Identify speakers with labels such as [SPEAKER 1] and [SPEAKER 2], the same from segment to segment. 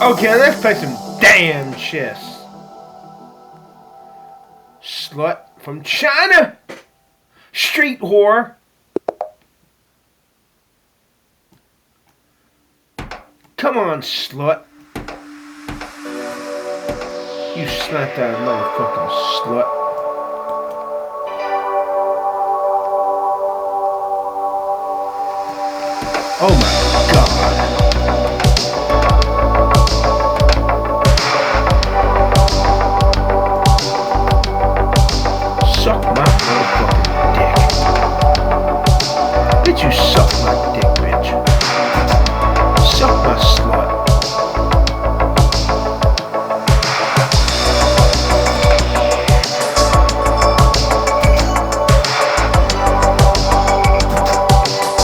[SPEAKER 1] Okay, let's play some damn chess. Slut from China. Street whore. Come on, slut. You slapped that motherfucking slut. Oh my god. Suck my motherfucking dick. Bitch, you suck my dick, bitch. Suck my slut.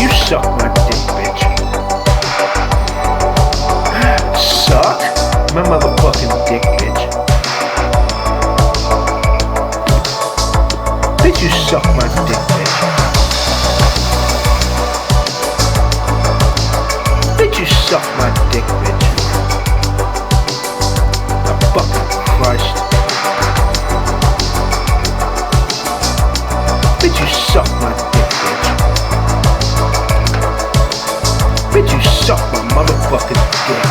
[SPEAKER 1] You suck my dick, bitch. Suck my motherfucking dick, bitch. Bitch, you suck my dick, bitch. Bitch, you suck my dick, bitch. Oh, fucking Christ. Bitch, you suck my dick, bitch. Bitch, you suck my motherfucking dick.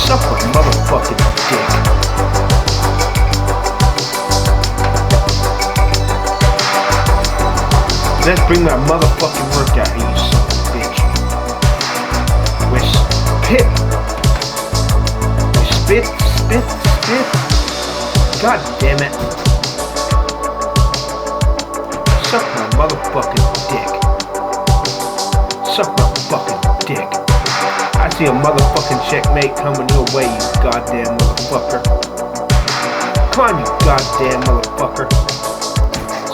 [SPEAKER 1] Suck my motherfucking dick. Let's bring that motherfucking work out here, you son of a bitch. We spit. God damn it. Suck my motherfucking dick. Suck my fucking dick. I see a motherfucking checkmate coming your way, you goddamn motherfucker. Come on, you goddamn motherfucker.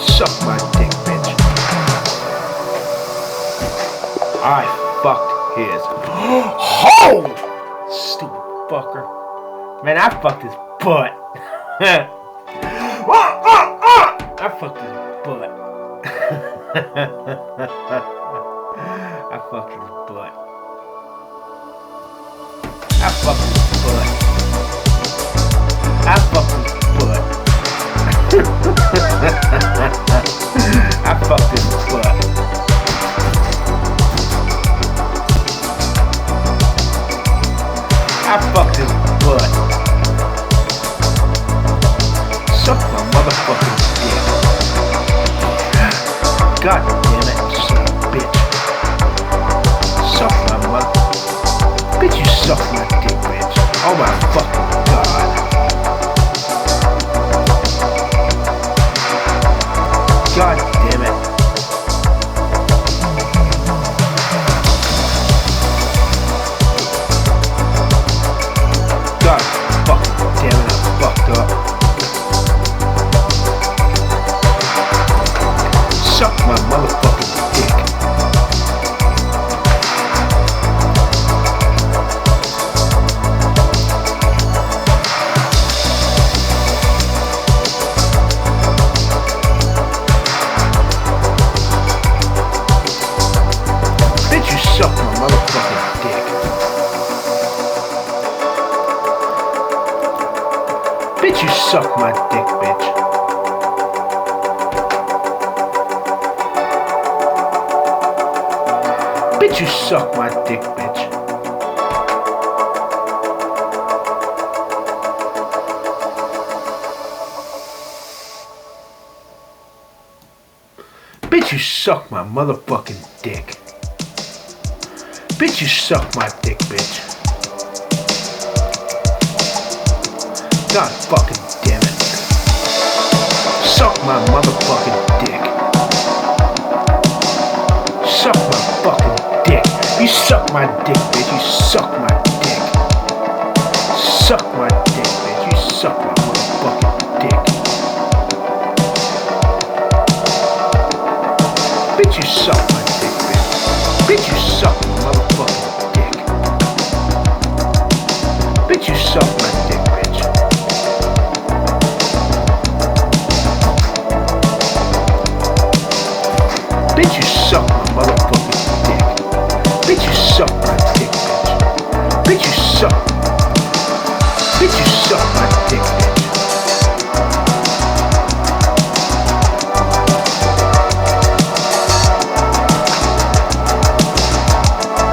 [SPEAKER 1] Suck my dick, bitch. I fucked his hole! Stupid fucker. Man, I fucked his butt. I fucked his butt. I fucked his butt. I fucked his butt. I fucked his butt. I fucked his butt. I fucked his butt. Suck my motherfucking dick. God damn it, you son of a bitch. Suck my mother. Bitch, you suck my dick, bitch. Oh my fucking god. God damn it. God fucking damn it, I'm fucked up. Suck my motherfucking dick. Bitch, you suck my motherfucking dick. Bitch, you suck my dick, bitch. Bitch, you suck my dick, bitch. Bitch, you suck my motherfucking dick. Bitch, you suck my dick, bitch. God fucking damn it. Suck my motherfucking dick. Suck my fucking dick. You suck my dick, bitch. You suck my dick. Suck my dick, bitch. You suck my motherfucking dick. Bitch, you suck my dick, bitch. Bitch, you suck my motherfucking dick. Bitch, you suck my dick, bitch. Bitch, you suck my motherfucking dick. Bitch, you suck my dick. suck. Bitch, you suck my dick, bitch.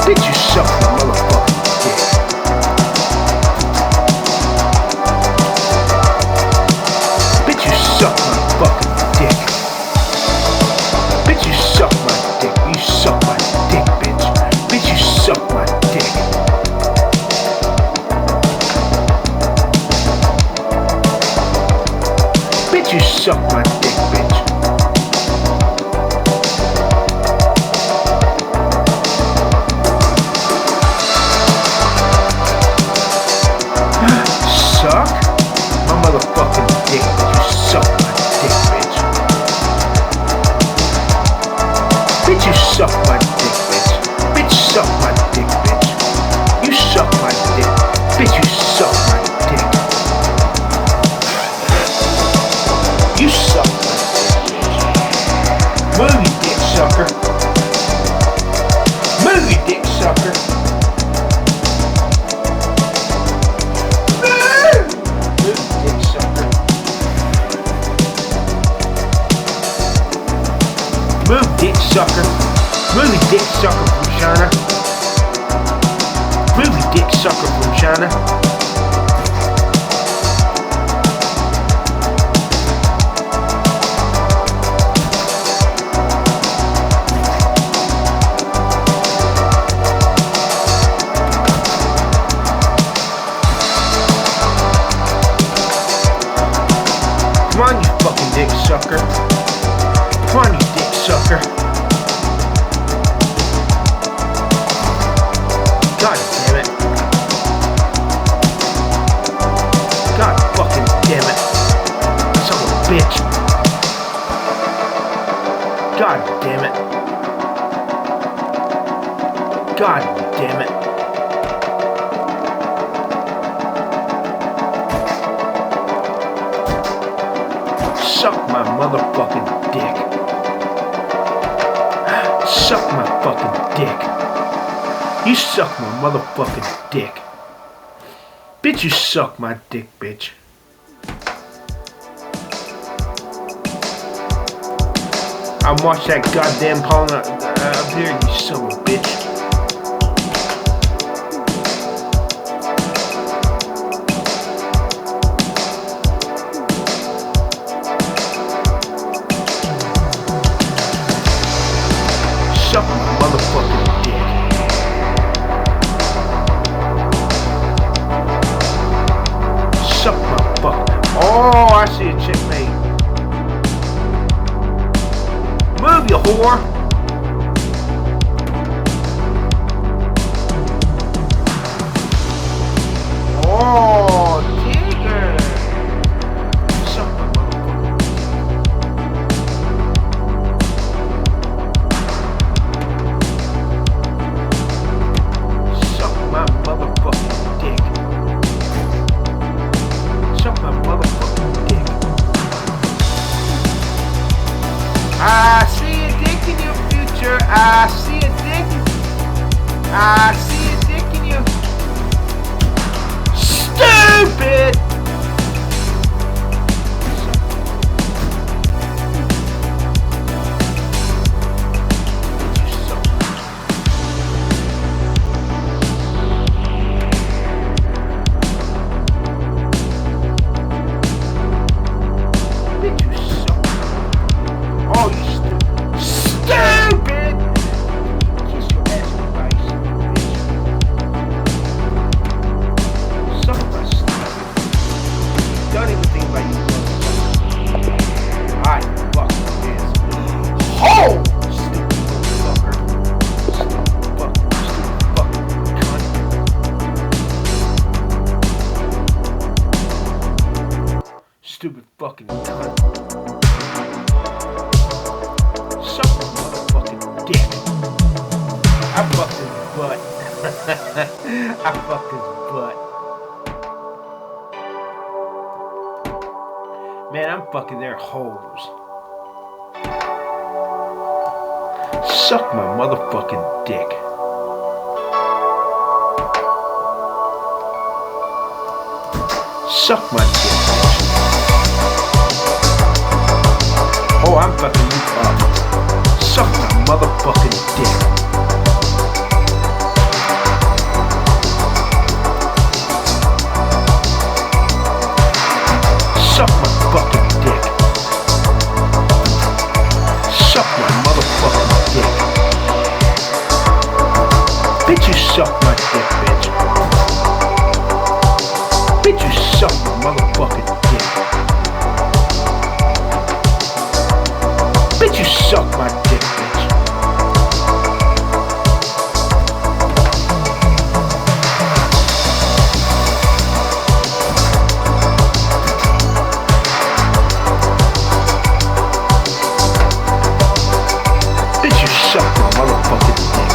[SPEAKER 1] Bitch, you suck my motherfucking dick. Bitch, you suck my fucking dick. Bitch, you suck my dick. You suck my dick, bitch. Bitch, you suck my dick. Bitch, you suck my dick, bitch. Suck my motherfucking dick, bitch. You suck my dick, bitch. Bitch, you suck my dick, bitch. Bitch, suck my dick, bitch. You suck my dick. Bitch, you suck my dick. You suck my dick, bitch. Move, you dick sucker. Move, you dick sucker. Move, dick sucker. Move, dick sucker from China. Move, dick sucker from China. Come on, you fucking dick sucker. Come on, you dick sucker. God damn it. God fucking damn it. Son of a bitch. God damn it. God damn it. Suck my motherfucking dick. Suck my fucking dick. You suck my motherfucking dick. Bitch, you suck my dick, bitch. I watched that goddamn porn up here, you son of a bitch. Suck my motherfucking dick. Suck my fuck. Oh, I see a chick, mate. Move, you whore. Oh, digger. Suck my motherfucking my motherfucking dick. Suck my motherfucking dick. I see a dick in your future. I see a dick. I see a dick in you. Stupid! Stupid fucking cunt. Suck my motherfucking dick. I fucked his butt. I fucked his butt. Man, I'm fucking their hoes. Suck my motherfucking dick. Suck my dick, bitch. Oh, I'm fucking you up. Suck my motherfucking dick. Suck my fucking dick. Suck my motherfucking dick. Bitch, you suck my dick, bitch. Bitch, you suck my motherfucking dick. Bitch, you suck my dick, bitch. Bitch, you suck my motherfucking dick.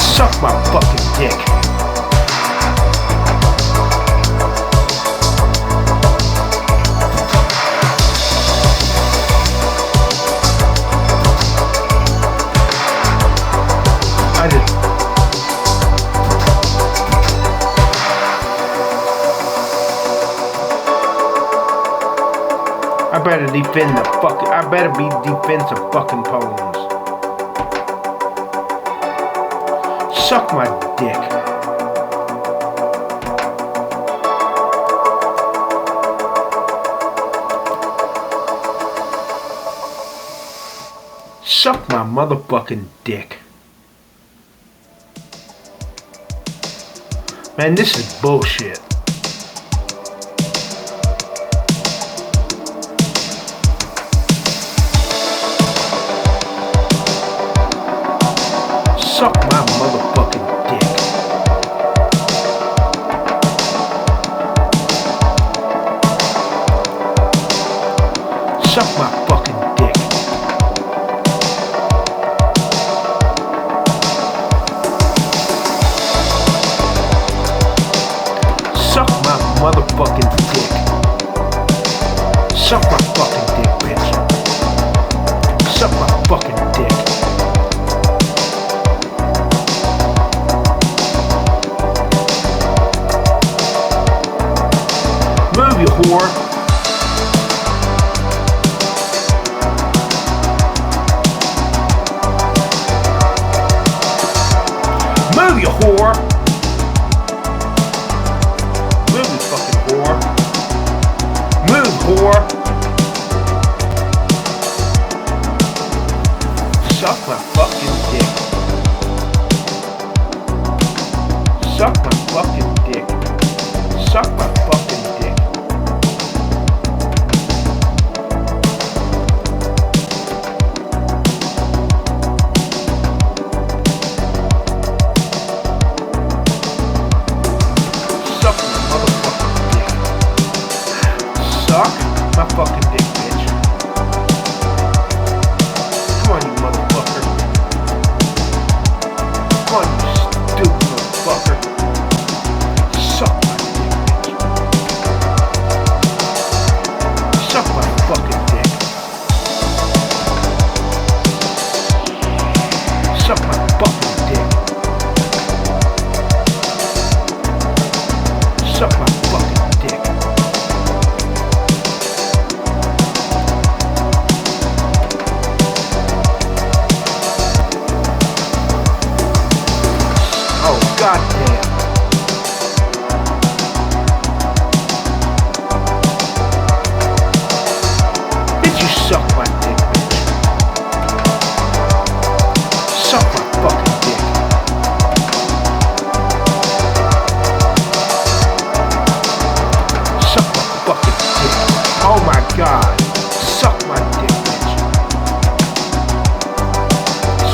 [SPEAKER 1] Suck my fucking dick. I better defend the fucking. I better be defensive fucking poems. Suck my dick. Suck my motherfucking dick. Man, this is bullshit. Suck my motherfucking dick. Suck my fucking dick. Suck my motherfucking dick. Suck my fucking dick, bitch. Suck my fucking dick. Move, you whore. Move, you whore. Move, you fucking whore. Move, whore. Suck my fucking dick. Suck my fucking dick. Suck my fucking dick. Suck my motherfucking dick. Suck my fucking dick, bitch. Come on, you motherfucker. Come on, you stupid motherfucker. Suck my dick, bitch. Suck my fucking dick. Suck my fucking dick. Suck my fucking dick. Oh, goddamn. Bitch, you suck my dick, bitch. Suck my fucking dick. Suck my fucking dick. Oh my god. Suck my dick, bitch.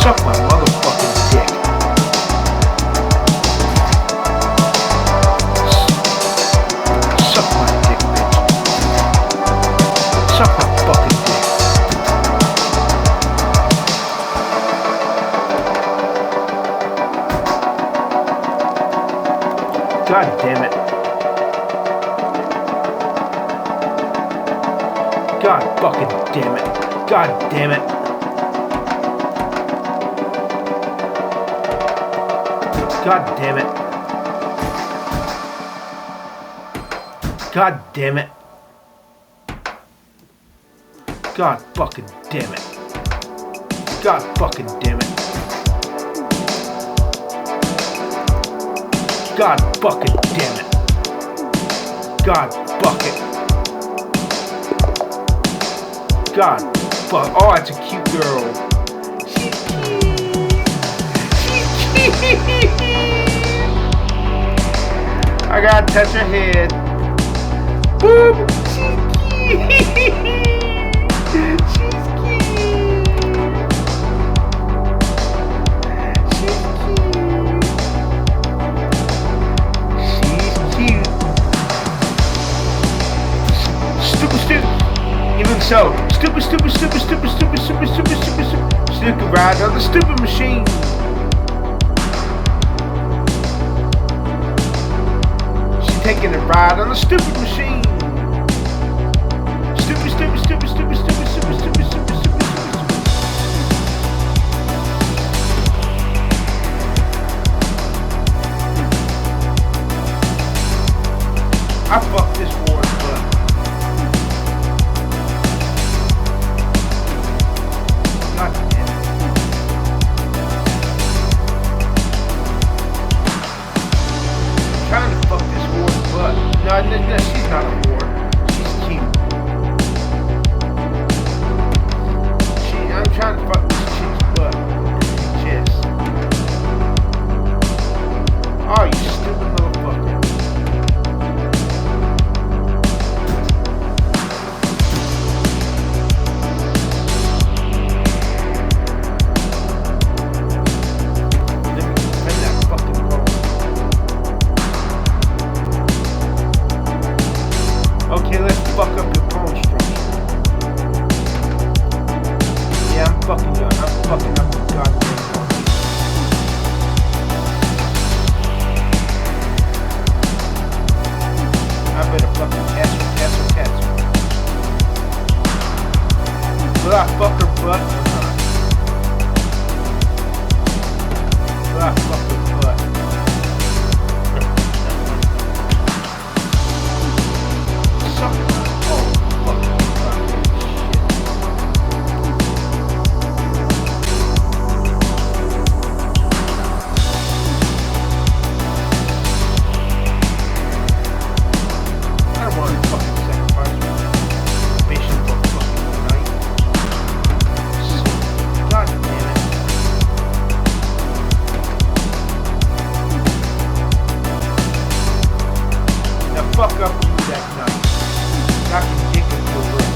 [SPEAKER 1] Suck my motherfucking dick. Suck my dick, bitch. Suck my fucking dick. God damn it. God fucking damn it. God damn it. God damn it. God damn it. God fucking damn it. God fucking damn it. God fucking damn it. God bucket. God fuck. Oh, it's a cute girl. She's cute. I gotta touch her head. Boom. She's cute. She's cute. She's cute. Stupid. Even so, stupid. She could ride on the stupid machine. She's taking a ride on the stupid machine. Stupid. I fucked this whore's butt. God damn it. I'm trying to fuck this whore's butt. No, she's not a whore. She's cute. I'm trying to fuck this chick's butt. Chest. Oh, you stupid motherfucker. Okay, let's fuck up your bone structure. Yeah, I'm fucking up the goddamn bone. I better fucking catch her. Will I fuck her butt or not? Will I fuck her butt? Fuck up with you that night. I can dick it for real.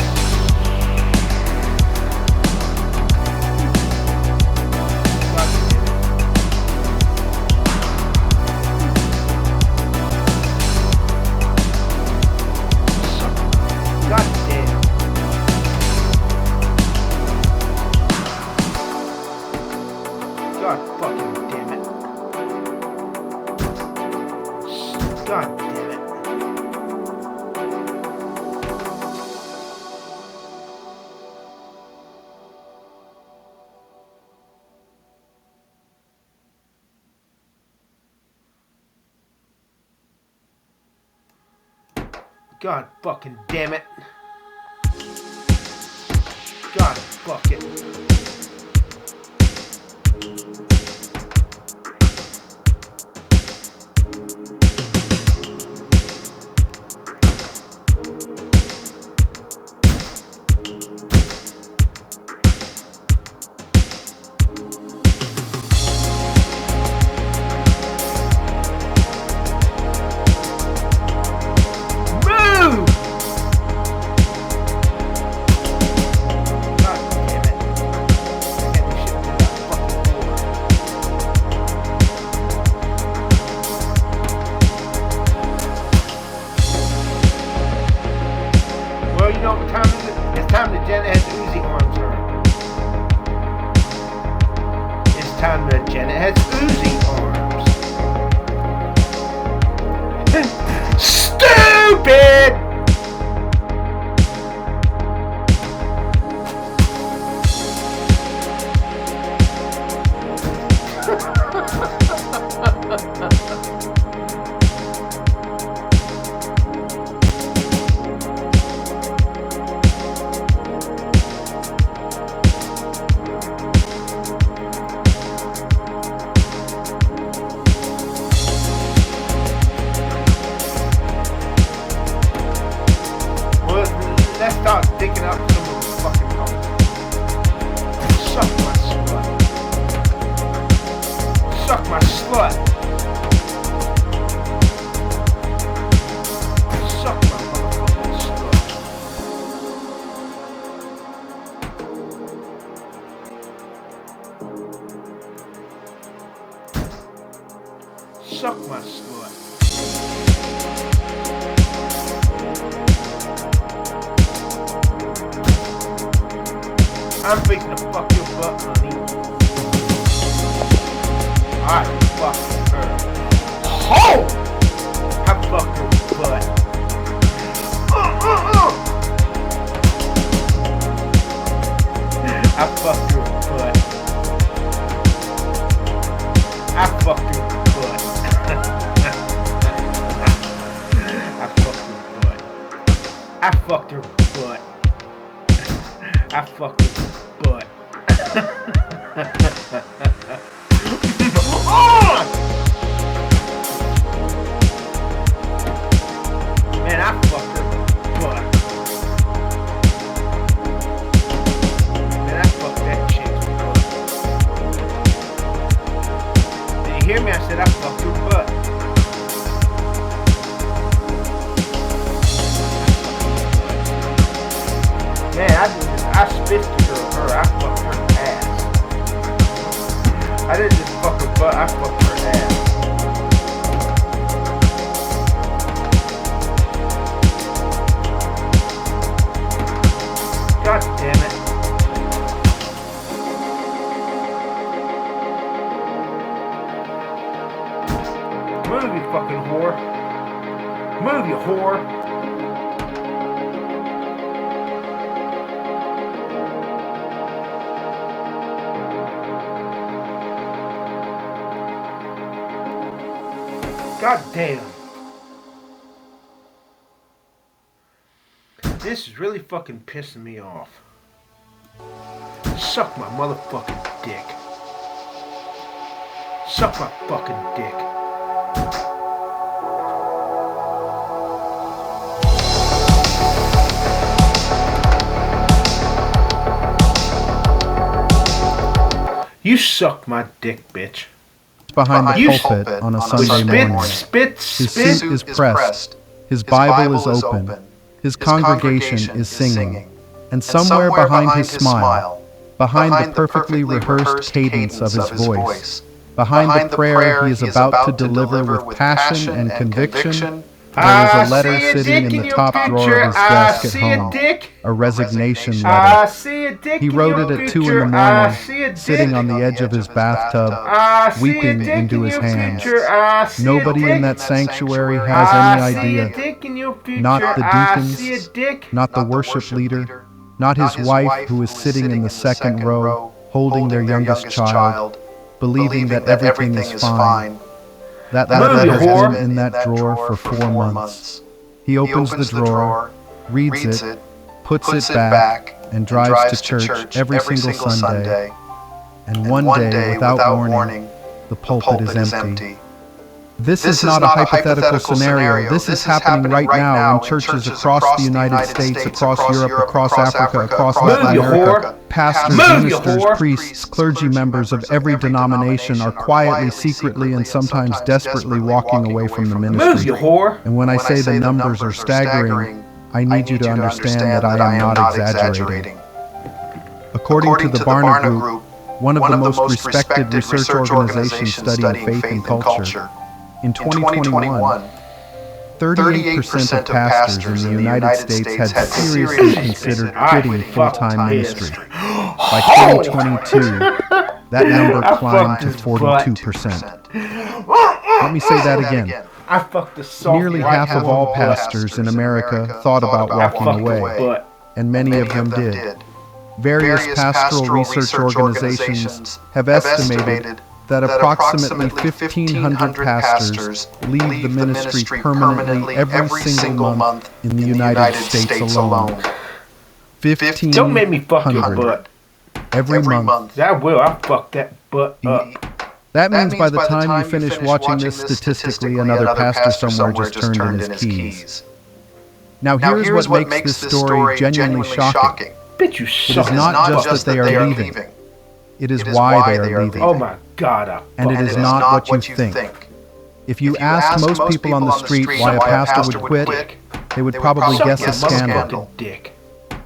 [SPEAKER 1] God damn it. God damn. God fucking damn it. God damn it. God fucking damn it. God fuck it. God damn it. butt. Suck my motherfucking slut. Suck my slut. I'm fixing to fuck your butt, honey. I fucked her. Oh! I fucked her butt. I fucked her butt. I fucked her butt. I fucked her butt. I fucked her butt. I fucked her butt. Man, I fucked her butt. Man, I fucked that chick's butt. Did you hear me? I said I fucked her butt. Man, I spitted her. I fucked her ass. I didn't just fuck her butt, I fucked her ass. God damn it. Move, you fucking whore. Move, you whore. God damn. This is really fucking pissing me off. Suck my motherfucking dick. Suck my fucking dick. You suck my dick, bitch.
[SPEAKER 2] Behind the pulpit on a Sunday morning. His suit is pressed. His Bible is open. His congregation is singing. And somewhere behind his smile, behind the perfectly rehearsed cadence of his voice, behind the prayer he is about to deliver with passion and conviction, there is a letter sitting in the top drawer of his desk at home, a resignation letter. He wrote it at 2 in the morning, sitting on the edge of his bathtub, weeping into his hands. Nobody in that sanctuary has any idea, not the deacons, not the worship leader, not his wife who is sitting in the second row, holding their youngest child, believing that everything is fine. That letter has been in that drawer for 4 months. He opens the drawer, reads it, puts it back, and drives to church every single Sunday. And one day, without warning, the pulpit is empty. This is not a hypothetical scenario. This is happening right now in churches across the United States, across Europe, across Africa, across Latin America. Pastors, ministers, priests, clergy members of every denomination are quietly, secretly, and sometimes desperately walking away from the ministry. And when I say the numbers are staggering, I need you to understand that I am not exaggerating. According to the Barna Group, one of the most respected research organizations studying faith and culture, in 2021, 38% of pastors in the United States had seriously considered quitting full-time ministry. By 2022, that number climbed to 42%. Let me say that again. Nearly half of all pastors in America thought about walking away, and many of them did. Various pastoral research organizations have estimated that approximately 1,500 pastors leave the ministry permanently every single month in the United States alone. 1,500.
[SPEAKER 1] Don't make me fuck your butt.
[SPEAKER 2] Every month.
[SPEAKER 1] I will. I'll fuck that butt up.
[SPEAKER 2] That means by the time you finish watching this, statistically, another pastor somewhere just turned in his keys. Now here's what makes this story genuinely shocking.
[SPEAKER 1] Bitch, you
[SPEAKER 2] suck. It is not just that they are leaving. It is why they are leaving.
[SPEAKER 1] Oh my God.
[SPEAKER 2] And it is not what you think. If you asked most people on the street why a pastor would quit, they would probably guess a scandal,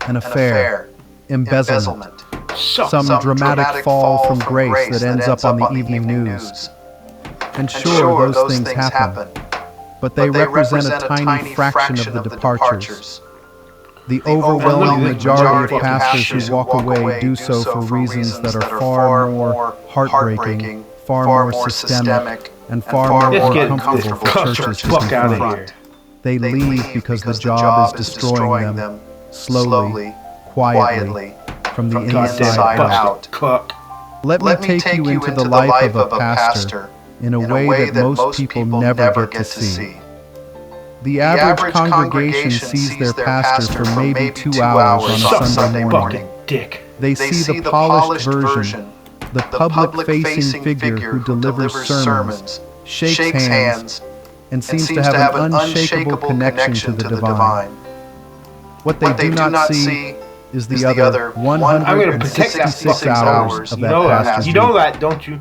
[SPEAKER 2] an affair, embezzlement, some dramatic fall from grace that ends up on the evening news. And sure, those things happen, but they represent a tiny fraction of the departures. The overwhelming majority of pastors who walk away do so for reasons that are far more heartbreaking, far more systemic, and far more uncomfortable for churches to confront. They leave because the job is destroying them, slowly, quietly, from the inside out. Let me take you into the life of a pastor in a way that most people never get to see. The average congregation sees their pastor for maybe 2 hours on a Sunday morning. They see the polished version, the public-facing figure who delivers sermons, shakes hands, and seems to have an unshakable connection to the divine. What they do not see is the other 166 hours of that pastor's week.
[SPEAKER 1] You know that, don't you?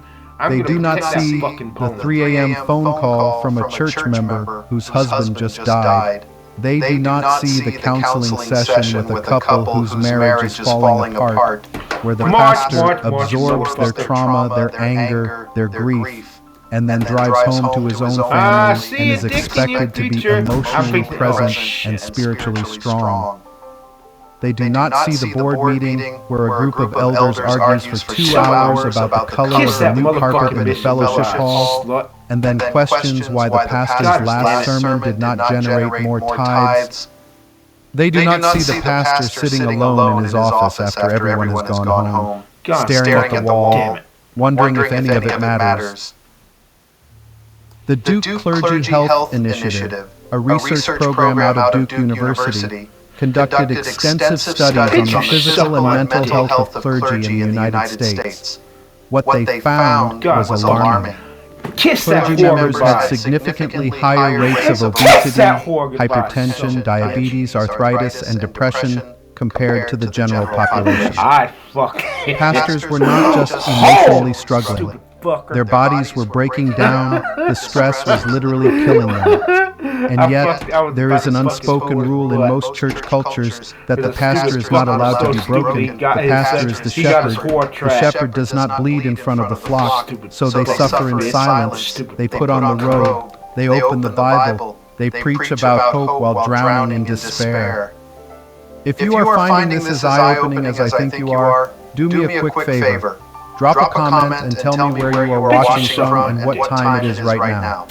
[SPEAKER 2] They do not see the 3 a.m. phone call from a church member whose husband just died. They do not see the counseling session with a couple whose marriage is falling apart, where the pastor absorbs their trauma, their anger, their grief, and then drives home to his own family and is expected to be emotionally present and spiritually strong. They do not see the board meeting where a group of elders argues for 2 hours about the color of the new carpet in the fellowship hall, and then questions why the pastor's last sermon did not generate more tithes. They do not see the pastor sitting alone in his office after everyone has gone home, staring at the wall, wondering if any of it matters. The Duke Clergy Health Initiative, a research program out of Duke University, conducted extensive studies on the physical and mental health of clergy in the United States. What they found was alarming. Clergy members had significantly higher rates of obesity, hypertension, diabetes, arthritis, and depression compared to the general population. Pastors were not just emotionally struggling. Their bodies were breaking down, the stress was literally killing them. And yet, there is an unspoken rule in most church cultures that the pastor is not allowed to be broken. The pastor is the shepherd. The shepherd does not bleed in front of the flock, so they suffer in silence. They put on the robe. They open the Bible. They preach about hope while drowning in despair. If you are finding this as eye-opening as I think you are, do me a quick favor. Drop a comment and tell me where you are watching from and what time it is right now.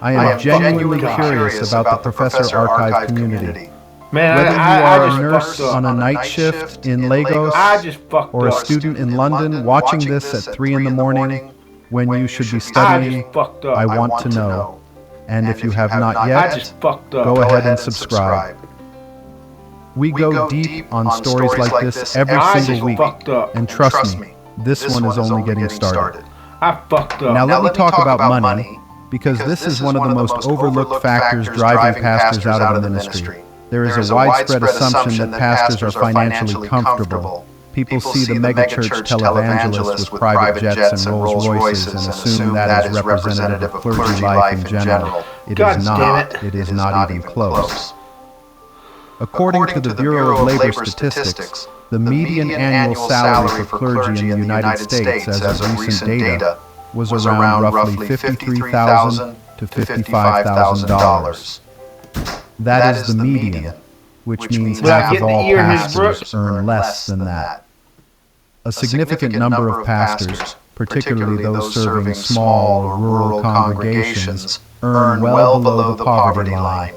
[SPEAKER 2] I am genuinely curious about the Professor Archive community. Whether you are a nurse on a night shift in Lagos or a student in London watching this at 3 in the morning when you should be studying, I want to know. And if you have not yet, go ahead and subscribe. We go deep on stories like this every single week, and trust me, this one is only getting started. Now let me talk about money, because this is one of the most overlooked factors driving pastors out of the ministry. There is a widespread assumption that pastors are financially comfortable. People see the megachurch televangelists with private jets and Rolls Royces and assume that is representative of clergy life in general. It is not. It is not even close. According to the Bureau of Labor Statistics, the median annual salary for clergy in the United States as of recent data was around roughly $53,000 to $55,000. That is the median, which means half of all pastors earn less than that. A significant number of pastors, particularly those serving small or rural congregations, earn well below the poverty line.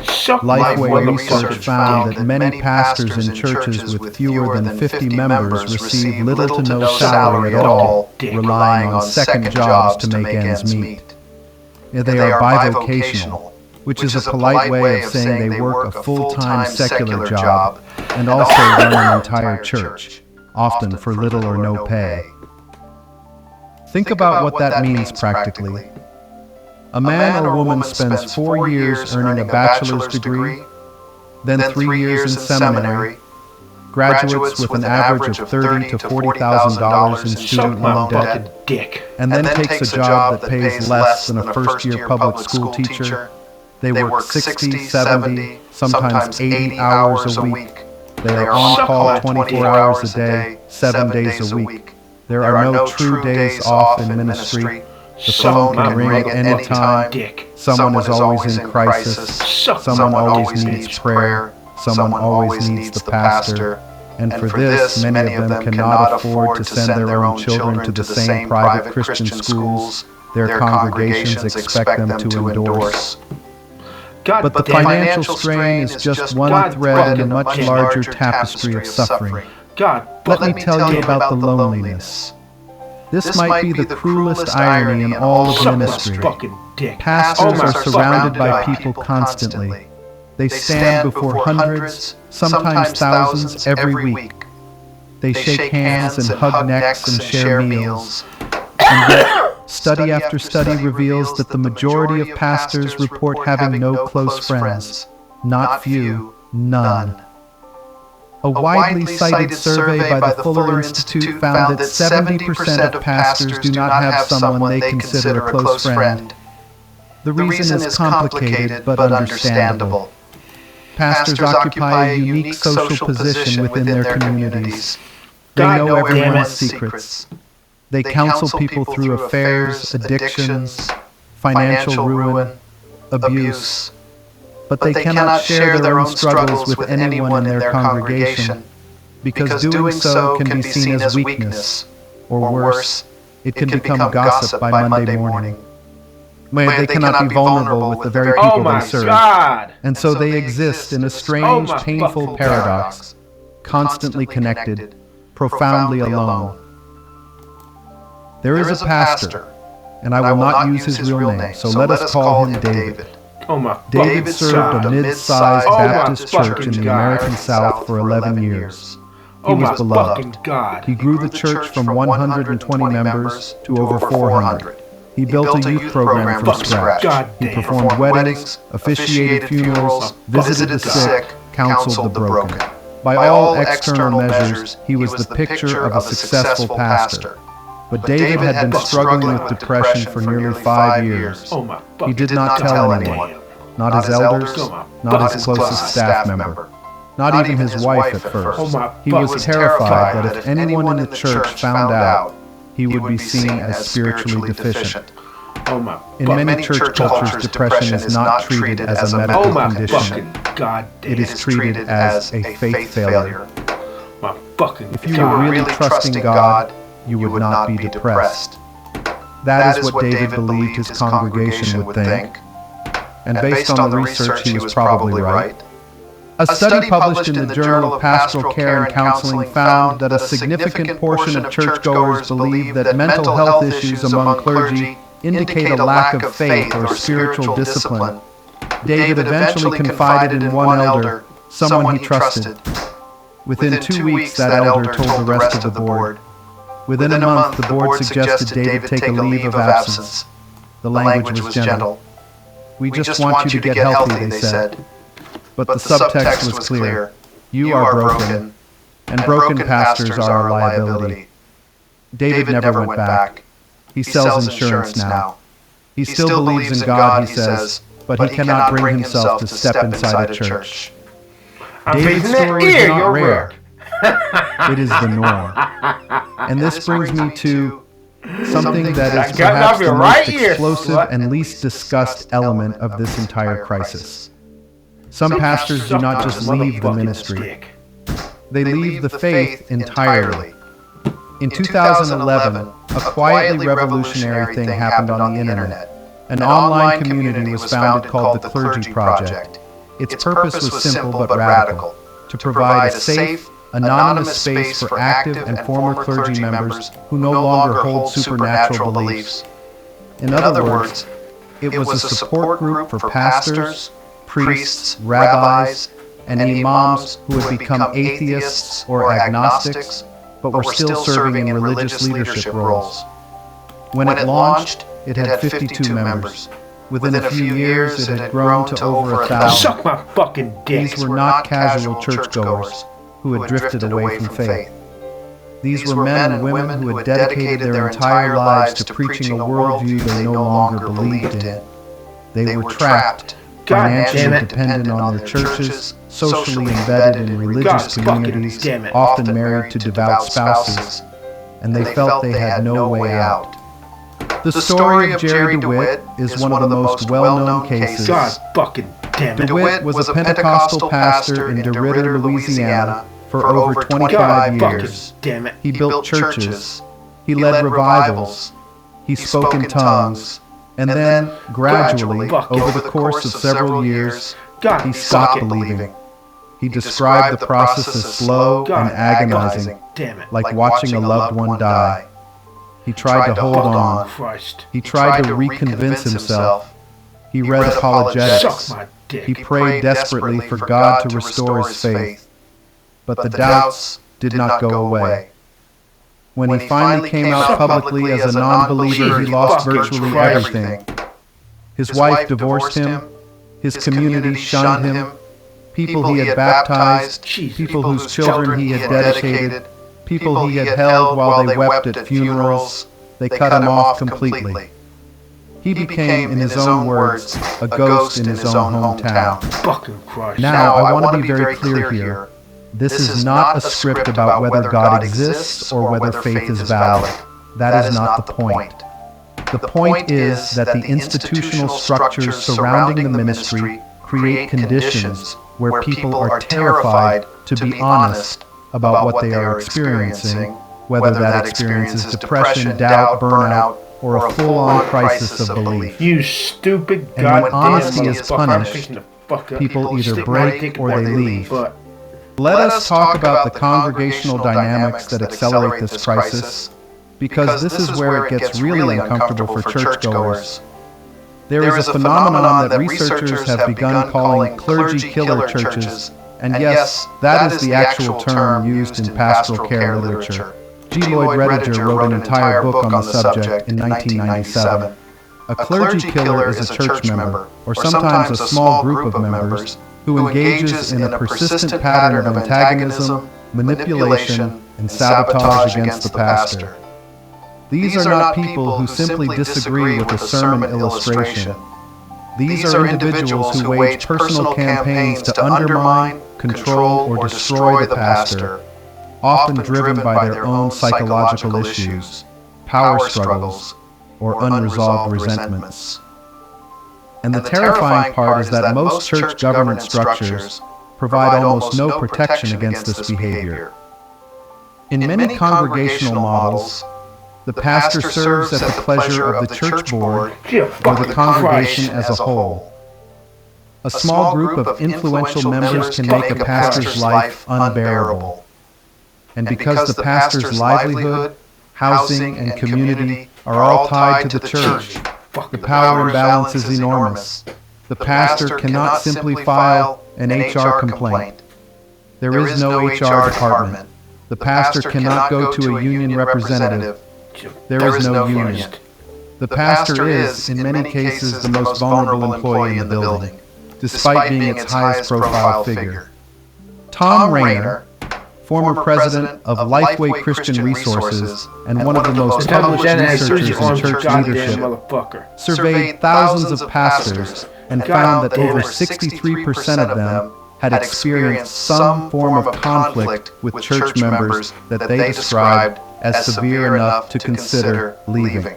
[SPEAKER 2] Lifeway research found that many pastors in churches with fewer than 50 members receive little to no salary at all, relying on second jobs to make ends meet. They are bivocational, which is a polite way of saying they work a full-time secular job and also run an entire church, often for little or no pay. Think about what that means practically. A man or woman spends 4 years earning a bachelor's degree, then 3 years in seminary, graduates with an average of $30,000 to $40,000 in student loan debt,
[SPEAKER 1] dick.
[SPEAKER 2] and then takes a job that pays less than a first-year public school teacher. They work 60, 70, sometimes 80 hours a week. They are on call 24 hours a day, 7 days a week. There are no true days off in ministry. The phone can ring at any time. Someone is always in crisis. Someone always needs prayer. Someone always needs the pastor. And for this, many of them cannot afford to send their own children to the same private Christian schools their congregations expect them to endorse. But the financial strain is just one thread in a much larger tapestry of suffering. Let me tell you about the loneliness. This might be the cruelest irony in all of ministry. Pastors are surrounded by people constantly. They stand before hundreds, sometimes thousands every week. They shake hands and hug necks and share meals. And yet, study after study reveals that the majority of pastors report having no close friends. Not few, none. A widely cited survey by the Fuller Institute found that 70% of pastors do not have someone they consider a close friend. The reason is complicated but understandable. Pastors occupy a unique social position within their communities. They know everyone's secrets. They counsel people through affairs, addictions, financial ruin, abuse. But they cannot share their own struggles with anyone in their congregation, because doing so can be seen as weakness, or worse, it can become gossip by Monday morning. They cannot be vulnerable with the very people they serve, and so they exist in a strange, painful paradox, constantly connected, profoundly alone. There is a pastor, and I will not use his real name, so let us call him David. David served a mid-sized Baptist church in the American South for 11 years. He was beloved. He grew the church from 120 members to over 400. He built a youth program from scratch. He performed weddings, officiated funerals, visited the sick, counseled the broken. By all external measures, he was the picture of a successful pastor. But David had been struggling with depression for nearly 5 years. He did not tell anyone, not his elders, not his closest staff member, not even his wife at first. He was terrified that if anyone in the church found out, he would be seen as spiritually deficient. In many church cultures, depression is not treated as a medical condition. It is treated as a faith failure. If you were really trusting God, you would not be depressed. That is what David believed his congregation would think. And based on the research, he was probably right. A study published in the Journal of Pastoral Care and Counseling found that a significant portion of churchgoers believe that mental health issues among clergy indicate a lack of faith or spiritual discipline. David eventually confided in one elder, someone he trusted. Within 2 weeks, that elder told the rest of the board. Within a month, the board suggested David take a leave of absence. The language was gentle. "We just want you to get healthy," they said. But the subtext was clear. You are broken, and broken pastors are a liability. David never went back. He sells insurance now. He still believes in God, he says, but he cannot bring himself to step inside a church. David's story is not rare. It is the norm. And this brings me to something that is perhaps the most explosive and least discussed element of this entire crisis. Some pastors do not just leave the ministry. They leave the faith entirely. In 2011, a quietly revolutionary thing happened on the internet. An online community was founded called the Clergy Project. Its purpose was simple but radical: to provide a safe, anonymous space for active and former clergy members who no longer hold supernatural beliefs. In other words, it was a support group for pastors, priests, rabbis, and imams who had become atheists or agnostics, but were still serving in religious leadership roles. When it launched, it had 52 members. Within a few years, it had grown to over 1,000.
[SPEAKER 1] Suck my fucking dick.
[SPEAKER 2] These were not casual churchgoers who had drifted away from faith. These were men and women who had dedicated their entire lives to preaching a worldview they no longer believed in. They were trapped, financially dependent on their churches, socially embedded in religious communities, often married to devout spouses, and they felt they had no way out. The story of Jerry DeWitt is one of the most well-known cases.
[SPEAKER 1] God fucking damn it.
[SPEAKER 2] DeWitt was a Pentecostal pastor in DeRidder, Louisiana, for over 25 years.
[SPEAKER 1] Damn it.
[SPEAKER 2] He built churches. He led revivals. He spoke in tongues. And then, gradually, over the course of several years, he stopped believing. He described the process as slow and agonizing, like watching a loved one die. He tried to hold on. He tried to reconvince himself. He read apologetics. He prayed desperately for God to restore his faith. But the doubts did not go away. When he finally came out publicly as a non-believer, he lost virtually everything. His wife divorced him. His community shunned him. People he had baptized, people whose children he had dedicated, people he had held while they wept at funerals, they cut him off completely. He became, in his own words, a ghost in his own hometown. Now, I want to be very clear here. This is not a script about whether God exists or whether faith is valid. That is not the point. The point is that the institutional structures surrounding the ministry create conditions where people are terrified to be honest about what they are experiencing, whether that experience is depression, doubt, burnout, or a full-on crisis of belief.
[SPEAKER 1] You stupid goddamn.
[SPEAKER 2] And when honesty is punished, people either break or they leave. Let us talk about the congregational dynamics that accelerate this crisis, because this is where it gets really uncomfortable for churchgoers. There is a phenomenon that researchers have begun calling clergy killer churches, and yes, that is the actual term used in pastoral care literature. G. Lloyd Rediger wrote an entire book on the subject in 1997. A clergy killer is a church member, or sometimes a small group of members, who engages in a persistent pattern of antagonism, manipulation, and sabotage against the pastor. These are not people who simply disagree with a sermon illustration. These are individuals who wage personal campaigns to undermine, control, or destroy the pastor, often driven by their own psychological issues, power struggles, or unresolved resentments. And the terrifying part is that most church governance structures provide almost no protection against this behavior. In many congregational models, the pastor serves at the pleasure of the church board or the congregation as a whole. A small group of influential members can make a pastor's life unbearable. And because the pastor's livelihood, housing, and community are all tied to the church, the power imbalance is enormous. The pastor cannot simply file an HR complaint. There is no HR department. The pastor cannot go to a union representative. There is no union. The pastor is, in many cases, the most vulnerable employee in the building, despite being its highest profile figure. Tom Rainer, former president of Lifeway Christian Resources and one of the most published researchers in church leadership, surveyed thousands of pastors and found that over 63% of them had experienced some form of conflict with church members that they described as severe enough to consider leaving.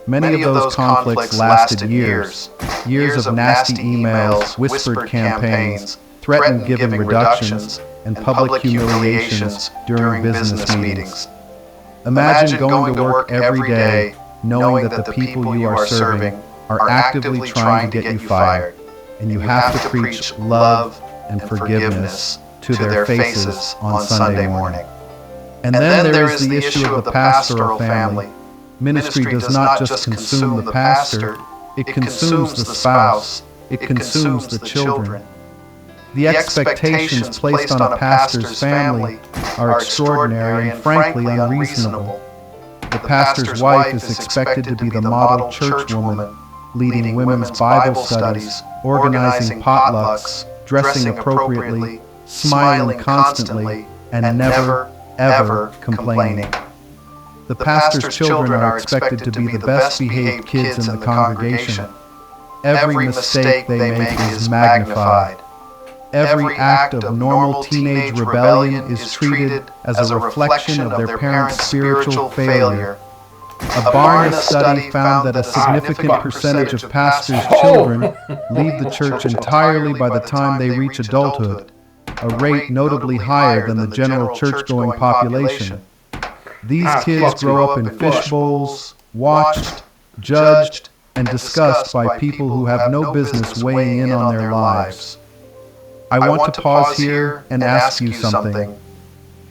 [SPEAKER 2] Many of those conflicts lasted years of nasty emails, whispered campaigns, threatened giving reductions, and public humiliations during business meetings. Imagine going to work every day knowing that the people you are serving are actively trying to get you fired, and you have to preach love and forgiveness to their faces on Sunday morning. And then there is the issue of the pastoral family. Ministry does not just consume the pastor, it consumes the spouse, it consumes the children. The expectations placed on a pastor's family are extraordinary and frankly unreasonable. The pastor's wife is expected to be the model churchwoman, leading women's Bible studies, organizing potlucks, dressing appropriately, smiling constantly, and never, ever complaining. The pastor's children are expected to be the best-behaved kids in the congregation. Every mistake they make is magnified. Every act of normal teenage rebellion is treated as a reflection of their parents' spiritual failure. A Barna study found that a significant percentage of pastors' children leave the church entirely by the time they reach adulthood, a rate notably higher than the general church-going population. These kids grow up in fish bowls, watched, judged, and discussed by people who have no business weighing in on their lives. I want to pause here and ask you something.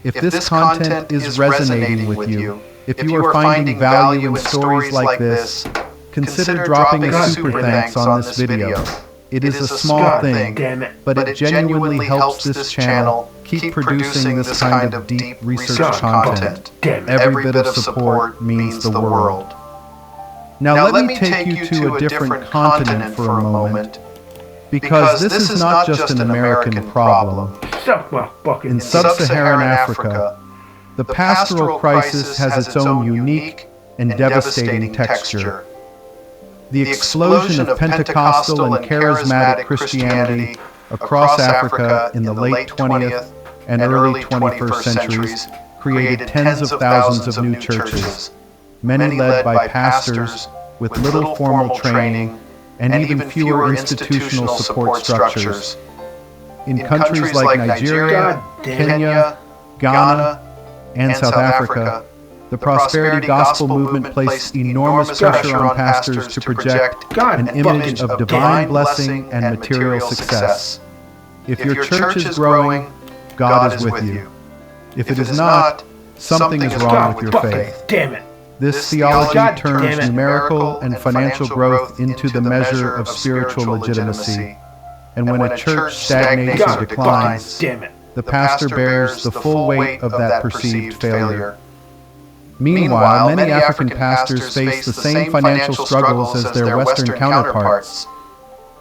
[SPEAKER 2] If this content is resonating with you, if you are finding value in stories like this, consider dropping a super thanks on this video. It is a small thing, but it genuinely helps this channel keep producing this kind of deep research content. Every bit of support means the world. Now let me take you to a different continent for a moment, because this is not just an American problem. In sub-Saharan Africa, the pastoral crisis has its own unique and devastating texture. The explosion of Pentecostal and charismatic Christianity across Africa in the late 20th and early 21st centuries created tens of thousands of new churches, many led by pastors with little formal training and even fewer institutional support structures. In countries like Nigeria, Kenya, Ghana, and South Africa, the prosperity gospel movement placed enormous pressure on pastors to project an image of divine blessing and material success. If your church is growing, God is with you. If it is not, something is wrong with your faith.
[SPEAKER 1] Damn it.
[SPEAKER 2] This theology turns numerical and financial growth into the measure of spiritual legitimacy. And when a church stagnates or declines, the pastor bears the full weight of that perceived failure. Meanwhile, many African pastors face the same financial struggles as their Western counterparts,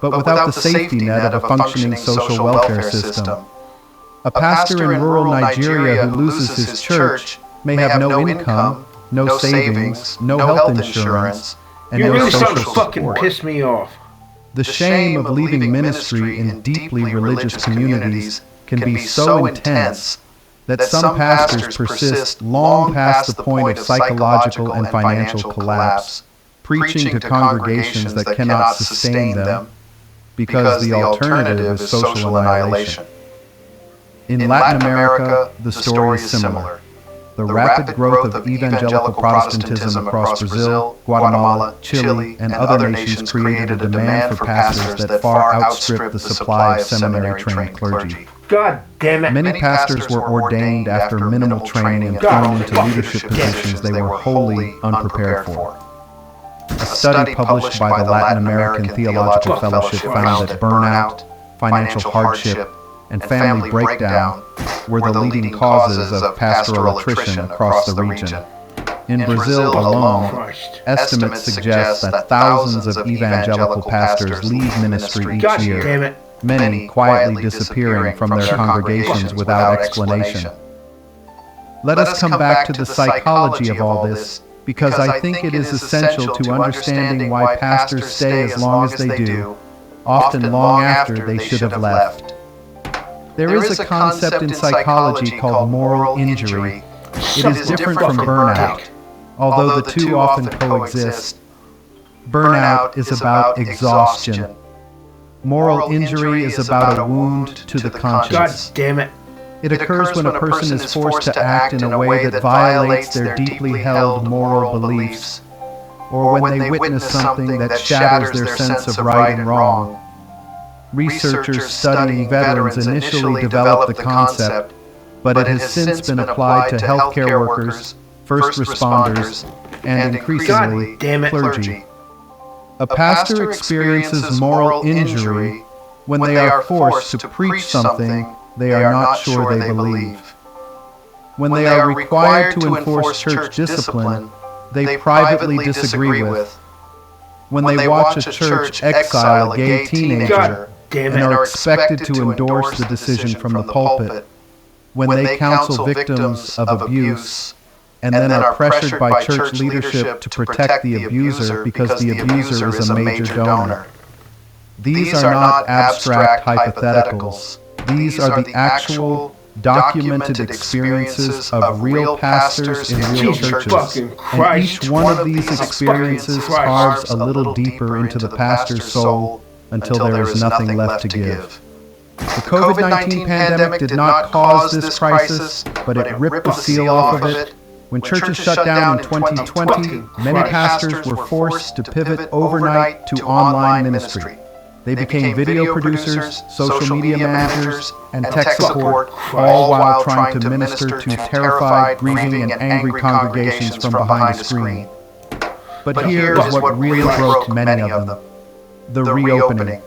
[SPEAKER 2] but without the safety net of a functioning social welfare system. A pastor in rural Nigeria who loses his church may have no income, no savings, no health insurance, and no social support.
[SPEAKER 1] Piss me off.
[SPEAKER 2] The shame of leaving ministry in deeply religious communities can be so intense that some pastors persist long past the point of psychological and financial collapse, preaching to congregations that cannot sustain them, because the alternative is social annihilation. In Latin America, the story is similar. The rapid growth of evangelical Protestantism across Brazil, Guatemala, Chile, and other nations created a demand for pastors that far outstripped the supply of seminary-trained clergy.
[SPEAKER 1] God damn it.
[SPEAKER 2] Many pastors were ordained after minimal training and thrown into leadership positions they were wholly unprepared for. A study published by the Latin American Theological Fellowship found that burnout, financial hardship, and family breakdown were the leading causes of pastoral attrition across the region. In Brazil alone, estimates suggest that thousands of evangelical pastors leave ministry each year, many quietly disappearing from their congregations without explanation. Let us come back to the psychology of all this, because I think it is essential to understanding why pastors stay as long as they do, often long after they should have left. There is a concept in psychology called moral injury. It is different from burnout, although the two often coexist. Burnout is about exhaustion. Moral injury is about a wound to the conscience.
[SPEAKER 1] God damn it.
[SPEAKER 2] It occurs when a person is forced to act in a way that violates their deeply held moral beliefs, or when they witness something that shatters their sense of right and wrong. Researchers studying veterans initially developed the concept, but it has since been applied to healthcare workers, first responders, and increasingly clergy. A pastor experiences moral injury when they are forced to preach something they are not sure they believe. When they are required to enforce church discipline they privately disagree with. When they watch a church exile a gay teenager
[SPEAKER 1] damn
[SPEAKER 2] and
[SPEAKER 1] it.
[SPEAKER 2] are expected to endorse the decision from the pulpit when they counsel victims of abuse and then are pressured by church leadership to protect the abuser because the abuser is a major donor. These are not abstract hypotheticals. These are the actual, documented experiences of real pastors in real churches. And each one of these experiences carves a little deeper into the pastor's soul until there is nothing left to give. The COVID-19 pandemic did not cause this crisis, but it ripped the seal off of it. When churches shut down in 2020, many pastors were forced to pivot overnight to online ministry. They became video producers, social media managers, and tech support, all while trying to minister to terrified, grieving, and angry congregations from behind a screen. But here is what really broke many of them: the reopening.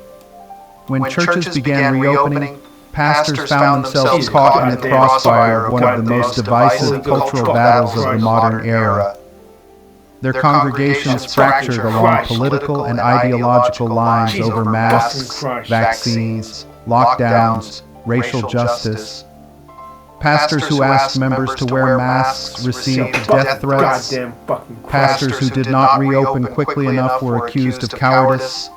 [SPEAKER 2] When churches began reopening, pastors found themselves caught in the crossfire of one of the most divisive cultural battles of the modern era. Their congregations fractured along political and ideological lines over masks, vaccines, lockdowns, racial justice. Pastors who asked members to wear masks received death threats. Pastors who did not reopen quickly enough were accused of cowardice.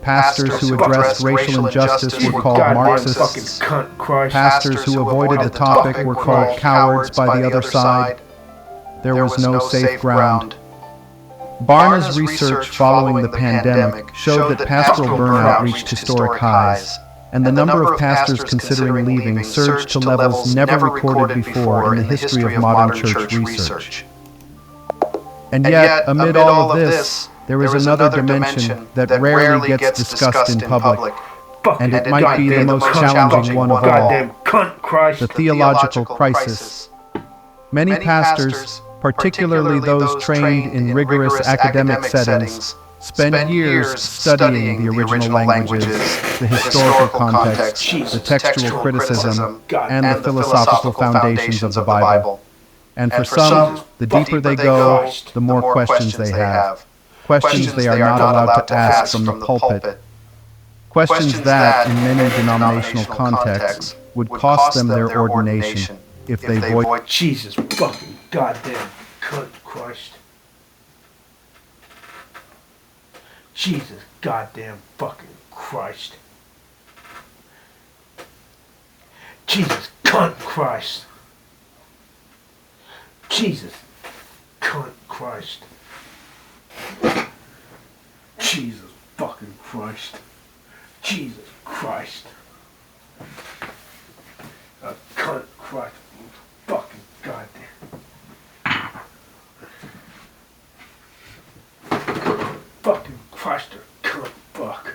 [SPEAKER 2] Pastors who addressed racial injustice were called Marxists. Pastors who avoided the topic were called cowards by the other side. There was no safe ground. Barna's research following the pandemic showed that pastoral burnout reached historic highs, and the number of pastors considering leaving surged to levels never recorded before in the history of modern church research. And yet, amid all of this, there is another dimension that rarely gets discussed in public, and it might be the most challenging one of all: the theological crisis. Many pastors, particularly those trained in rigorous academic settings, spend years studying the original languages, the historical context, the textual criticism, and the philosophical foundations of the Bible. And for some, the deeper they go, the more questions they have. Questions they are not allowed to ask from the pulpit. Questions that, in many denominational contexts, would cost them their ordination if they voiced.
[SPEAKER 1] Jesus fucking goddamn cunt Christ. Jesus goddamn fucking Christ. Jesus cunt Christ. Jesus cunt Christ. Jesus fucking Christ. Jesus Christ. A cunt Christ. Fucking goddamn. Fucking Christ, cunt fuck.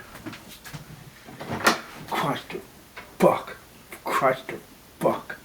[SPEAKER 1] Christ, fuck. Christ, fuck.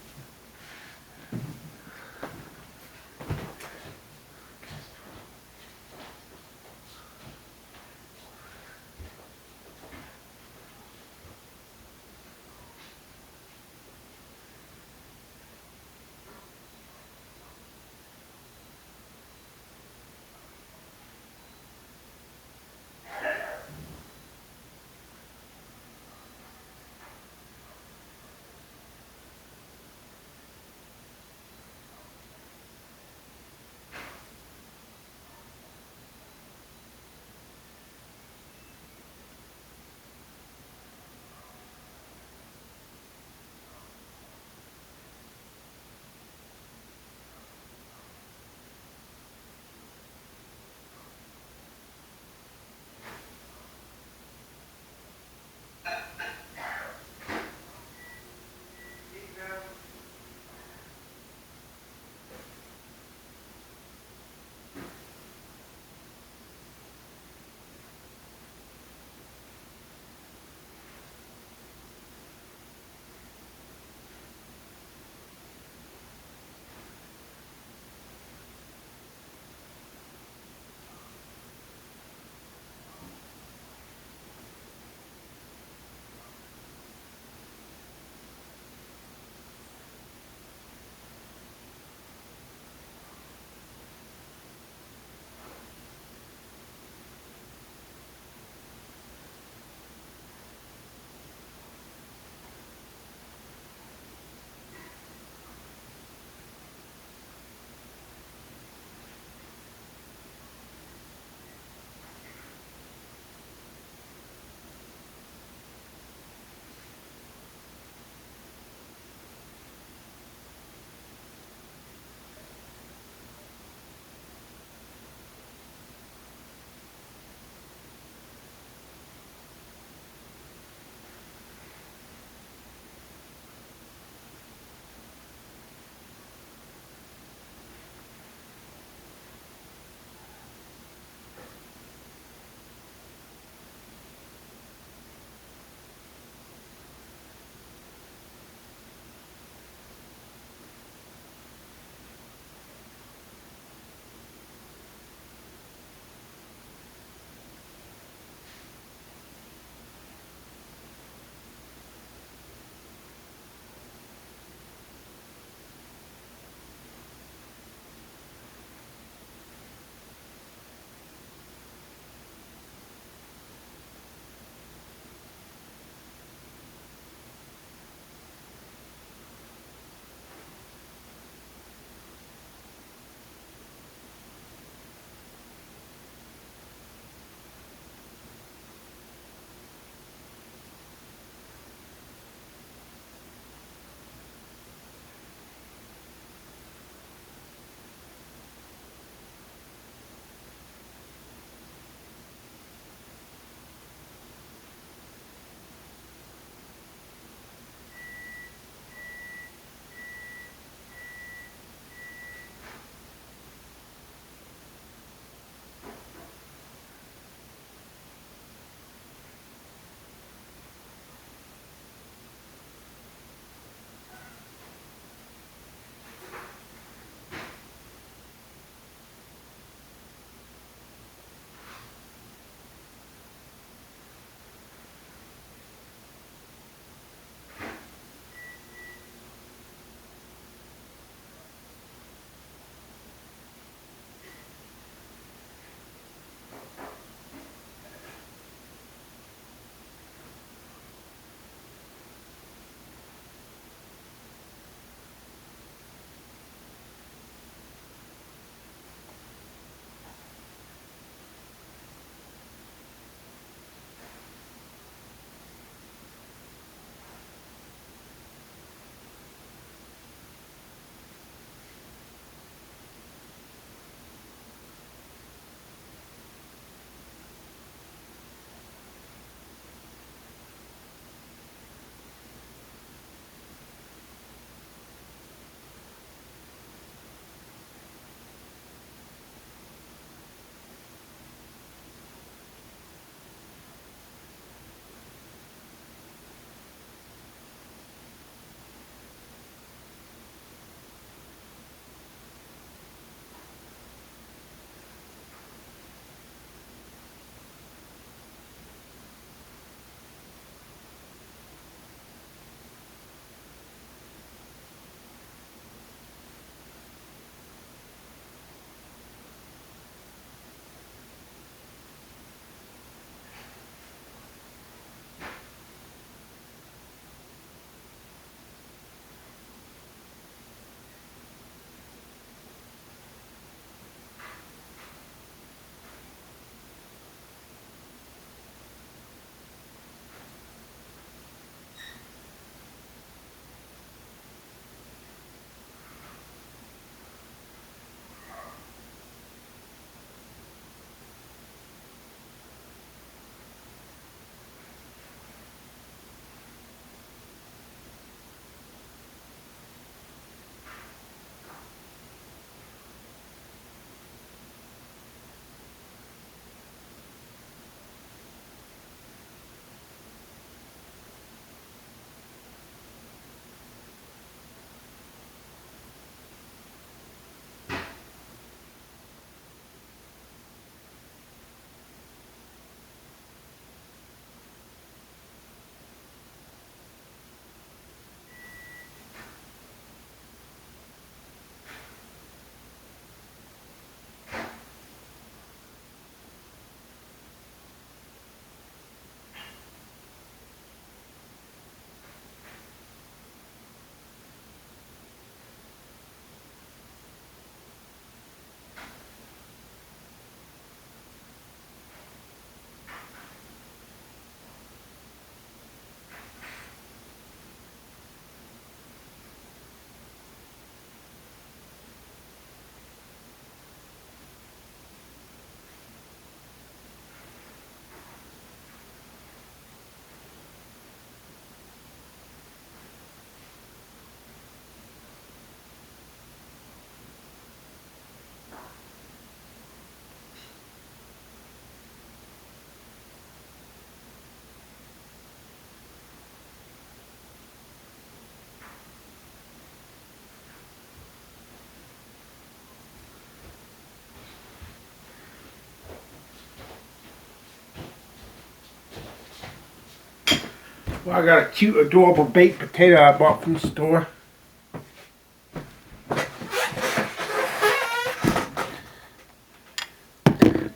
[SPEAKER 1] Well, I got a cute, adorable baked potato I bought from the store.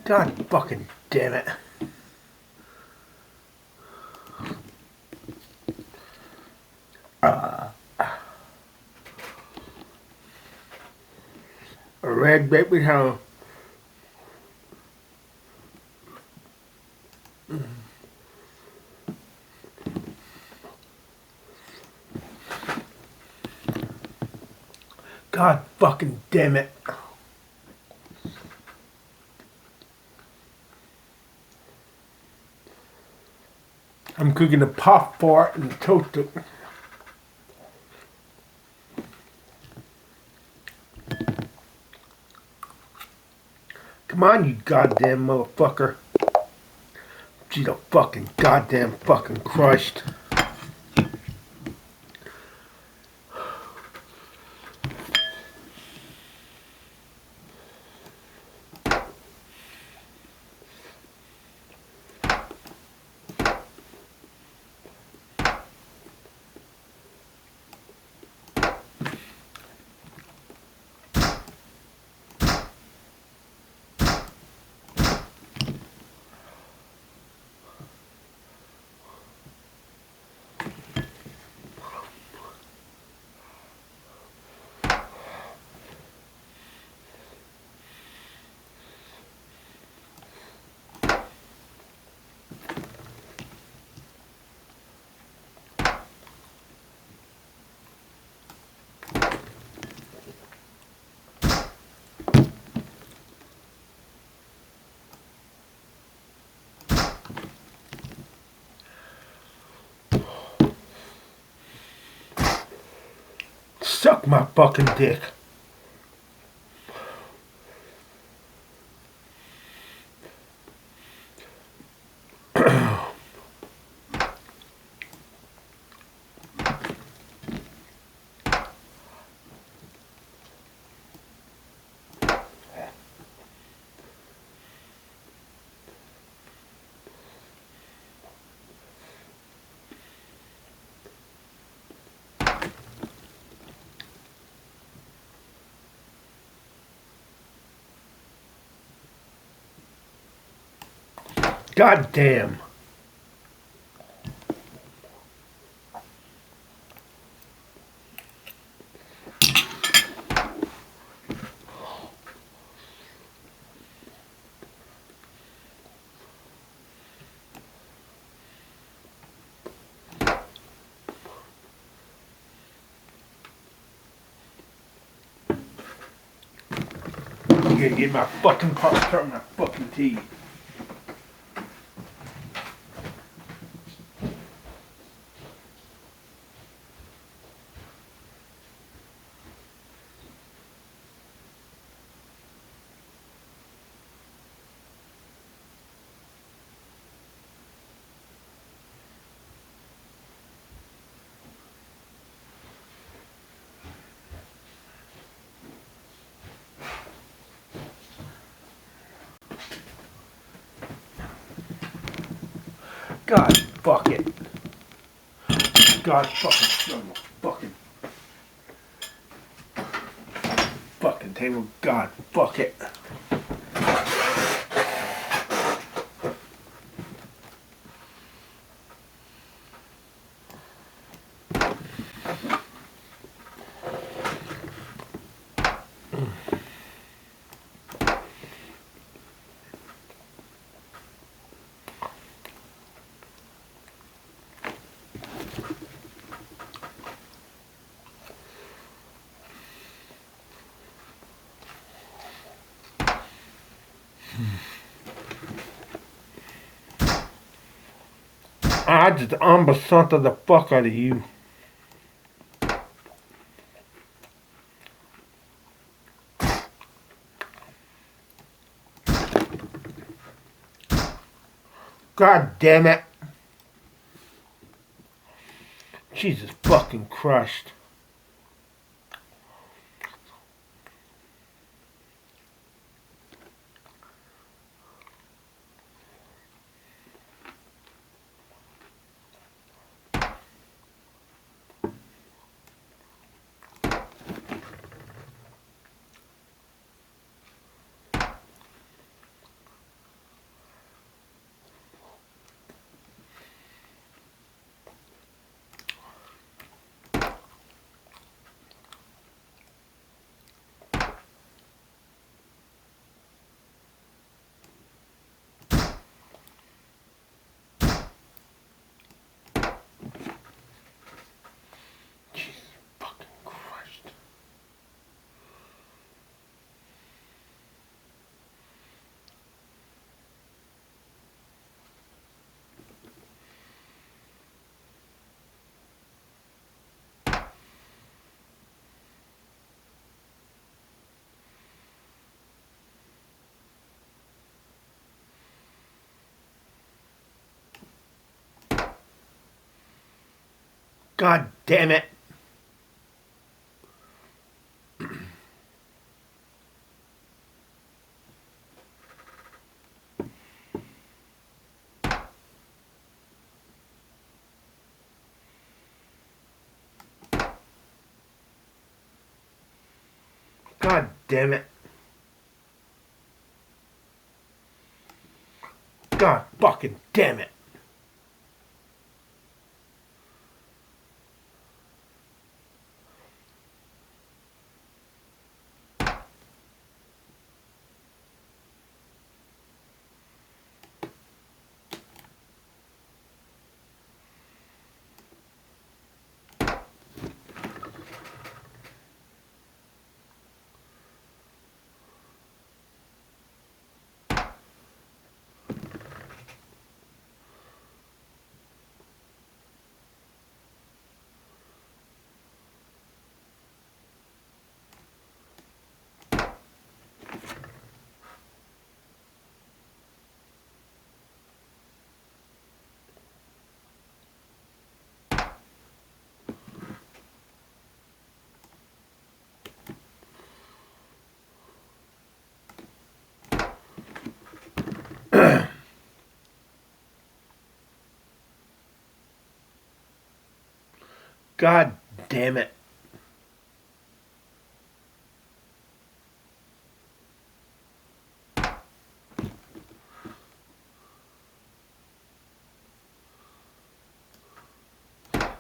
[SPEAKER 1] God fucking damn it. A red baked potato. God fucking damn it. I'm cooking a puff for it and toast it. Come on, you goddamn motherfucker. She's a fucking goddamn fucking crushed. Suck my fucking dick. God damn. I'm gonna get my fucking Pop Tart and my fucking tea. God fuck it. God fucking table. God fuck it. I just ambasanta the fuck out of you. God damn it. Jesus fucking Christ. God damn it. God damn it. God fucking damn it. God damn it.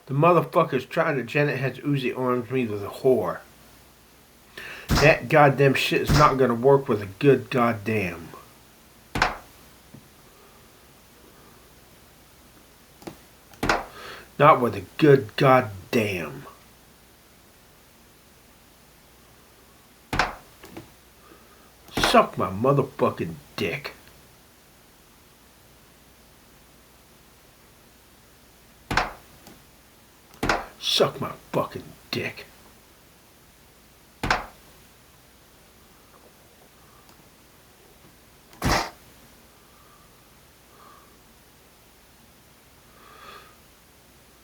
[SPEAKER 1] The motherfucker's trying to Janet has Uzi arms me with a whore. That goddamn shit is not gonna work with a good goddamn. Not with a good goddamn. Suck my motherfucking dick. Suck my fucking dick.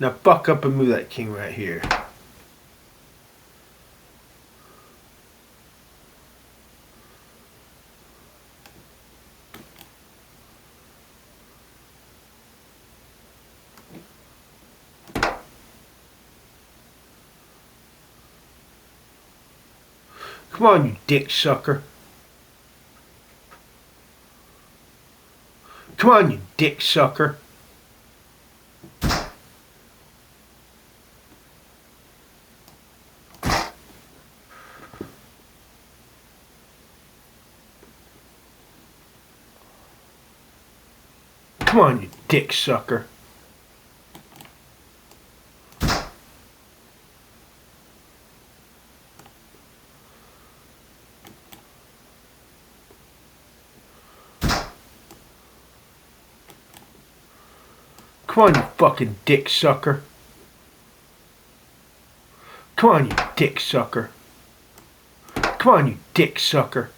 [SPEAKER 1] Now fuck up and move that king right here. Come on, you dick sucker. Come on, you dick sucker. Come on, you dick sucker. Come on, you fucking dick sucker. Come on, you dick sucker. Come on, you dick sucker.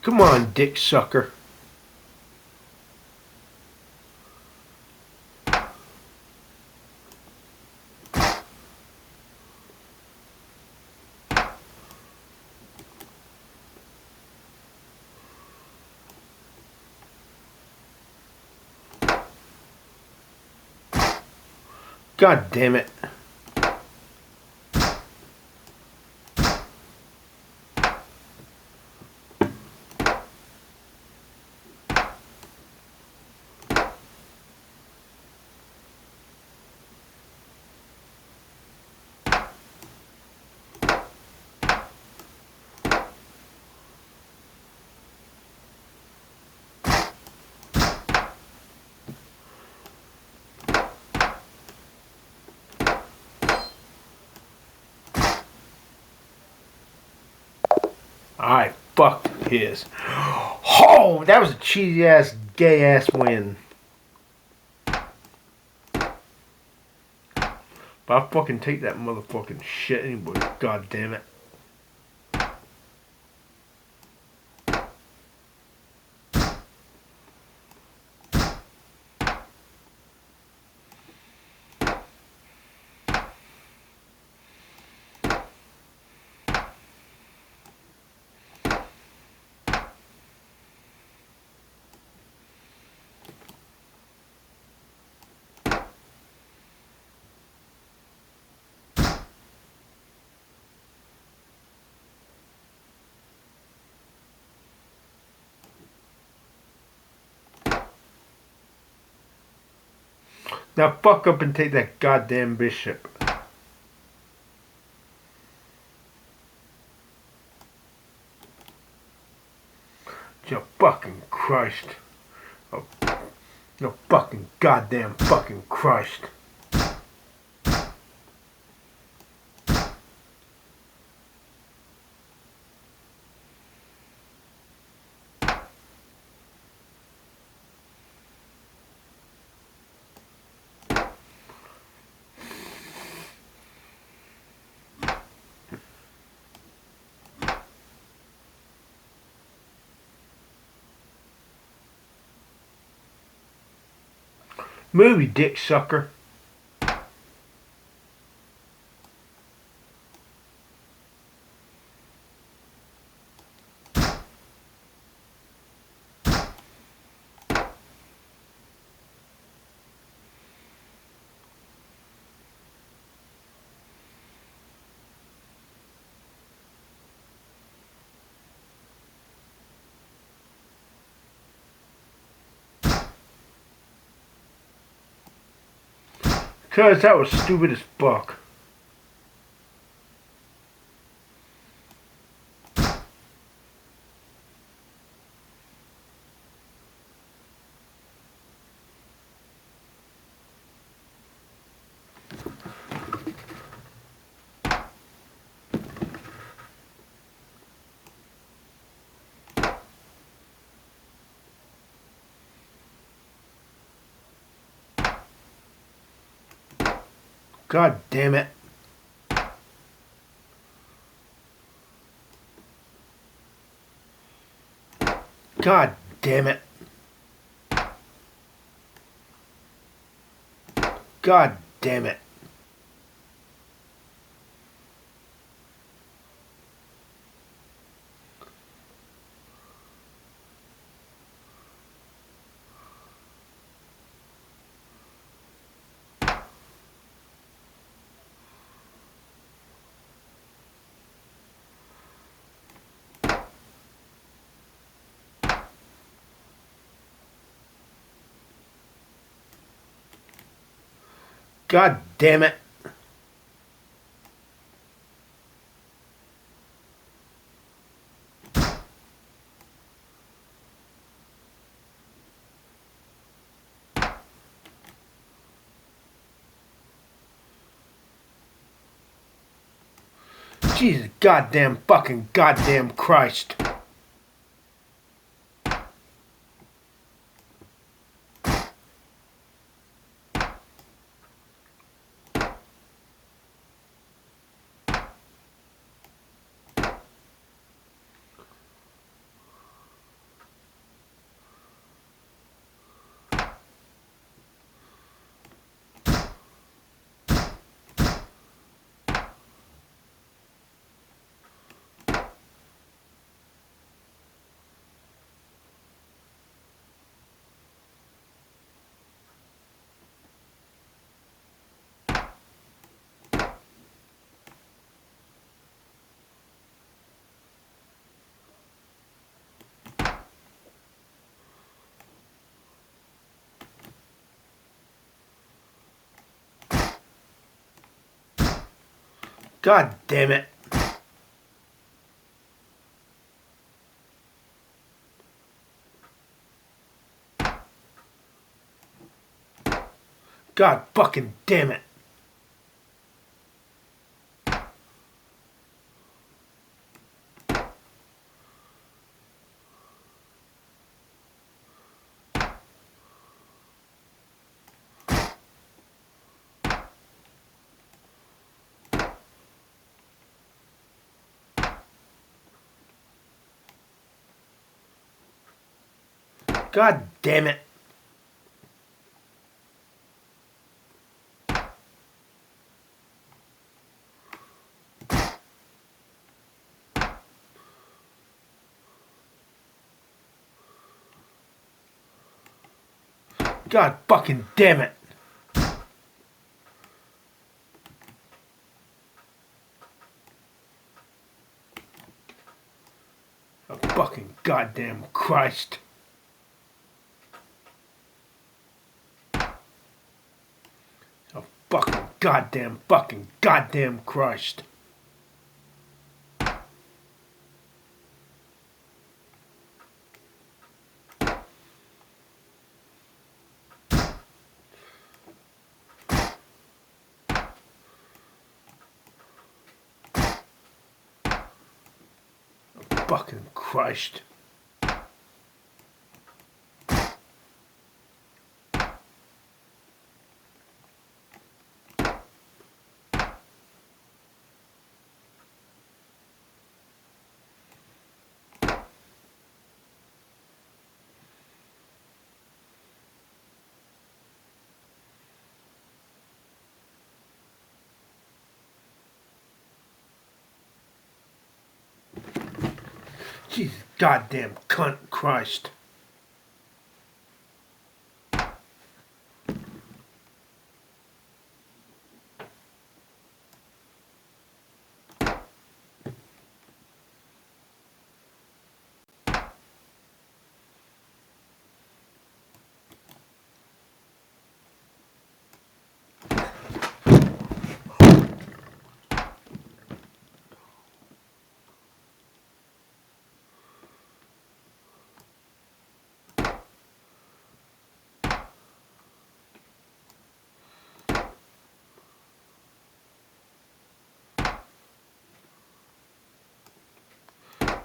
[SPEAKER 1] Come on, dick sucker. God damn it. I fucked his. Oh, that was a cheesy ass, gay ass win. But I fucking take that motherfucking shit anyway. God damn it. Now fuck up and take that goddamn bishop. Jesus fucking Christ. Oh, no fucking goddamn fucking Christ. Movie dick sucker. Cause that was stupid as fuck. God damn it. God damn it. God damn it. God damn it. Jesus goddamn fucking goddamn Christ. God damn it. God fucking damn it. God damn it. God fucking damn it. Oh, fucking goddamn Christ. Oh, fucking goddamn Christ. Fucking Christ. Jesus goddamn cunt Christ.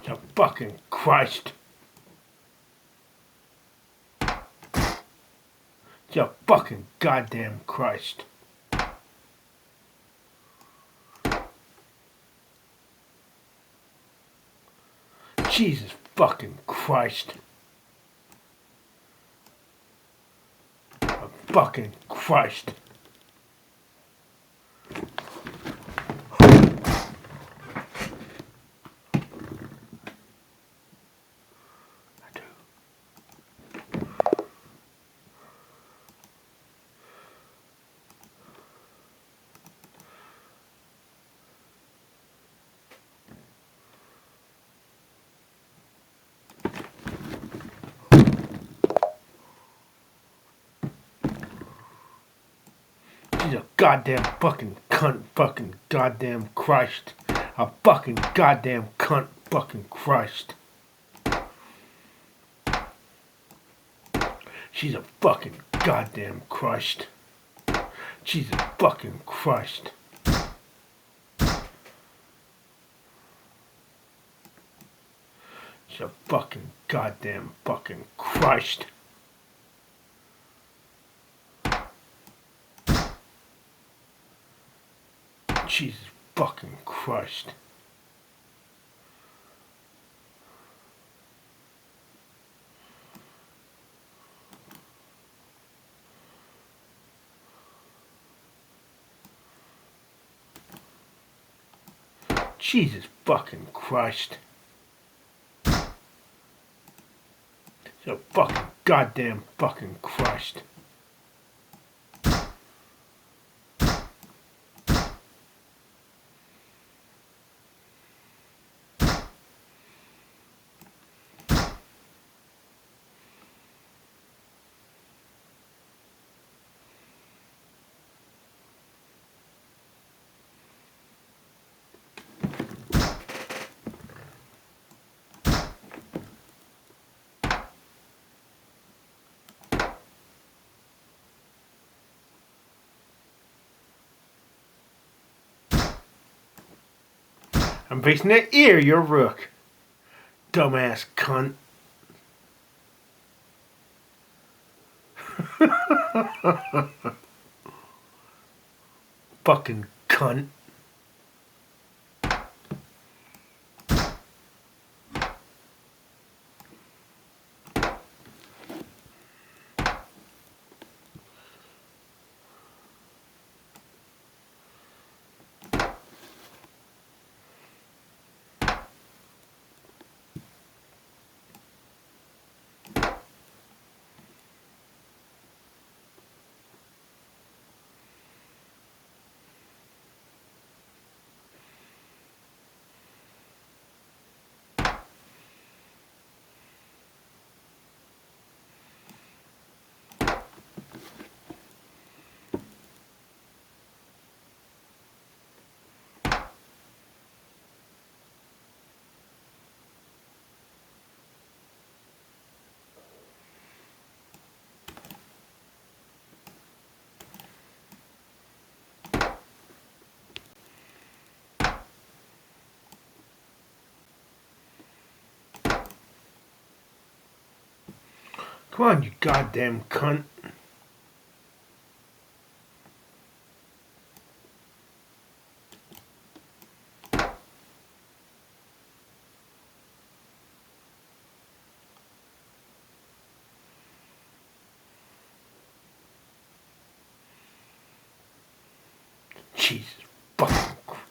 [SPEAKER 1] Oh, fucking Christ. Oh, fucking goddamn Christ. Jesus fucking Christ. Oh, fucking Christ. Jesus goddamn fucking cunt fucking goddamn Christ. A fucking goddamn cunt fucking Christ. She's a fucking goddamn Christ. Jesus fucking Christ. She's a fucking goddamn fucking Christ. Jesus fucking Christ. Jesus fucking Christ. So fucking goddamn fucking Christ. I'm facing that ear, you're a rook. Dumbass cunt. Fucking cunt. Come on, you goddamn cunt. Jesus fucking Christ.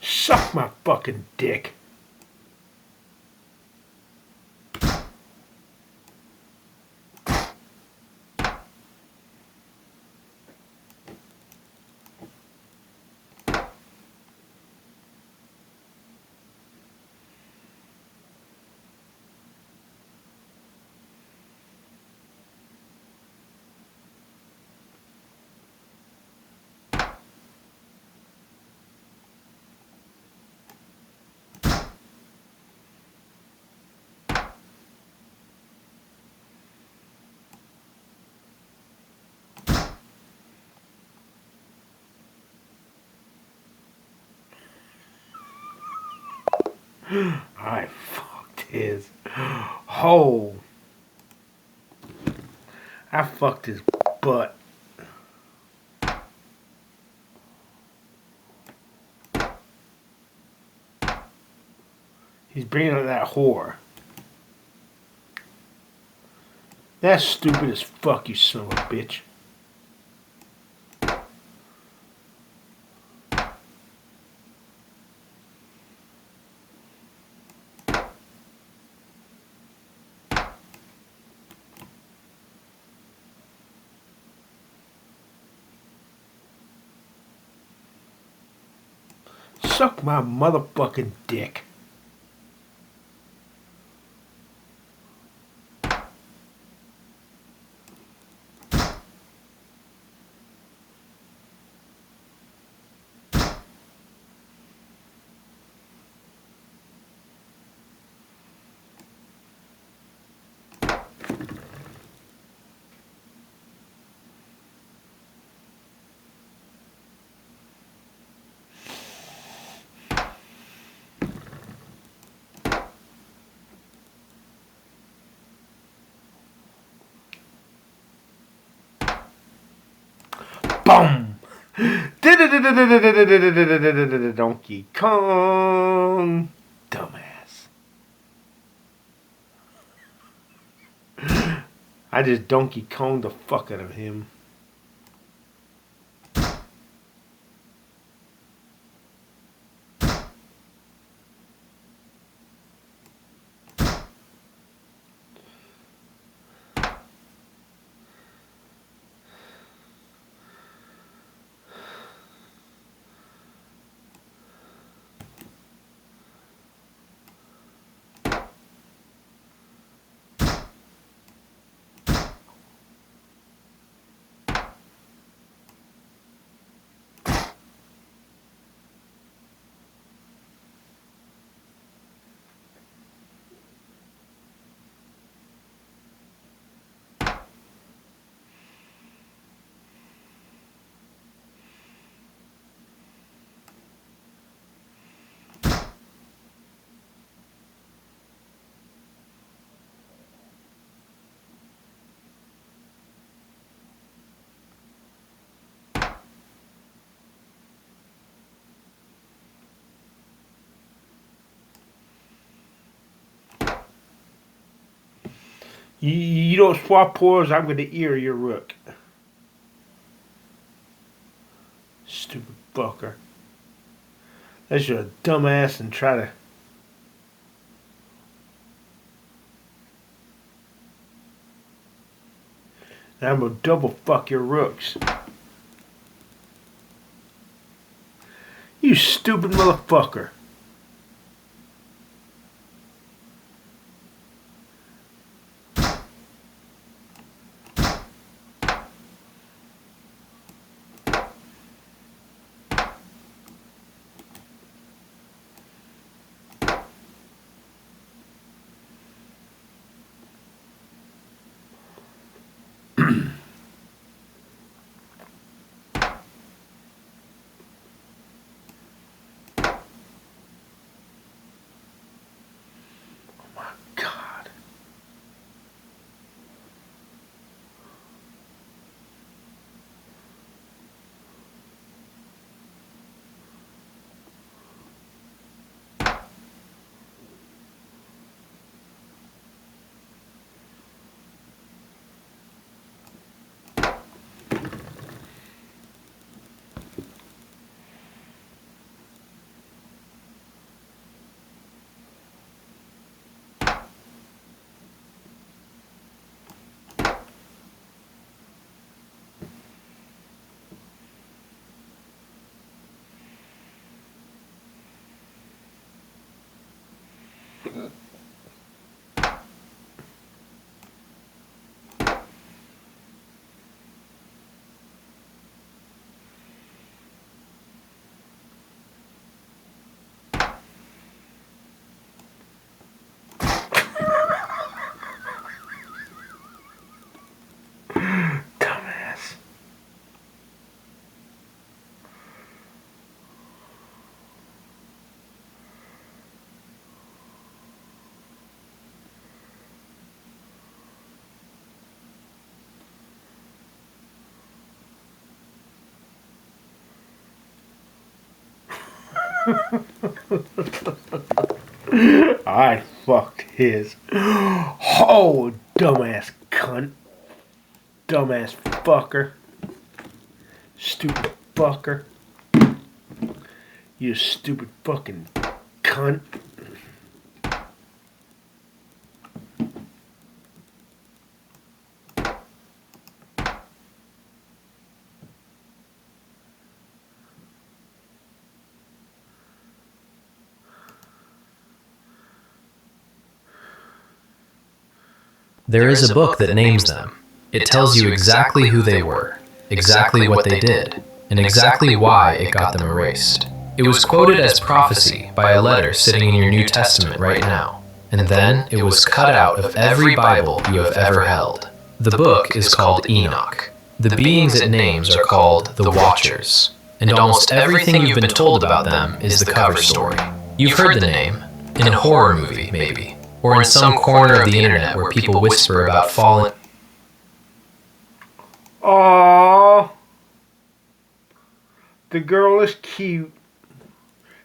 [SPEAKER 1] Suck my fucking dick. I fucked his hole. I fucked his butt. He's bringing up that whore. That's stupid as fuck, you son of a bitch. Suck my motherfucking dick. Boom! Donkey Kong. Dumbass. I just Donkey Konged the fuck out of him. You don't swap pores, I'm gonna ear your rook. Stupid fucker. Unless you're a dumbass and try to... And I'm gonna double fuck your rooks. You stupid motherfucker. God. Dumbass. I fucked his. Oh, dumbass cunt. Dumbass fucker. Stupid fucker. You stupid fucking cunt.
[SPEAKER 3] There is a book that names them. It tells you exactly who they were, exactly what they did, and exactly why it got them erased. It was quoted as prophecy by a letter sitting in your New Testament right now, and then it was cut out of every Bible you have ever held. The book is called Enoch. The beings it names are called the Watchers, and almost everything you've been told about them is the cover story. You've heard the name, in a horror movie maybe, or in some corner of the internet where people whisper about fallen.
[SPEAKER 1] Aww. The girl is cute.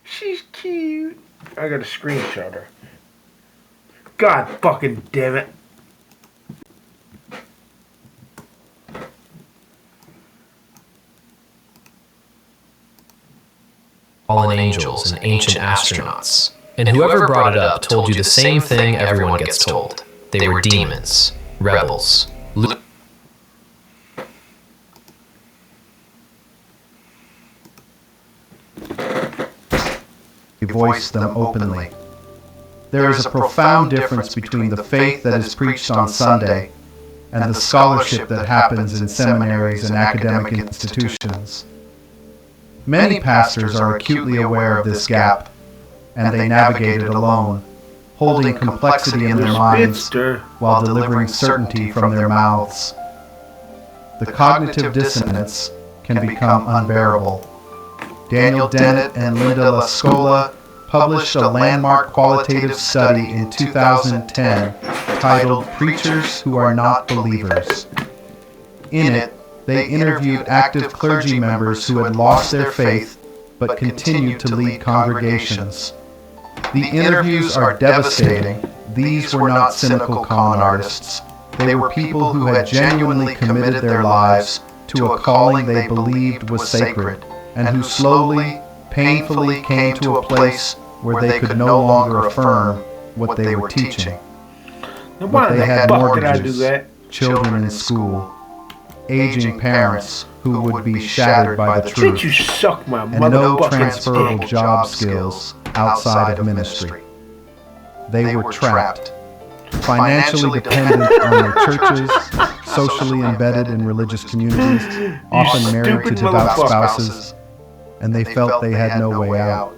[SPEAKER 1] She's cute. I gotta screenshot her. God fucking damn it.
[SPEAKER 3] Fallen angels and ancient astronauts. And whoever brought it up told you the same thing everyone gets told. They were demons, rebels.
[SPEAKER 2] He voiced them openly. There is a profound difference between the faith that is preached on Sunday and the scholarship that happens in seminaries and academic institutions. Many pastors are acutely aware of this gap, and they navigate it alone, holding complexity in their minds while delivering certainty from their mouths. The cognitive dissonance can become unbearable. Daniel Dennett and Linda Lascola published a landmark qualitative study in 2010 titled Preachers Who Are Not Believers. In it, they interviewed active clergy members who had lost their faith but continued to lead congregations. The interviews are devastating. These were not cynical con artists. They were people who had genuinely committed their lives to a calling they believed was sacred, and who slowly, painfully came to a place where they could no longer affirm what they were teaching. But they had mortgages, children in school, aging parents who would be shattered by the truth, and no transferable job skills outside of ministry. They were trapped, financially dependent on their churches, socially embedded in religious communities, often married to devout spouses, and they felt they had no way out.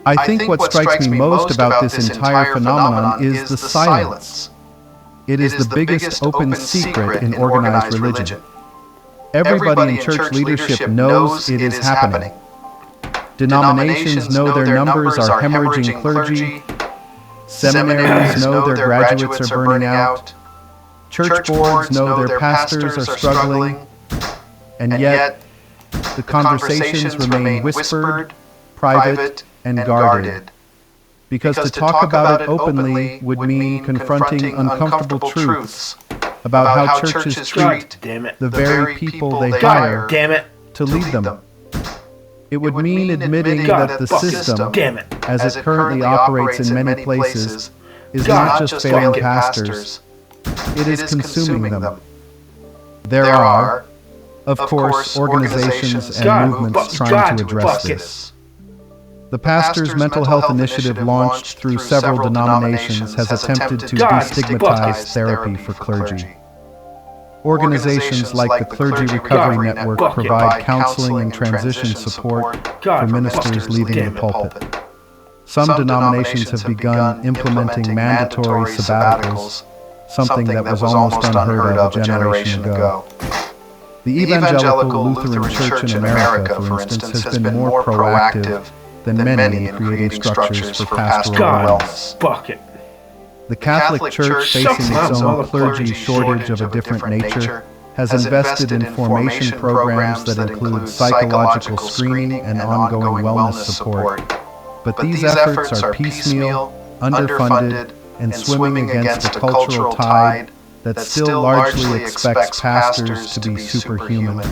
[SPEAKER 2] I think what strikes me most about this entire phenomenon is the silence. It is the biggest open secret in organized religion. Everybody in church leadership knows it is happening. Denominations know their numbers are hemorrhaging clergy. Seminaries know their graduates are burning out. Church boards know their pastors are struggling. And yet, the conversations remain whispered, private, and guarded. Because to talk about it openly would mean confronting uncomfortable truths about how churches treat the very people they hire to lead them. It would mean admitting that the system, as it currently operates in many places, is not just failing pastors, it is consuming them. There are, of course, organizations and movements trying to address this. The Pastors' Mental Health Initiative, launched through several denominations, has attempted to destigmatize therapy for clergy. Organizations like the Clergy Recovery Network provide counseling and transition support for ministers leaving the pulpit. Some denominations have begun implementing mandatory sabbaticals, something that was almost unheard of a generation ago. The Evangelical Lutheran Church in America, for instance, has been more proactive than many in creating structures for pastoral wellness. The Catholic Church, facing its own clergy shortage of a different nature, has invested in formation programs that include psychological screening and ongoing wellness support. But these efforts are piecemeal, underfunded, and swimming against a cultural tide that still largely expects pastors to be superhuman.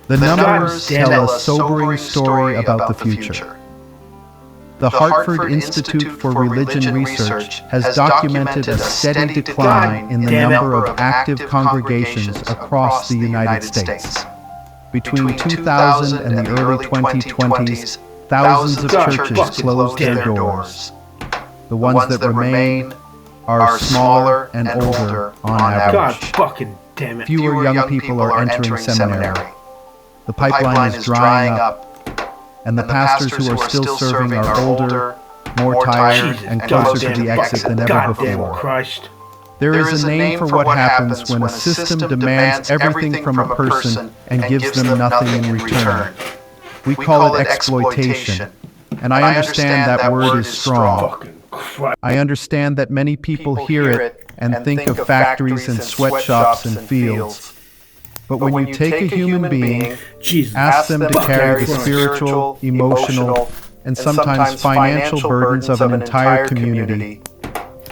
[SPEAKER 2] The numbers tell a sobering story about the future. The Hartford Institute for Religion Research has documented a steady decline in the number of active congregations across the United States. Between 2000 and the early 2020s, thousands of churches closed their doors. The ones that remain are smaller and older on average. Fewer young people are entering seminary. The pipeline is drying up, and the pastors who are still serving are older, more tired, and closer to the exit than ever before. There is a name for what happens when a system demands everything from a person and gives them nothing in return. We call it exploitation, and I understand that word is strong. I understand that many people hear it and think of factories and sweatshops and fields. But when you take a human being, ask them to carry the spiritual, emotional, and sometimes financial burdens of an entire community,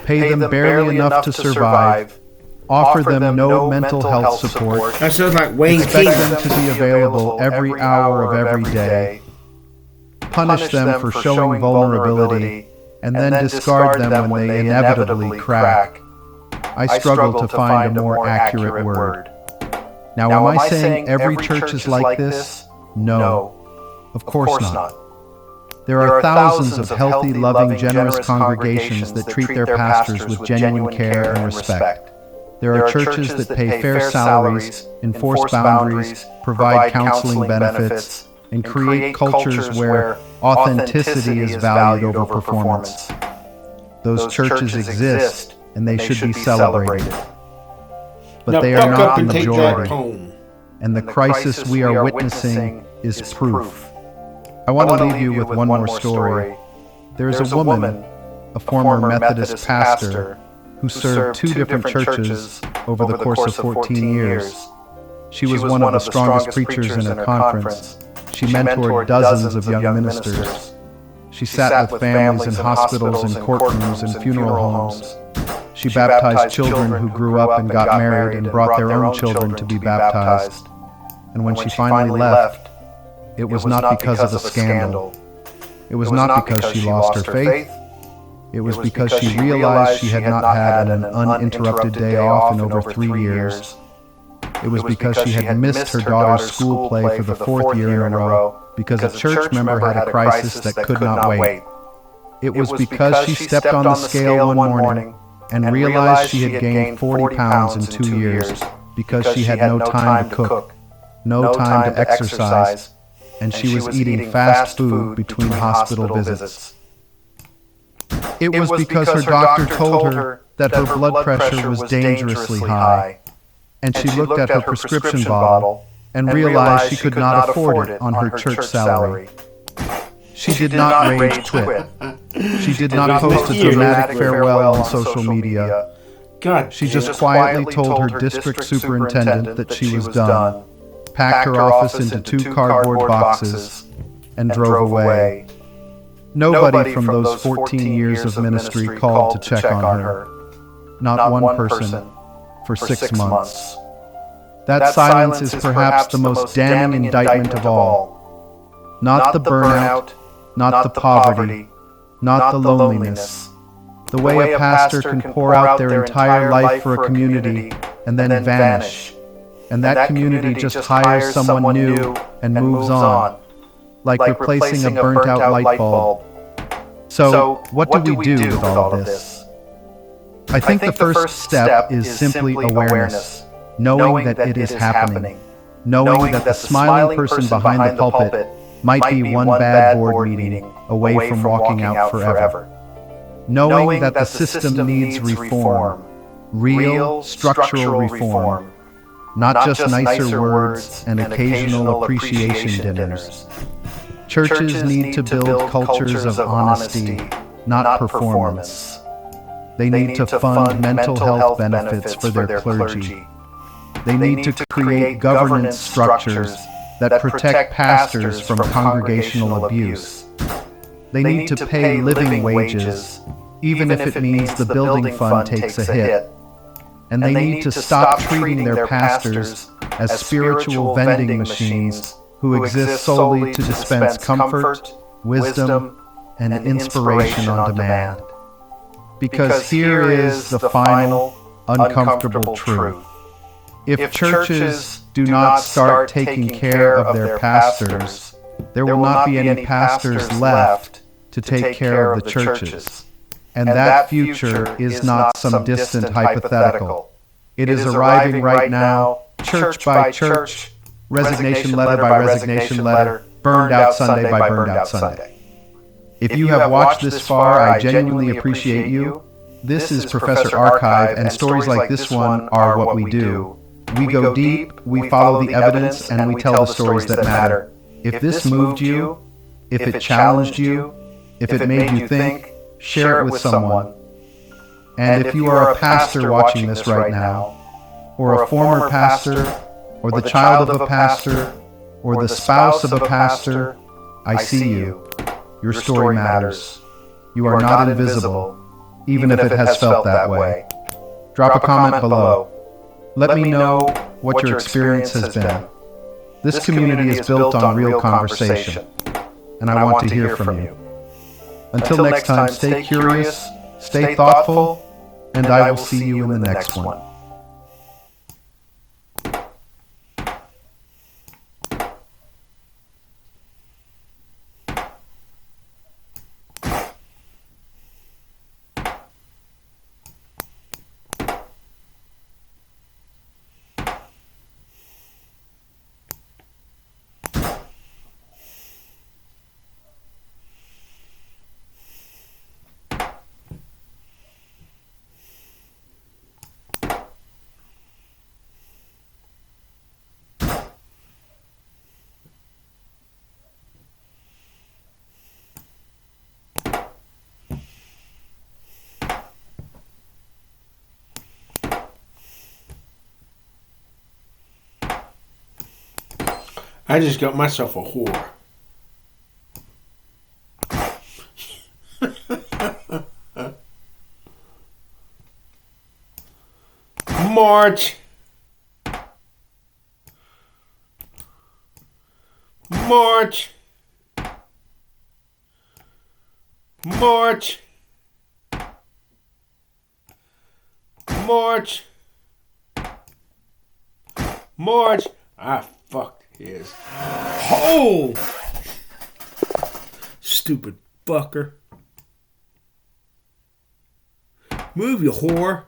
[SPEAKER 2] pay them barely enough to survive, offer them no mental health support, expect them to be available every hour of every day, punish them for showing vulnerability, and then discard them when they inevitably crack, I struggle to find a more accurate word. Now, am I saying every church is like this? No, of course not. There are thousands of healthy, loving, generous congregations that treat their pastors with genuine care and respect. There are churches that pay fair salaries, enforce boundaries, provide counseling benefits, and create cultures where authenticity is valued over performance. Those churches exist, and they should be celebrated. But they are not the majority, and the crisis we are witnessing is proof. I want to leave you with one more story. There is a woman, a former Methodist pastor, who served two different churches over the course of 14 years. She was one of the strongest preachers in her conference. She mentored dozens of young ministers. She sat with families in hospitals and courtrooms and funeral homes. She baptized children who grew up and got married and brought their own children to be baptized. And when she finally left, it was not because of a scandal. It was not because she lost her faith. It was because she realized she had not had an uninterrupted day off in over 3 years. It was because she had missed her daughter's school play for the 4th year in a row because a church member had a crisis that could not wait. It was because she stepped on the scale one morning and realized she had gained 40 pounds in 2 years because she had no time to cook, no time to exercise, and she was eating fast food between hospital visits. It was because her doctor told her that her blood pressure was dangerously high, and she looked at her prescription bottle and realized she could not afford it on her church salary. She did not rage quit. She did not post a dramatic farewell on social media. She just quietly told her district superintendent that she was done, packed her office into 2 cardboard boxes, and drove away. Nobody from those 14 years of ministry called to check on her. Not one person for 6 months. That silence is perhaps the most damning indictment of all. Not the burnout, not the poverty, not the loneliness. The way a pastor can pour out their entire life for a community and then vanish, and that community just hires someone new and moves on, like replacing a burnt-out light bulb. So, what do we do with all of this? I think the first step is simply awareness, knowing that it is happening, knowing that the smiling person behind the pulpit might be one bad board meeting away from walking out forever. Knowing that the system needs reform, real structural reform, not just nicer words and occasional appreciation dinners. Churches need to build cultures of honesty, not performance. They need to fund mental health benefits for their clergy. They need to create governance structures that protect pastors from congregational abuse. They need to pay living wages, even if it means the building fund takes a hit. And they need to stop treating their pastors as spiritual vending machines who exist solely to dispense comfort, wisdom, and inspiration on demand. Because here is the final, uncomfortable truth. If churches do not start taking care of their pastors, there will not be any pastors left to take care of the churches. And that future is not some distant hypothetical. It is arriving right now, church by church, resignation letter by resignation letter, burned out Sunday by burned out Sunday. If you have watched this far, I genuinely appreciate you. This is Professor Archive, and stories like this one are what we do. We go deep, we follow the evidence, and we tell the stories that matter. If this moved you, if it challenged you, if it made you think, share it with someone. And if you are a pastor watching this right now, or a former pastor, or the child of a pastor, or the spouse of a pastor, I see you. Your story matters. You are not invisible, even if it has felt that way. Drop a comment below. Let me know what your experience has been. This community is built on real conversation, and I want to hear from you. Until next time, stay curious, stay thoughtful, and I will see you in the next one.
[SPEAKER 1] I just got myself a whore. March. March. March. March. March. I fucked his hole. Stupid fucker. Move, you whore.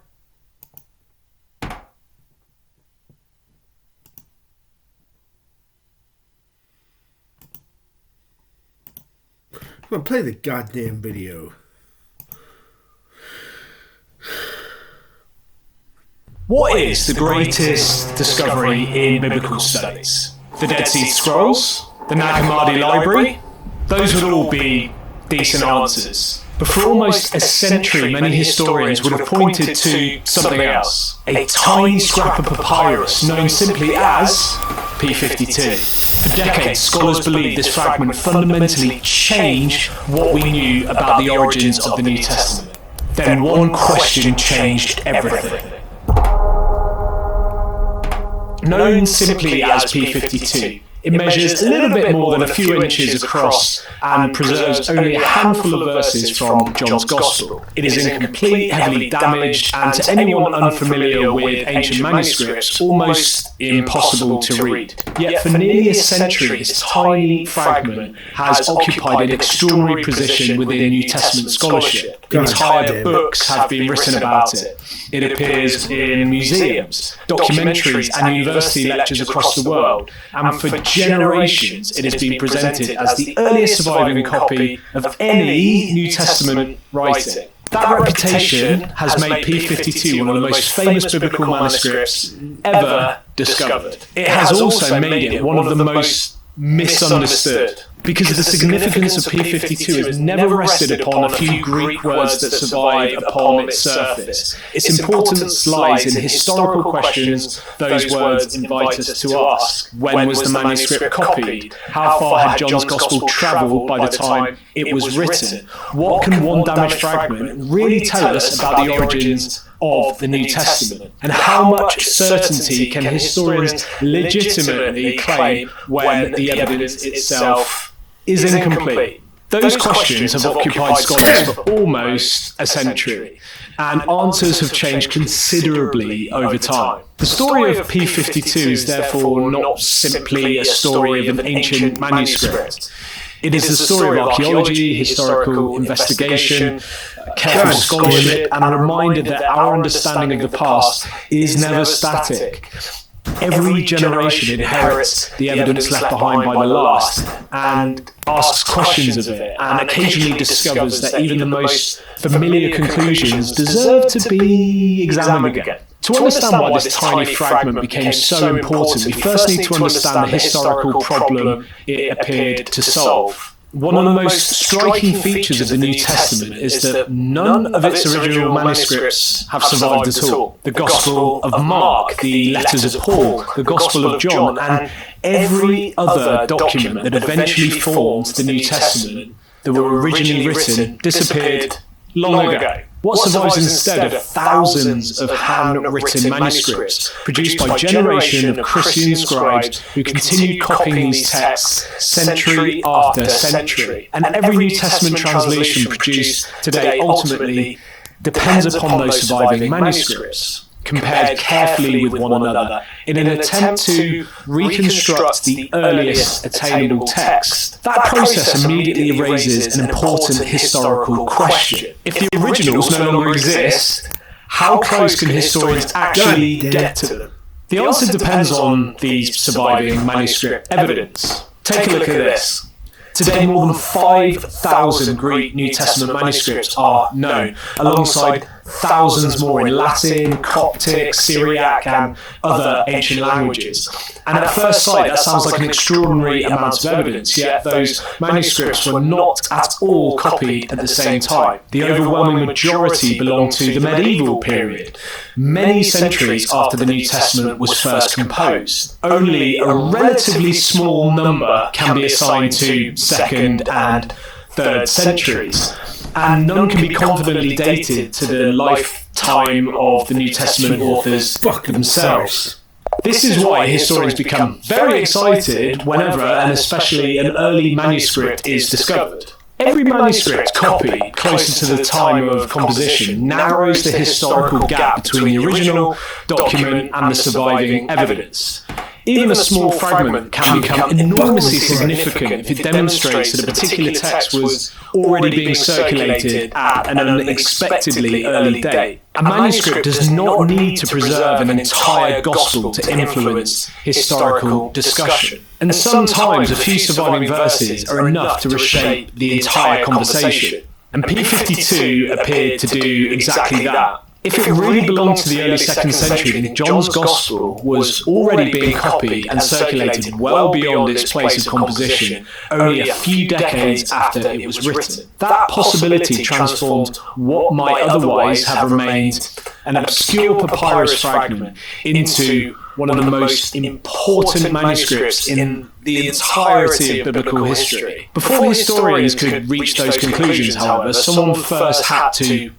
[SPEAKER 1] I'm gonna play the goddamn video.
[SPEAKER 4] What is the greatest discovery in biblical studies? The Dead Sea Scrolls? The Nag Hammadi Library? Those would all be decent answers. But for almost a century, many historians would have pointed to something else. A tiny scrap of papyrus known simply as P52. For decades, scholars believed this fragment fundamentally changed what we knew about the origins of the New Testament. Then one question changed everything. Known simply as P52, it measures a little bit more than a few inches across and preserves only a handful of verses from John's Gospel. It is incomplete, heavily damaged, and to anyone unfamiliar with ancient manuscripts, almost impossible to read. Yet for nearly a century, this tiny fragment has occupied an extraordinary position within New Testament scholarship. Entire books have been written about it. It appears in museums, documentaries, and university lectures across the world, and for generations it has been presented as the earliest surviving copy of any New Testament writing. That reputation has made P52 one of the most famous biblical manuscripts ever discovered. It has also made it one of the most misunderstood, because the significance of P52 has never rested upon a few Greek words that survive upon its surface. Its importance lies in historical questions those words invite us to ask. When was the manuscript copied? How far had John's Gospel travelled by the time it was written? What can one damaged fragment really tell us about the origins of the New Testament? And how much certainty can historians legitimately claim when the evidence itself is incomplete? Those questions have occupied scholars for almost a century, and answers have changed considerably over time. The story of P52 is therefore not simply a story of an ancient manuscript. It is the story of archaeology, historical investigation, careful scholarship, and a reminder that our understanding of the past is never static. Every generation inherits the evidence left behind by the last and asks questions of it, and occasionally discovers that even the most familiar conclusions deserve to be examined again. To understand why this tiny fragment became so important, we first need to understand the historical problem it appeared to solve. One of the most striking features of the New Testament is that none of its original manuscripts have survived at all. The Gospel of Mark, the letters of Paul, the Gospel of John, and every other document that eventually formed the New Testament that were originally written disappeared long ago. What survives instead are thousands of handwritten manuscripts produced by generations of Christian scribes who continued copying these texts century after century. And every New Testament translation produced today ultimately depends upon those surviving manuscripts, compared carefully with one another in an attempt to reconstruct the earliest attainable text. That process immediately raises an important historical question. If the originals no longer exist, how close can historians actually get to them? The answer depends on the surviving manuscript evidence. Take a look at this. Today, more than 5,000 Greek New Testament manuscripts are known, alongside thousands more in Latin, Coptic, Syriac, and other ancient languages. And at first sight, that sounds like an extraordinary amount of evidence, yet those manuscripts were not at all copied at the same time. The overwhelming majority belong to the medieval period, many centuries after the New Testament was first composed. Only a relatively small number can be assigned to 2nd and 3rd centuries, and none can be confidently dated to the life time of the New Testament authors themselves. This is why historians become very excited whenever, and especially, an early manuscript is discovered. Every manuscript copy closer to the time of composition narrows the historical gap between the original document and the surviving evidence. Even a small fragment can become enormously significant if it demonstrates that a particular text was already being circulated at an unexpectedly early date. A manuscript does not need to preserve an entire gospel to influence historical discussion. And sometimes a few surviving verses are enough to reshape the entire conversation. And P52 appeared to do exactly that. If it really belonged to the early 2nd century, then John's Gospel was already being copied and circulated well beyond its place of composition, only a few decades after it was written. That possibility transformed what might otherwise have remained an obscure papyrus fragment into one of the most important manuscripts in the entirety of biblical history. Before historians could reach those conclusions, however, someone first had to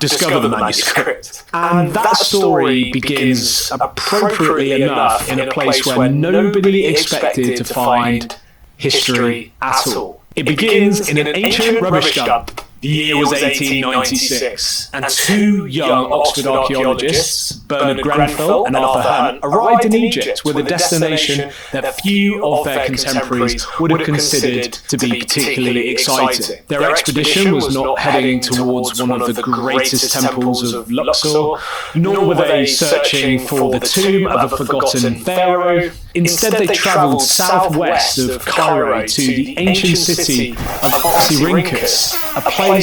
[SPEAKER 4] discover the manuscript. And that story begins, appropriately enough, in a place where nobody expected to find history at all. It begins in an ancient rubbish dump. The year was 1896, and two young Oxford archaeologists, Bernard Grenfell and Arthur Hunt, arrived in Egypt with a destination that few of their contemporaries would have considered to be particularly exciting. Their expedition was not heading towards one of the greatest temples of Luxor, nor were they searching for the tomb of a forgotten pharaoh. Instead, they travelled southwest of Cairo to the ancient city of Oxyrhynchus, a place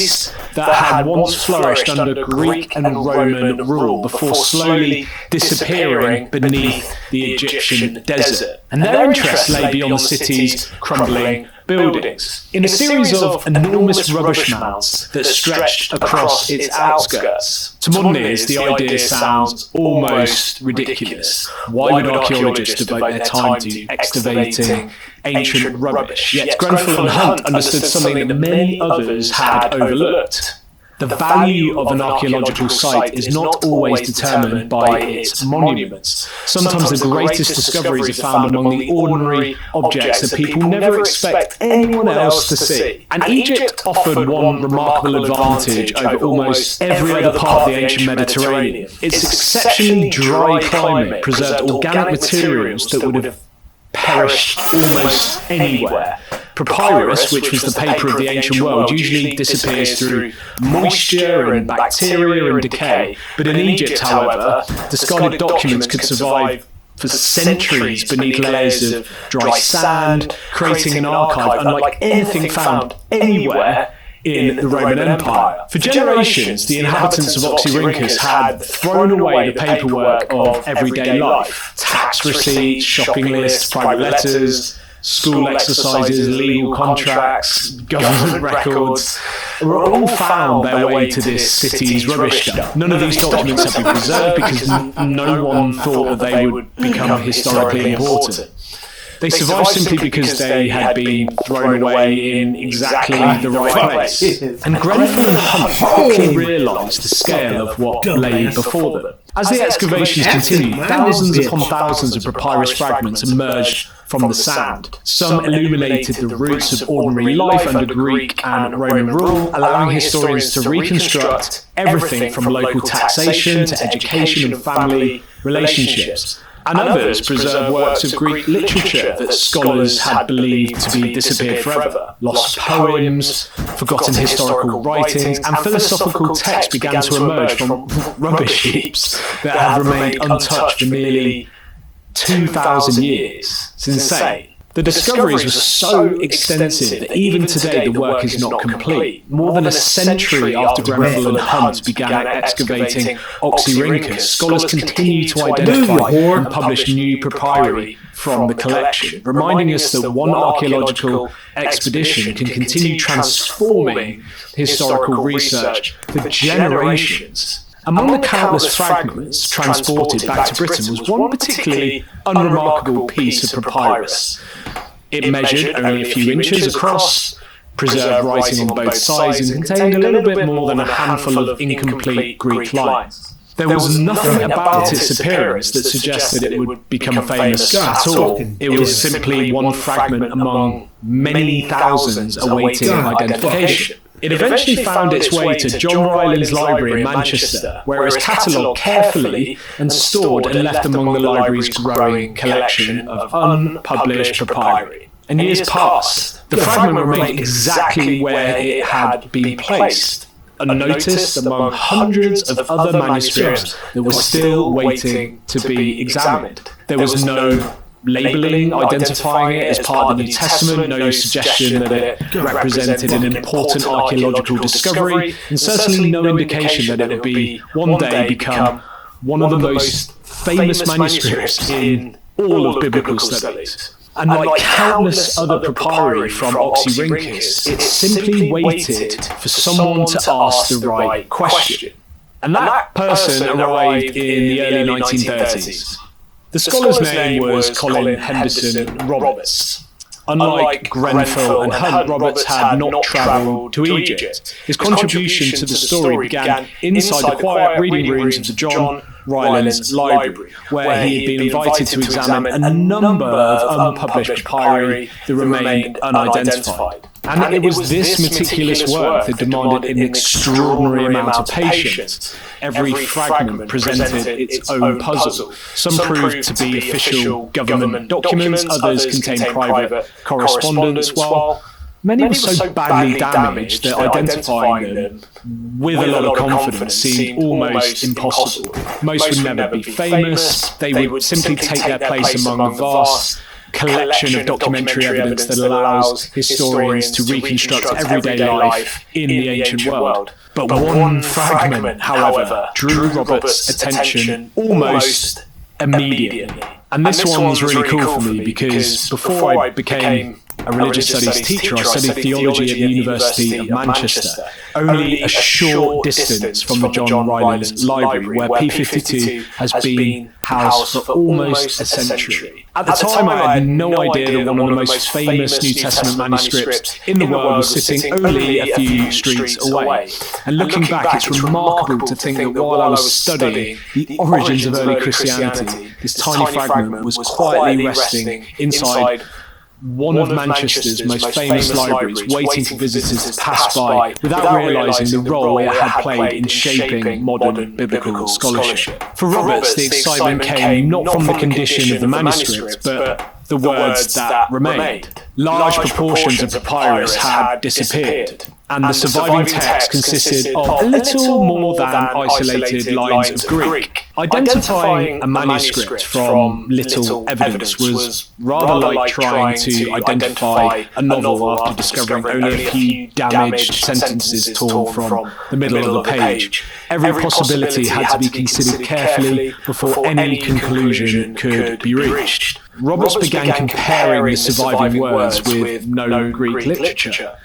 [SPEAKER 4] that had once flourished under Greek and Roman rule before slowly disappearing beneath the Egyptian desert. And their interest lay beyond the city's crumbling buildings. In a series of enormous rubbish mounds that stretched across its outskirts. To modern ears, the idea sounds almost ridiculous. Why would archaeologists devote their time to excavating ancient rubbish? Yet Grenfell and Hunt understood something that many others had overlooked. The value of an archaeological site is not always determined by its monuments. Sometimes the greatest discoveries are found among the ordinary objects that people never expect anyone else to see. And Egypt offered one remarkable advantage over almost every other part of the ancient Mediterranean. Its exceptionally dry climate preserved organic materials that would have perished almost anywhere. Papyrus, which was the paper of the ancient world, usually disappears through moisture and bacteria and decay. But in Egypt, however, discarded documents could survive for centuries beneath layers of dry sand, creating an archive unlike anything found anywhere in the Roman Empire. For generations, the inhabitants of Oxyrhynchus had thrown away the paperwork of everyday life. Tax receipts, shopping lists, private letters, school exercises, legal contracts, government records were all found their way to this city's rubbish dump. None of these documents have been preserved because no one thought that they would become historically important. They survived simply because they had been thrown away in exactly the right place. And Grenfell and Hunt quickly realised the scale of what lay before them. As the excavations continued, thousands upon thousands of papyrus fragments emerged from the sand. Some illuminated the roots of ordinary life under Greek and Roman rule, allowing historians to reconstruct everything from local taxation to education and family relationships. And others preserve works of Greek literature that scholars had believed to be disappeared forever. Lost poems, forgotten historical writings, and philosophical texts began to emerge from rubbish heaps that have remained untouched for nearly 2,000 years. It's insane. The discoveries were so extensive that even today the work is not complete. More than a century after Grenfell and Hunt began excavating Oxyrhynchus, scholars continue to identify and publish new papyri from the collection, reminding us that one archaeological expedition can continue transforming historical research for generations. Among the countless fragments transported back to Britain was one particularly unremarkable piece of papyrus. It measured only a few inches across, preserved writing on both sides and contained a little bit more than a handful of incomplete Greek lines. There was nothing about its appearance that suggested it would become famous at all. It was simply one fragment among many thousands awaiting identification. It eventually found its way to John Ryland's library in Manchester, where it was catalogued carefully and stored and left among the library's growing collection of unpublished papyri. And years passed. The fragment remained exactly where it had been placed, unnoticed among hundreds of other manuscripts that were still waiting to be examined. There was no labelling, identifying it as part of the New Testament, no suggestion that it represented an important archaeological discovery, and certainly no indication that it would be one day become one of the most famous manuscripts in all of biblical studies. And like countless other papyri from Oxyrhynchus, it simply waited for someone to ask the right question. And that person arrived in the early 1930s. The scholar's name was Colin Henderson Roberts. Unlike Grenfell and Hunt, Roberts had not travelled to Egypt. His contribution to the story began inside the quiet reading rooms of the John Ryland's library, where he had been invited to examine a number of unpublished papyri that remained unidentified. And it was this meticulous work that demanded an extraordinary amount of patience. Every fragment presented its own puzzle. Some proved to be official government documents, others contained private correspondence, while many were so badly damaged that identifying them with a lot of confidence seemed almost impossible. Most would never be famous. They would simply take their place among a vast collection of documentary evidence that allows historians to reconstruct everyday life in the ancient world. But one fragment, however, drew Roberts' attention almost immediately. And this one was really cool for me because before I became a religious studies teacher, I studied theology at the University of Manchester, only a short distance from the John Ryland's library, where P52 has been housed for almost a century. At the time, I had no idea that one of the most famous New Testament manuscripts in the world was sitting only a few streets away. And looking back, it's remarkable to think that while I was studying the origins of early Christianity, this tiny fragment was quietly resting inside one of Manchester's most famous libraries, waiting for visitors to pass by without realising the role it had played in shaping modern biblical scholarship. For Roberts, the excitement came not from the condition of the manuscript, but the words that remained. Large proportions of papyrus had disappeared, and the surviving text consisted of a little more than isolated lines of Greek. Identifying a manuscript from little evidence was rather like trying to identify a novel after discovering only a few damaged sentences torn from the middle of the page. Every possibility had to be considered carefully before any conclusion could be reached. Roberts began comparing the surviving words with known Greek literature.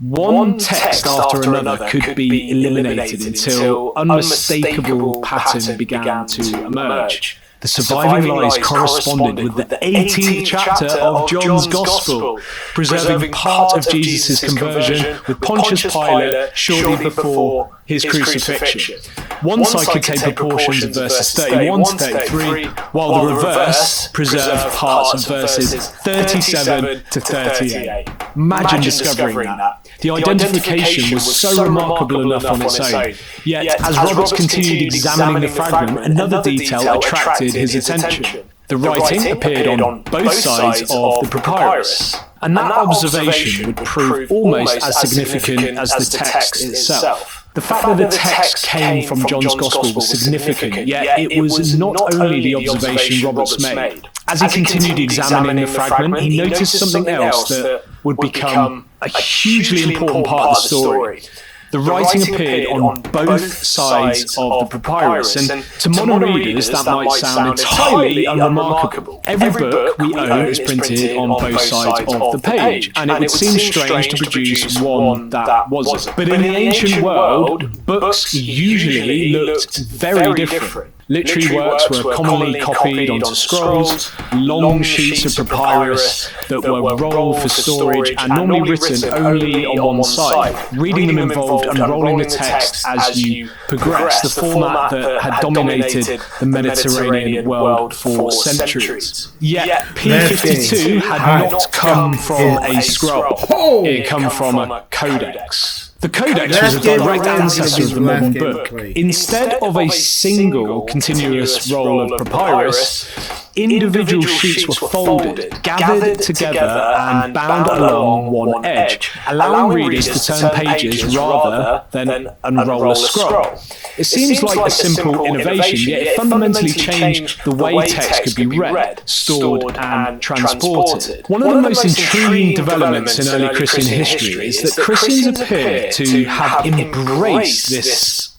[SPEAKER 4] One text after another could be eliminated until an unmistakable pattern began to emerge. The surviving lies corresponded with the 18th chapter of John's Gospel, preserving part of Jesus' conversion with Pontius Pilate shortly before his crucifixion. One side contained proportions of verses 31 to 33, while the reverse preserved parts of verses 37 to 38. Imagine discovering that. The identification was so remarkable enough on its own, yet as Roberts continued examining the fragment, another detail attracted his attention. The writing appeared on both sides of the papyrus, and that observation would prove almost as significant as the text itself. The fact that the text came from John's Gospel was significant, yet it was not only the observation Roberts made. As he continued examining the fragment, he noticed something else that would become a hugely important part of the story. The writing appeared on both sides of the papyrus, and to modern readers that might sound entirely unremarkable. Every book we own is printed on both sides of the page, and it would seem strange to produce one that wasn't. But in the ancient world, books usually looked very different. Literary works were commonly copied onto scrolls, long sheets of papyrus that were rolled for storage and normally written only on one side. Reading them involved unrolling the text as you progressed, the format that had dominated the Mediterranean world for centuries. Yet P52 had not come from a scroll, it had come from a codex. The codex was a direct ancestor of the modern book. Instead of a single continuous roll of papyrus, individual sheets were folded, gathered together and bound along one edge, allowing readers to turn pages rather than unroll a scroll. It seems like a simple innovation, yet it fundamentally changed the way text could be read, stored and transported. One of the most intriguing developments in early Christian history is that Christians appear to have embraced this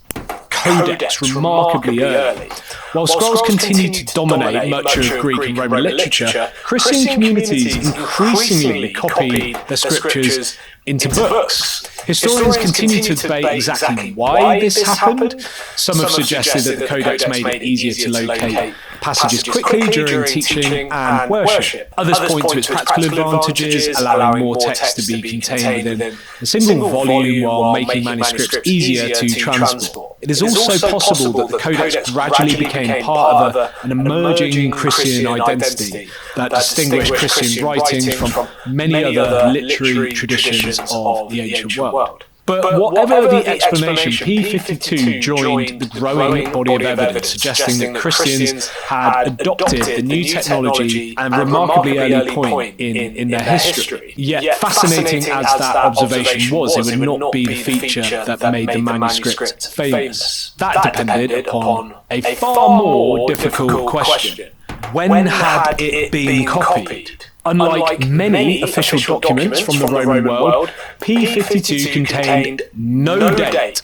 [SPEAKER 4] codex remarkably early. While scrolls continued to dominate much of Greek and Roman literature, Christian communities increasingly copied their scriptures into books. Historians continue to debate exactly why this happened. Some have suggested that the codex made it easier to locate passages quickly during teaching and worship. Others point to its practical advantages, allowing more text to be contained within a single volume while making manuscripts easier to transport. It is also possible that the codex gradually became part of an emerging Christian identity that distinguished Christian writings from many other literary traditions of the ancient world. But whatever the explanation, P52 joined the growing body of evidence suggesting that Christians had adopted the new technology at a remarkably early point in their history. Yet, fascinating as that observation was, it would not be the feature that made the manuscript famous. That depended upon a far more difficult question. When had it been copied? Unlike many official documents from the Roman world, P52 contained no date.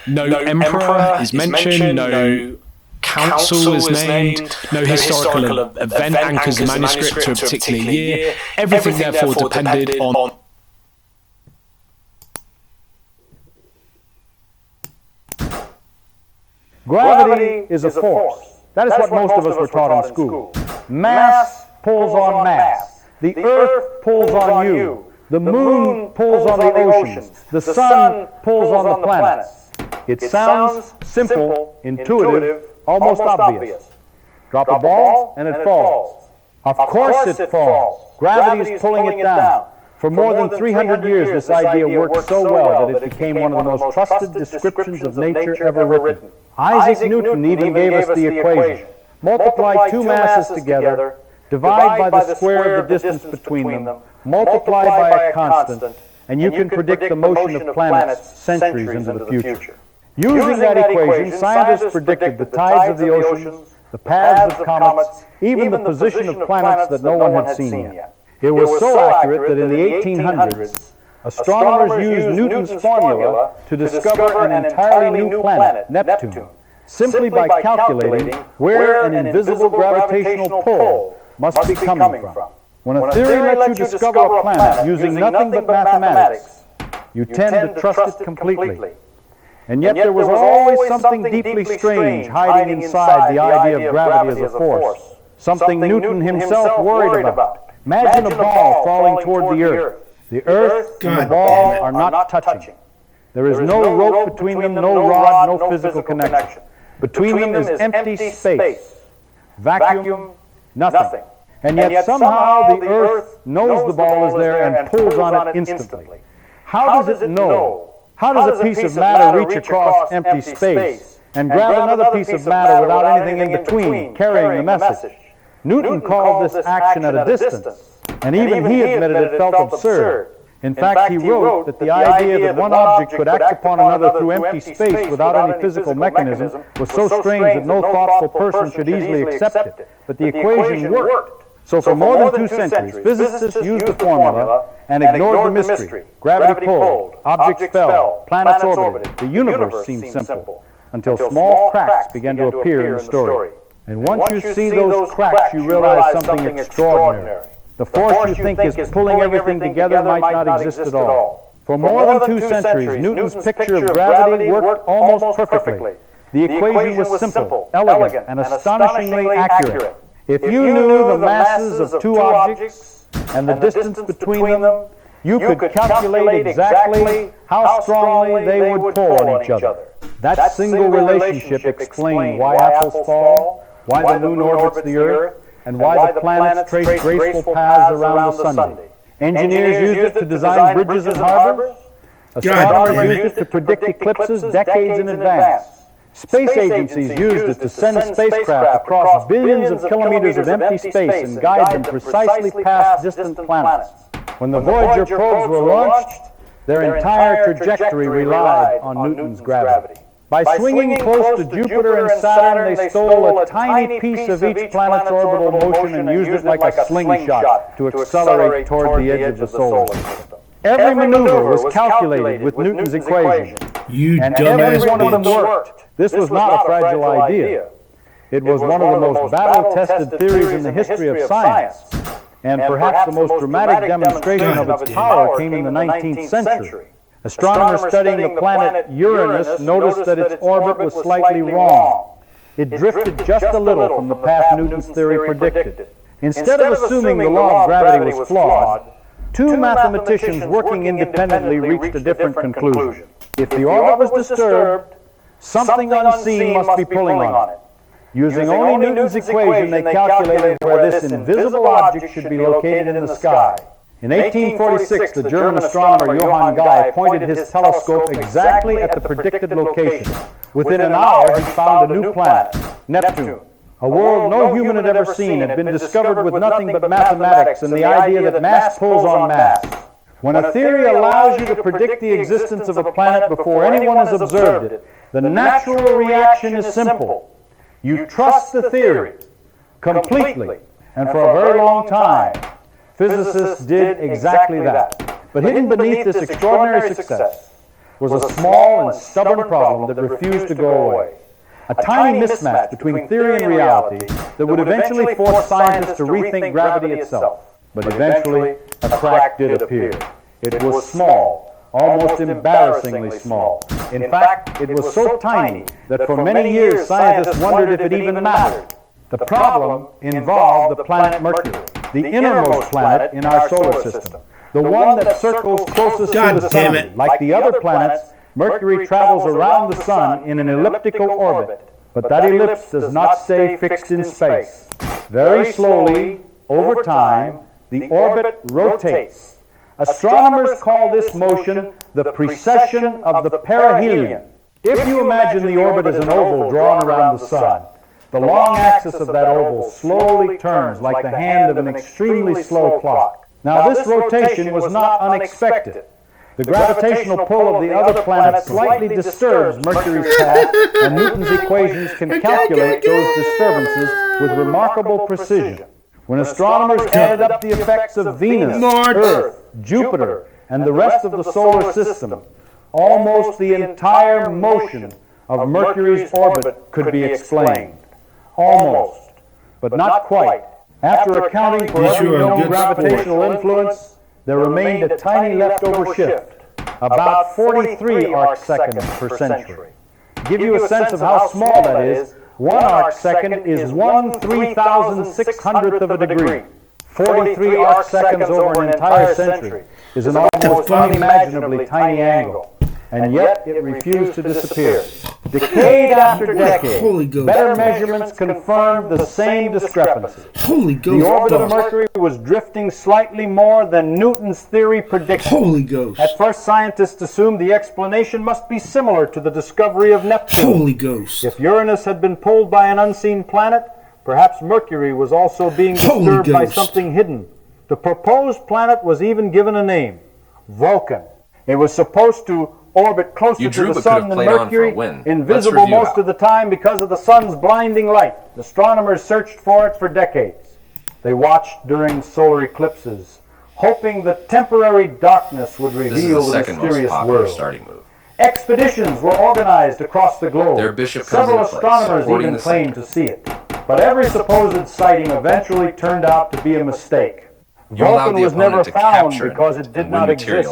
[SPEAKER 4] No emperor is mentioned, no council is named, no historical event anchors the manuscript to a particular year. Everything therefore depended on
[SPEAKER 5] Gravity is a force. That is what most of us were taught in school. Mass pulls on mass. The earth pulls on you. The moon pulls on the oceans. The sun pulls on the planets. It sounds simple, intuitive, almost obvious. Drop a ball and it falls. Of course it falls. Gravity is pulling it down. For more than 300 years, this idea worked so well that it became one of the most trusted descriptions of nature ever written. Isaac Newton even gave us the equation. Multiply two masses together, divide by the square of the distance between them, multiply by a constant, and you can predict the motion of planets centuries into the future. Using that equation, scientists predicted the tides of the oceans, the paths of comets, even the position of planets that no one had seen yet. It was so accurate that in the 1800s, astronomers used Newton's formula to discover an entirely new planet, Neptune, simply by calculating where an invisible gravitational pull must be coming from. When a theory lets you discover a planet using nothing but mathematics, you tend to trust it completely. And yet there was always something deeply strange hiding inside the idea of gravity as a force, something Newton himself worried about. Imagine a ball falling toward the earth. The earth and the ball are not touching. There is no rope between them, no rod, no physical connection. Between them is empty space, vacuum, nothing. And yet somehow the earth knows the ball is there and pulls on it instantly. How does it know? How does a piece of matter reach across empty space and grab another piece of matter without anything in between, carrying the message? Newton called this action at a distance, and even he admitted it felt absurd. In fact, he wrote that the idea that one object could act upon another through empty space without any physical mechanism was so strange that no thoughtful person should easily accept it. But the equation worked. So for more than 2 centuries, physicists used the formula and ignored the mystery. Gravity pulled, objects fell, planets orbited. The universe seemed simple, until small cracks began to appear in the story. And once you see those cracks, you realize something extraordinary. The force you think is pulling everything together might not exist at all. For more than 2 centuries, Newton's picture of gravity worked almost perfectly. The equation was simple, elegant, and astonishingly accurate. If you knew the masses of two objects and the distance between them, you could calculate exactly how strongly they would pull on each other. That single relationship explained why apples fall, why the moon orbits the Earth, and why the planets trace graceful paths around the Sunday. Engineers used it to design bridges and harbors. Astronomers used it to predict eclipses decades in advance. Space agencies used it to send spacecraft across billions of kilometers of empty space and guide them precisely past distant planets. When the Voyager probes were launched, their entire trajectory relied on Newton's gravity. By swinging close to Jupiter and Saturn, they stole a tiny piece of each planet's orbital motion and used it like a slingshot to accelerate toward the edge of the solar system. Every maneuver was calculated with Newton's equation, and every one of them worked. This was not a fragile idea. It was one of the most battle-tested theories in the history of science, and perhaps the most dramatic demonstration of its power came in the 19th century. Astronomers studying the planet Uranus noticed that its orbit was slightly wrong. It drifted just a little from the path Newton's theory predicted. Instead of assuming the law of gravity was flawed, two mathematicians working independently reached a different conclusion. If the orbit was disturbed, something unseen must be pulling on it. Using only Newton's equation, they calculated where this invisible object should be located in the sky. In 1846, the German astronomer Johann Guy pointed his telescope exactly at the predicted location. Within an hour, he found a new planet, Neptune. A world no human had ever seen had been discovered with nothing but mathematics and the idea that mass pulls on mass. When a theory allows you to predict the existence of a planet before anyone has observed it, the natural reaction is simple. You trust the theory completely, and for a very long time, physicists did exactly that. But hidden beneath this extraordinary success was a small and stubborn problem that refused to go away. A tiny mismatch between theory and reality that would eventually force scientists to rethink gravity itself. But eventually, a crack did appear. It was small, almost embarrassingly small. In fact, it was so tiny that for many years scientists wondered if it even mattered. The problem involved the planet Mercury, the innermost planet in our solar system, the one that circles closest to the sun. Like the other planets, Mercury travels around the sun in an elliptical orbit, but that ellipse does not stay fixed in space. Very slowly, over time, the orbit rotates. Astronomers call this motion the precession of the perihelion. If you imagine the orbit as an oval drawn around the sun, the long axis of that oval slowly turns like the hand of an extremely slow clock. Now, this rotation was not unexpected. The gravitational pull of the other planets slightly disturbs Mercury's path, and Newton's equations can calculate those disturbances with remarkable precision. When astronomers added up the effects of Venus, Earth, Jupiter, and the rest of the solar system, almost the entire motion of Mercury's orbit could be explained. Almost, but not quite. After accounting for every known gravitational influence, there remained a tiny leftover shift, about 43 arcseconds per century. To give you a sense of how small that is, 1 arcsecond is 1/3,600th of a degree. 43 arcseconds over an entire century is an almost unimaginably tiny angle, and yet it refused to disappear. Decade after decade, better measurements confirmed the same discrepancy. The orbit of Mercury was drifting slightly more than Newton's theory predicted. At first, scientists assumed the explanation must be similar to the discovery of Neptune. If Uranus had been pulled by an unseen planet, perhaps Mercury was also being disturbed by something hidden. The proposed planet was even given a name, Vulcan. It was supposed to orbit closer to the sun than Mercury, invisible most of the time because of the sun's blinding light. Astronomers searched for it for decades. They watched during solar eclipses, hoping the temporary darkness would reveal the mysterious world. Expeditions were organized across the globe. Several astronomers even claimed to see it. But every supposed sighting eventually turned out to be a mistake. Vulcan was never found because it did not exist.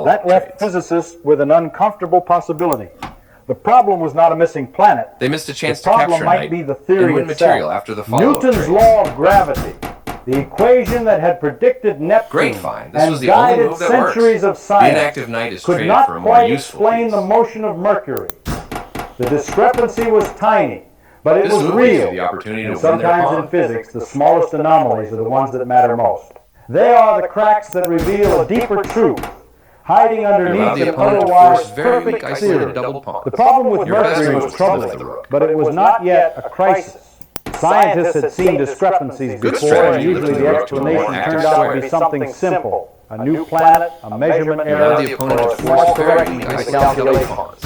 [SPEAKER 5] That left physicists with an uncomfortable possibility. The problem was not a missing planet.
[SPEAKER 6] They missed a chance
[SPEAKER 5] to capture might be the theory
[SPEAKER 6] and material after the fall.
[SPEAKER 5] Newton's law of gravity, the equation that had predicted Neptune and guided centuries of science, could not quite explain the motion of Mercury. The discrepancy was tiny, but it was real. And sometimes in physics, the smallest anomalies are the ones that matter most. They are the cracks that reveal a deeper truth, hiding underneath an otherwise perfect theory. The problem with Mercury was troubling, but it was not yet a crisis. Scientists had seen discrepancies before, and usually the explanation turned out to be something simple: a new planet, a measurement error, or a small correction in the calculations.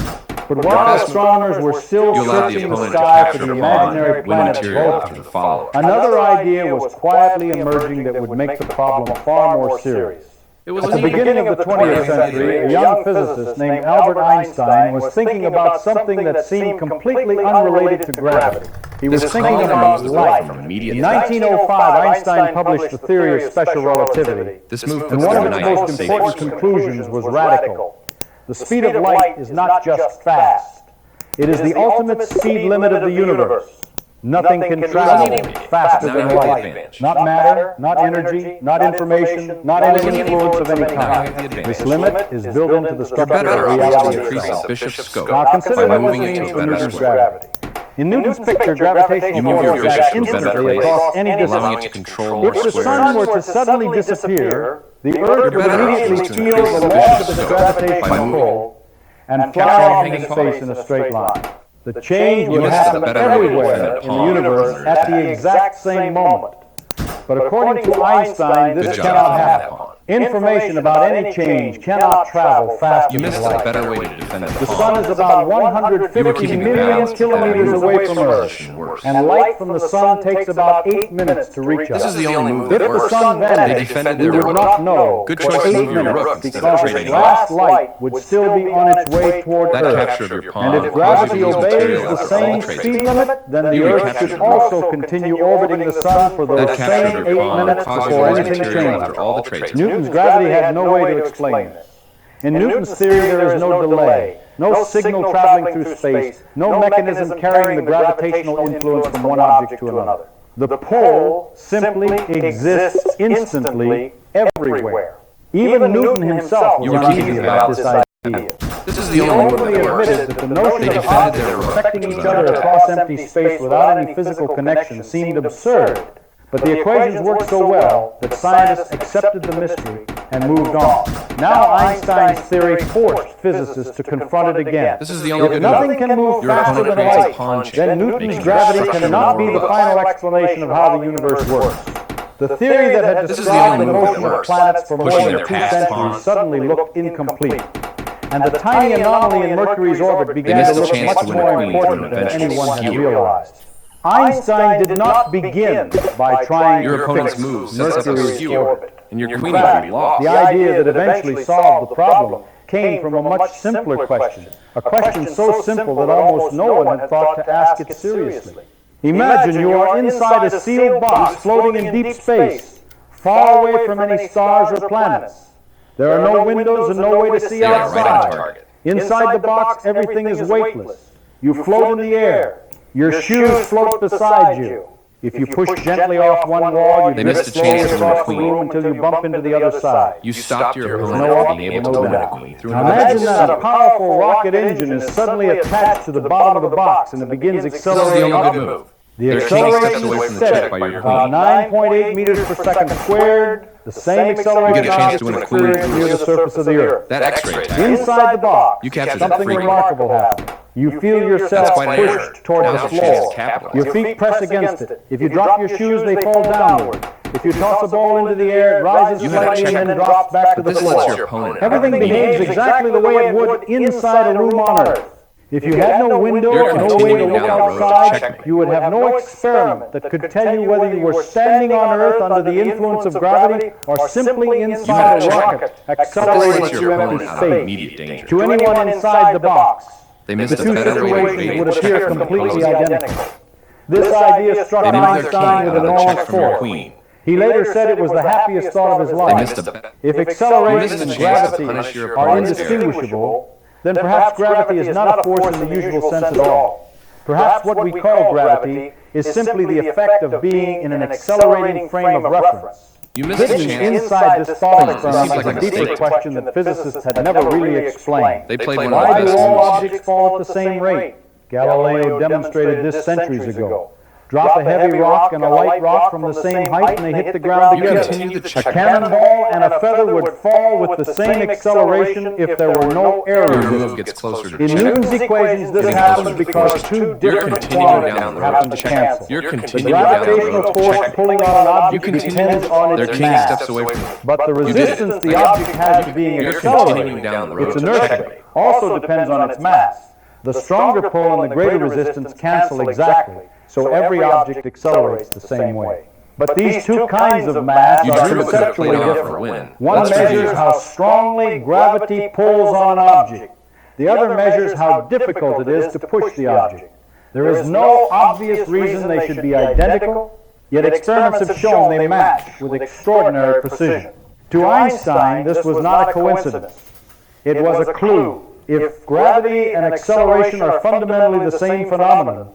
[SPEAKER 5] But while astronomers were still searching the sky for the imaginary planet Vulcan, another idea was quietly emerging that would make the problem far more serious. At the beginning of the 20th century, a young physicist named Albert Einstein was thinking about something that seemed completely unrelated to gravity. He was thinking about light. In 1905, Einstein published the theory of special relativity, and one of its most important conclusions was radical. The speed of light is not just fast. It is the ultimate speed limit of the universe. Nothing can travel faster than light. Not matter, not energy, not information, not any influence of any kind. This limit is built into the structure of reality itself. Now consider what this means for Newton's gravity. In Newton's picture, gravitational force acts instantly across any distance. If the sun were to suddenly disappear, the Earth would immediately feel the loss of its gravitational pull and fly off into space in a straight line. The change would happen everywhere in the universe at the exact same moment. But according to Einstein, this cannot happen. Information about any change cannot travel faster than light. The sun is about 150 million kilometers away from Earth, and light from the sun takes about 8 minutes to reach us. If the sun vanished, we would not know for 8 minutes because its last light would still be on its way toward Earth. And if gravity obeys the same speed limit, then the Earth should also continue orbiting the sun for those same 8 minutes before anything changes. Newton's gravity had no way to explain this. In Newton's theory, there is no delay, no signal traveling through space, no mechanism carrying the gravitational influence from one object to another. The pull simply exists instantly everywhere. Even Newton himself was uneasy about this idea. He openly admitted that the notion of objects affecting each other across empty space without any physical connection seemed absurd. But the equations worked so well that scientists accepted the mystery and moved on. Now Einstein's theory forced physicists to confront it again. If nothing can move faster than light, then Newton's gravity cannot be the final explanation of how the universe works. The theory that had described the motion of planets for more than 2 centuries suddenly looked incomplete. And the tiny anomaly in Mercury's orbit began to look much more important than anyone had realized. Einstein did not begin by trying to fix Mercury's orbit. In fact, the idea that eventually solved the problem came from a much simpler question, a question so simple that almost no one had thought to ask it seriously. Imagine you are inside a sealed box floating in deep space, far away from any stars or planets. There are no windows and no way to see outside. Inside the box, everything is weightless. You float in the air. Your shoes float beside you. If you push gently off one wall, you drift slowly across the room until you bump into the other side.
[SPEAKER 6] You stopped your opponent from being able to win a queen.
[SPEAKER 5] Imagine that a powerful rocket engine is suddenly attached to the bottom of the box and it begins accelerating upward. The acceleration is steady, about 9.8 meters per second squared, the same acceleration object is experienced near the surface of the Earth. Inside the box, something remarkable happens. You feel yourself pushed toward the floor. Your feet press against it. If you drop your shoes, they fall downward. If you toss a ball into the air, it rises slightly and then drops back to the floor. Everything behaves exactly the way it would inside a room on Earth. If you had no window or no way to look outside, you would have no experiment that could tell you whether you were standing on Earth under the influence of gravity or simply inside a rocket accelerating through empty space. To anyone inside the box, the two situations would appear completely identical. This idea struck Einstein with enormous force. He later said it was the happiest thought of his life. If acceleration and gravity are indistinguishable, then perhaps gravity is not a force in the usual sense at all. Perhaps what we call gravity is simply the effect of being in an accelerating frame of reference.
[SPEAKER 6] You missed a
[SPEAKER 5] Hidden
[SPEAKER 6] chance.
[SPEAKER 5] inside this thought experiment
[SPEAKER 6] Seems
[SPEAKER 5] is
[SPEAKER 6] like
[SPEAKER 5] a
[SPEAKER 6] a
[SPEAKER 5] deeper
[SPEAKER 6] mistake.
[SPEAKER 5] question that physicists had never really explained.
[SPEAKER 6] They played one of
[SPEAKER 5] Why
[SPEAKER 6] the
[SPEAKER 5] do
[SPEAKER 6] best
[SPEAKER 5] all
[SPEAKER 6] moves.
[SPEAKER 5] objects fall at the same rate? Galileo demonstrated this centuries ago. Drop a heavy rock and a light rock from the same height and they hit the ground
[SPEAKER 6] You
[SPEAKER 5] together.
[SPEAKER 6] continue the
[SPEAKER 5] A
[SPEAKER 6] check.
[SPEAKER 5] cannonball and a feather would fall with the same acceleration if there were no air
[SPEAKER 6] Your
[SPEAKER 5] resistance.
[SPEAKER 6] move gets closer to
[SPEAKER 5] In
[SPEAKER 6] check.
[SPEAKER 5] Newton's equations, this
[SPEAKER 6] Getting
[SPEAKER 5] happens
[SPEAKER 6] closer to
[SPEAKER 5] because
[SPEAKER 6] check.
[SPEAKER 5] two
[SPEAKER 6] You're
[SPEAKER 5] different
[SPEAKER 6] continuing
[SPEAKER 5] quantities
[SPEAKER 6] down the
[SPEAKER 5] happen
[SPEAKER 6] road.
[SPEAKER 5] to cancel.
[SPEAKER 6] You're
[SPEAKER 5] The
[SPEAKER 6] continuing down the
[SPEAKER 5] gravitational
[SPEAKER 6] road.
[SPEAKER 5] force
[SPEAKER 6] Check.
[SPEAKER 5] pulling on an
[SPEAKER 6] You
[SPEAKER 5] object
[SPEAKER 6] continue.
[SPEAKER 5] depends on
[SPEAKER 6] They're
[SPEAKER 5] its
[SPEAKER 6] taking
[SPEAKER 5] mass.
[SPEAKER 6] steps away from you.
[SPEAKER 5] But the
[SPEAKER 6] You did it.
[SPEAKER 5] resistance the object has to being
[SPEAKER 6] You're
[SPEAKER 5] accelerated,
[SPEAKER 6] continuing down the road.
[SPEAKER 5] its inertia, also depends on its mass. The stronger pull and the greater resistance cancel exactly, so every object accelerates the same way. But these two kinds of mass
[SPEAKER 6] You
[SPEAKER 5] are
[SPEAKER 6] drew it with a
[SPEAKER 5] conceptually
[SPEAKER 6] plate off for a
[SPEAKER 5] different.
[SPEAKER 6] win.
[SPEAKER 5] One
[SPEAKER 6] Let's
[SPEAKER 5] measures
[SPEAKER 6] review.
[SPEAKER 5] how strongly gravity pulls on an object. The other measures how difficult it is to push the object. There is no obvious reason they should be identical, yet experiments have shown they match with extraordinary precision. To Einstein, this was not a coincidence. It was a clue. If gravity and acceleration are fundamentally the same phenomenon,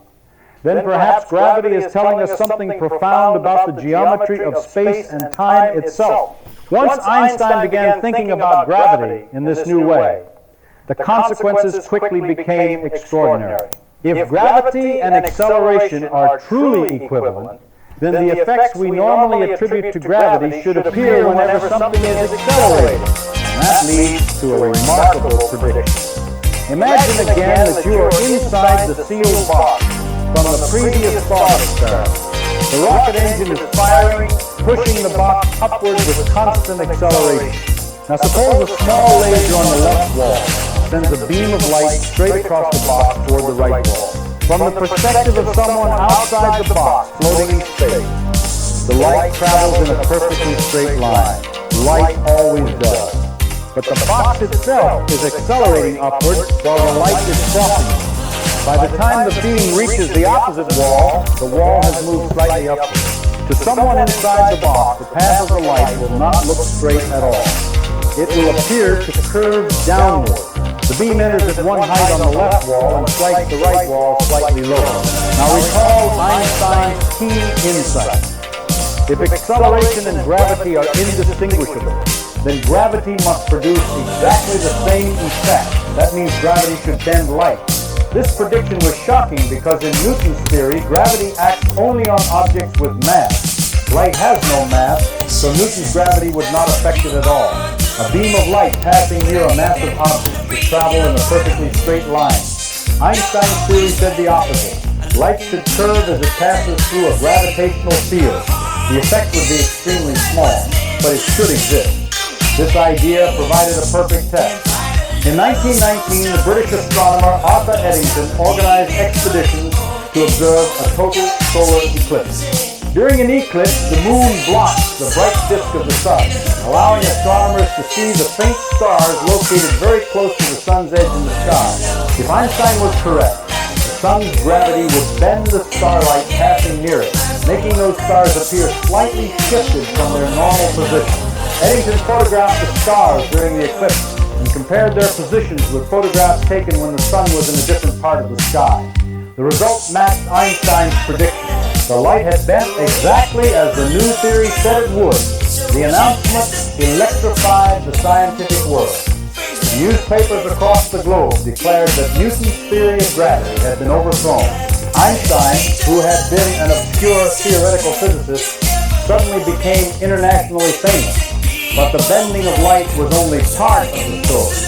[SPEAKER 5] then perhaps gravity is telling us something profound about the geometry of space and time itself. Once Einstein began thinking about gravity in this new way, the consequences quickly became extraordinary. If gravity and acceleration are truly equivalent, then the effects we normally attribute to gravity should appear whenever something is accelerated. And that leads to a remarkable prediction. Imagine again that you are inside the sealed box from the previous thought experiment. The rocket engine is firing, pushing the box upward with constant acceleration. Now suppose a small laser on the left wall sends a beam of light straight across the box toward the right wall. From the perspective of someone outside the box floating in space, the light travels in a perfectly straight line. Light always does. But the box itself is accelerating upward while the light is crossing it. By the time the beam reaches the opposite wall, the wall has moved slightly upward. To someone inside the box, the path of the light will not look straight at all. It will appear to curve downward. The beam enters at one height on the left wall and strikes the right wall slightly lower. Now recall Einstein's key insight. If acceleration and gravity are indistinguishable, then gravity must produce exactly the same effect. That means gravity should bend light. This prediction was shocking because in Newton's theory, gravity acts only on objects with mass. Light has no mass, so Newton's gravity would not affect it at all. A beam of light passing near a massive object should travel in a perfectly straight line. Einstein's theory said the opposite. Light should curve as it passes through a gravitational field. The effect would be extremely small, but it should exist. This idea provided a perfect test. In 1919, the British astronomer Arthur Eddington organized expeditions to observe a total solar eclipse. During an eclipse, the moon blocks the bright disk of the sun, allowing astronomers to see the faint stars located very close to the sun's edge in the sky. If Einstein was correct, the sun's gravity would bend the starlight passing near it, making those stars appear slightly shifted from their normal position. Eddington photographed the stars during the eclipse and compared their positions with photographs taken when the sun was in a different part of the sky. The result matched Einstein's prediction. The light had bent exactly as the new theory said it would. The announcement electrified the scientific world. Newspapers across the globe declared that Newton's theory of gravity had been overthrown. Einstein, who had been an obscure theoretical physicist, suddenly became internationally famous. But the bending of light was only part of the story.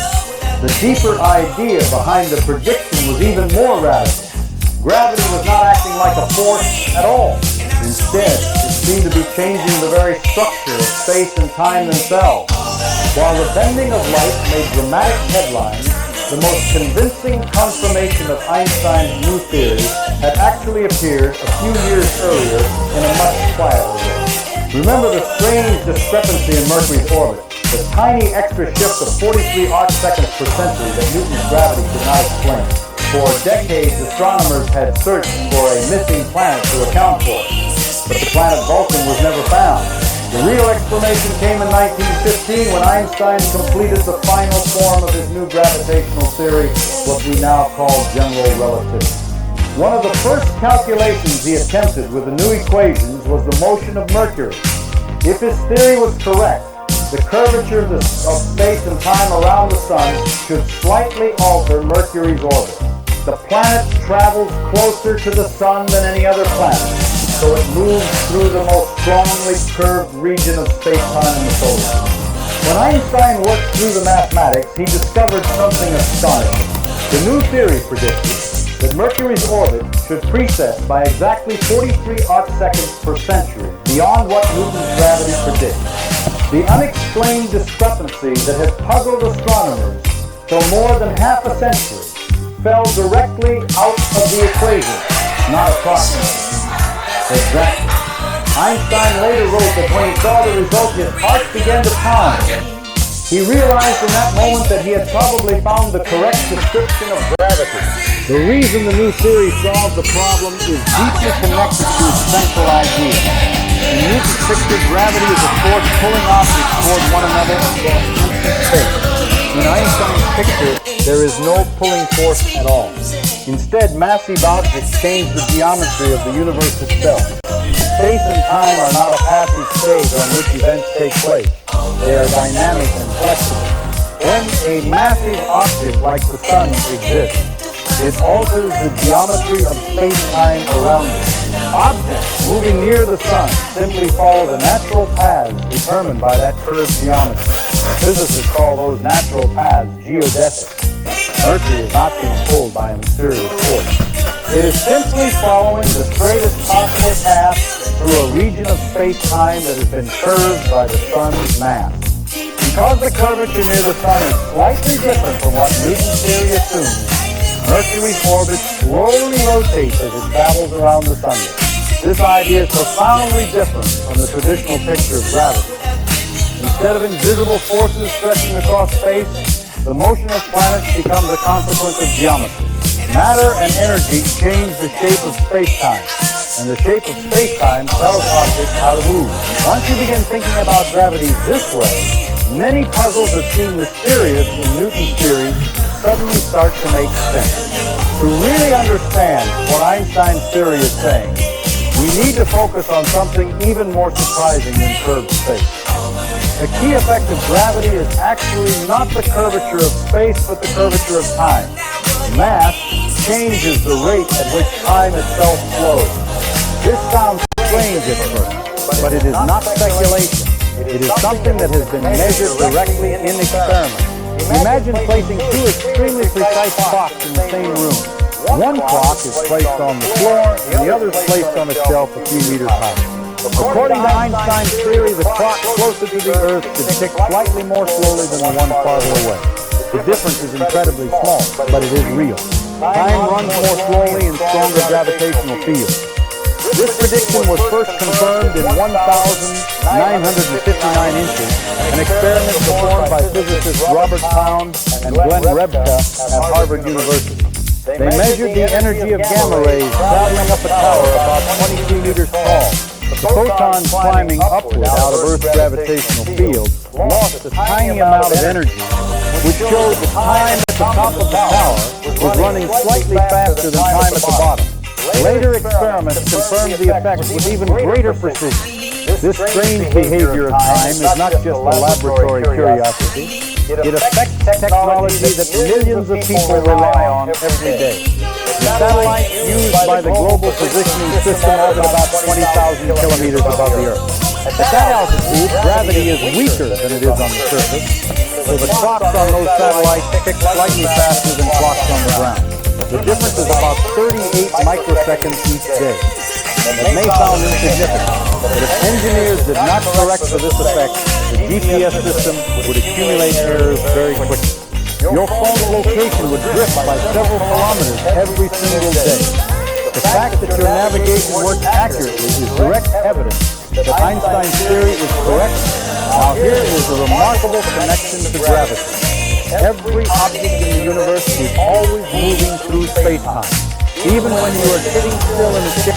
[SPEAKER 5] The deeper idea behind the prediction was even more radical. Gravity was not acting like a force at all. Instead, it seemed to be changing the very structure of space and time themselves. While the bending of light made dramatic headlines, the most convincing confirmation of Einstein's new theory had actually appeared a few years earlier in a much quieter way. Remember the strange discrepancy in Mercury's orbit, the tiny extra shift of 43 arcseconds per century that Newton's gravity could not explain. For decades, astronomers had searched for a missing planet to account for it, but the planet Vulcan was never found. The real explanation came in 1915 when Einstein completed the final form of his new gravitational theory, what we now call general relativity. One of the first calculations he attempted with the new equations was the motion of Mercury. If his theory was correct, the curvature of space and time around the Sun should slightly alter Mercury's orbit. The planet travels closer to the Sun than any other planet, so it moves through the most strongly curved region of space-time in the solar system. When Einstein worked through the mathematics, he discovered something astonishing. The new theory predicted that Mercury's orbit should precess by exactly 43 arcseconds per century, beyond what Newton's gravity predicts. The unexplained discrepancy that had puzzled astronomers for more than half a century fell directly out of the equation, not approximately. Exactly. Einstein later wrote that when he saw the result, his heart began to pound. He realized in that moment that he had probably found the correct description of gravity. The reason the new theory solves the problem is deeply connected to its central idea. In Newton's picture, gravity is a force pulling objects toward one another across empty space. In Einstein's picture, there is no pulling force at all. Instead, massive objects change the geometry of the universe itself. Space and time are not a passive stage on which events take place. They are dynamic and flexible. When a massive object like the Sun exists, it alters the geometry of space-time around it. Objects moving near the Sun simply follow the natural paths determined by that curved geometry. Physicists call those natural paths geodesic. Mercury is not being pulled by a mysterious force. It is simply following the straightest possible path through a region of space-time that has been curved by the Sun's mass. Because the curvature near the Sun is slightly different from what Newton's theory assumes, Mercury's orbit slowly rotates as it travels around the Sun. This idea is profoundly different from the traditional picture of gravity. Instead of invisible forces stretching across space, the motion of planets becomes a consequence of geometry. Matter and energy change the shape of space-time, and the shape of space-time tells objects how to move. Once you begin thinking about gravity this way, many puzzles that seem mysterious in Newton's theory suddenly start to make sense. To really understand what Einstein's theory is saying, we need to focus on something even more surprising than curved space. The key effect of gravity is actually not the curvature of space, but the curvature of time. Mass changes the rate at which time itself flows. This sounds strange at first, but it is not speculation. It is something that has been measured directly in experiment. Imagine placing two extremely precise clocks in the same room. One clock is placed on the floor, and the other is placed on a shelf a few meters high. According to Einstein's theory, the clock closer to the Earth should tick slightly more slowly than the one farther away. The difference is incredibly small, but it is real. Time runs more slowly in stronger gravitational fields. This prediction was first confirmed in 1,959 inches, an experiment performed by physicists Robert Pound and Glenn Rebka at Harvard University. They measured the energy of gamma rays traveling up a tower about 22 meters tall. The photons climbing upward out of Earth's gravitational field lost a tiny amount of energy, which showed the time at the top of the tower was running slightly faster than time at the bottom. Later experiments confirmed the effect with even greater precision. This strange behavior of time is not just a laboratory curiosity. It affects technology that millions of people rely on every day. The satellites used by the Global Positioning System orbit about 20,000 kilometers above the Earth. At that altitude, gravity is weaker than it is on the surface, so the clocks on those satellites tick slightly faster than clocks on the ground. The difference is about 38 microseconds each day. It may sound insignificant, but if engineers did not correct for this effect, the GPS system would accumulate errors very quickly. Your phone's location would drift by several kilometers every single day. The fact that your navigation works accurately is direct evidence that Einstein's theory is correct. Now here is a remarkable connection to gravity. Every object in the universe is always moving through space-time. Even when you are sitting still in a chair,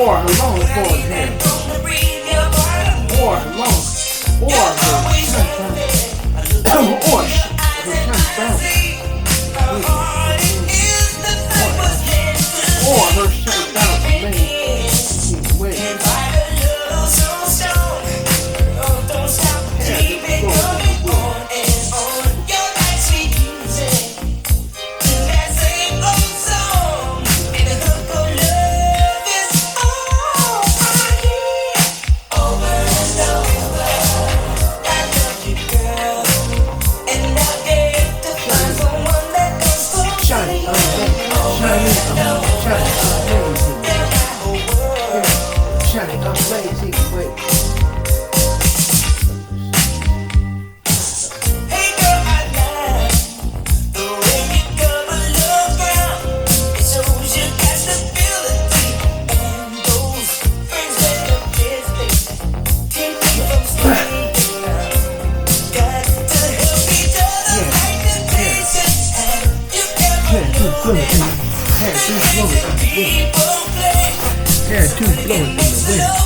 [SPEAKER 1] Or her long-born hair. Or her long. Or her shirt down the way. Hair too blowing in the wind.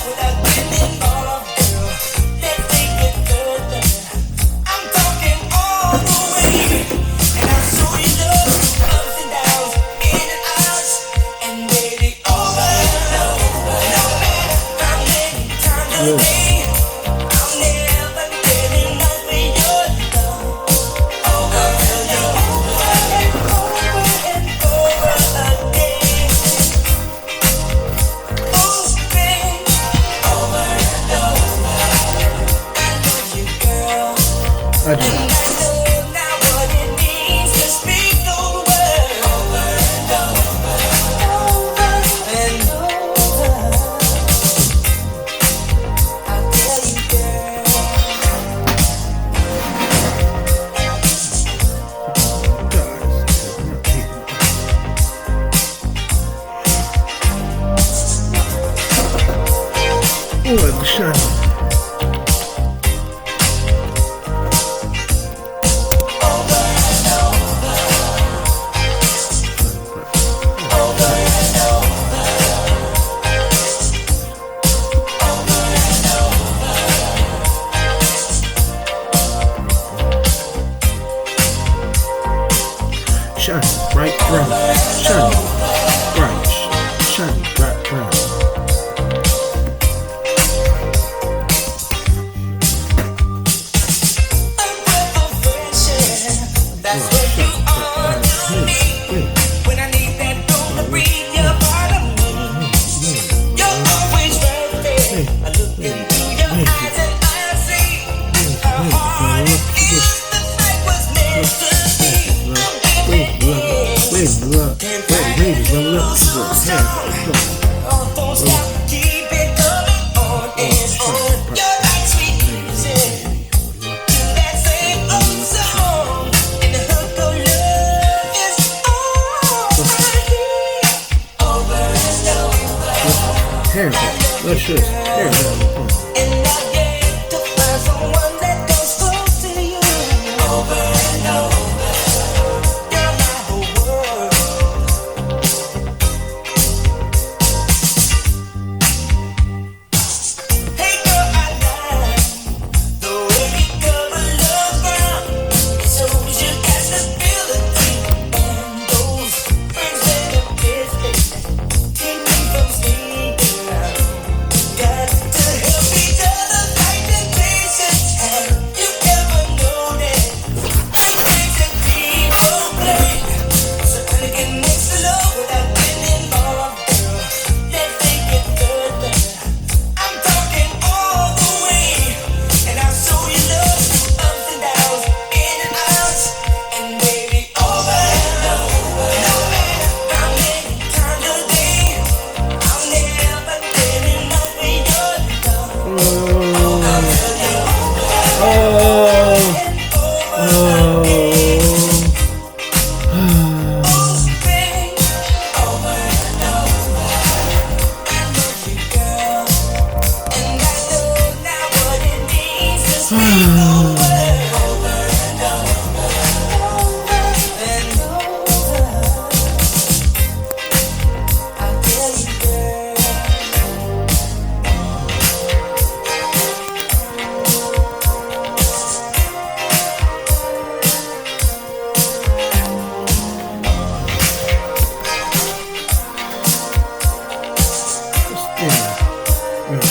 [SPEAKER 7] Got to help me.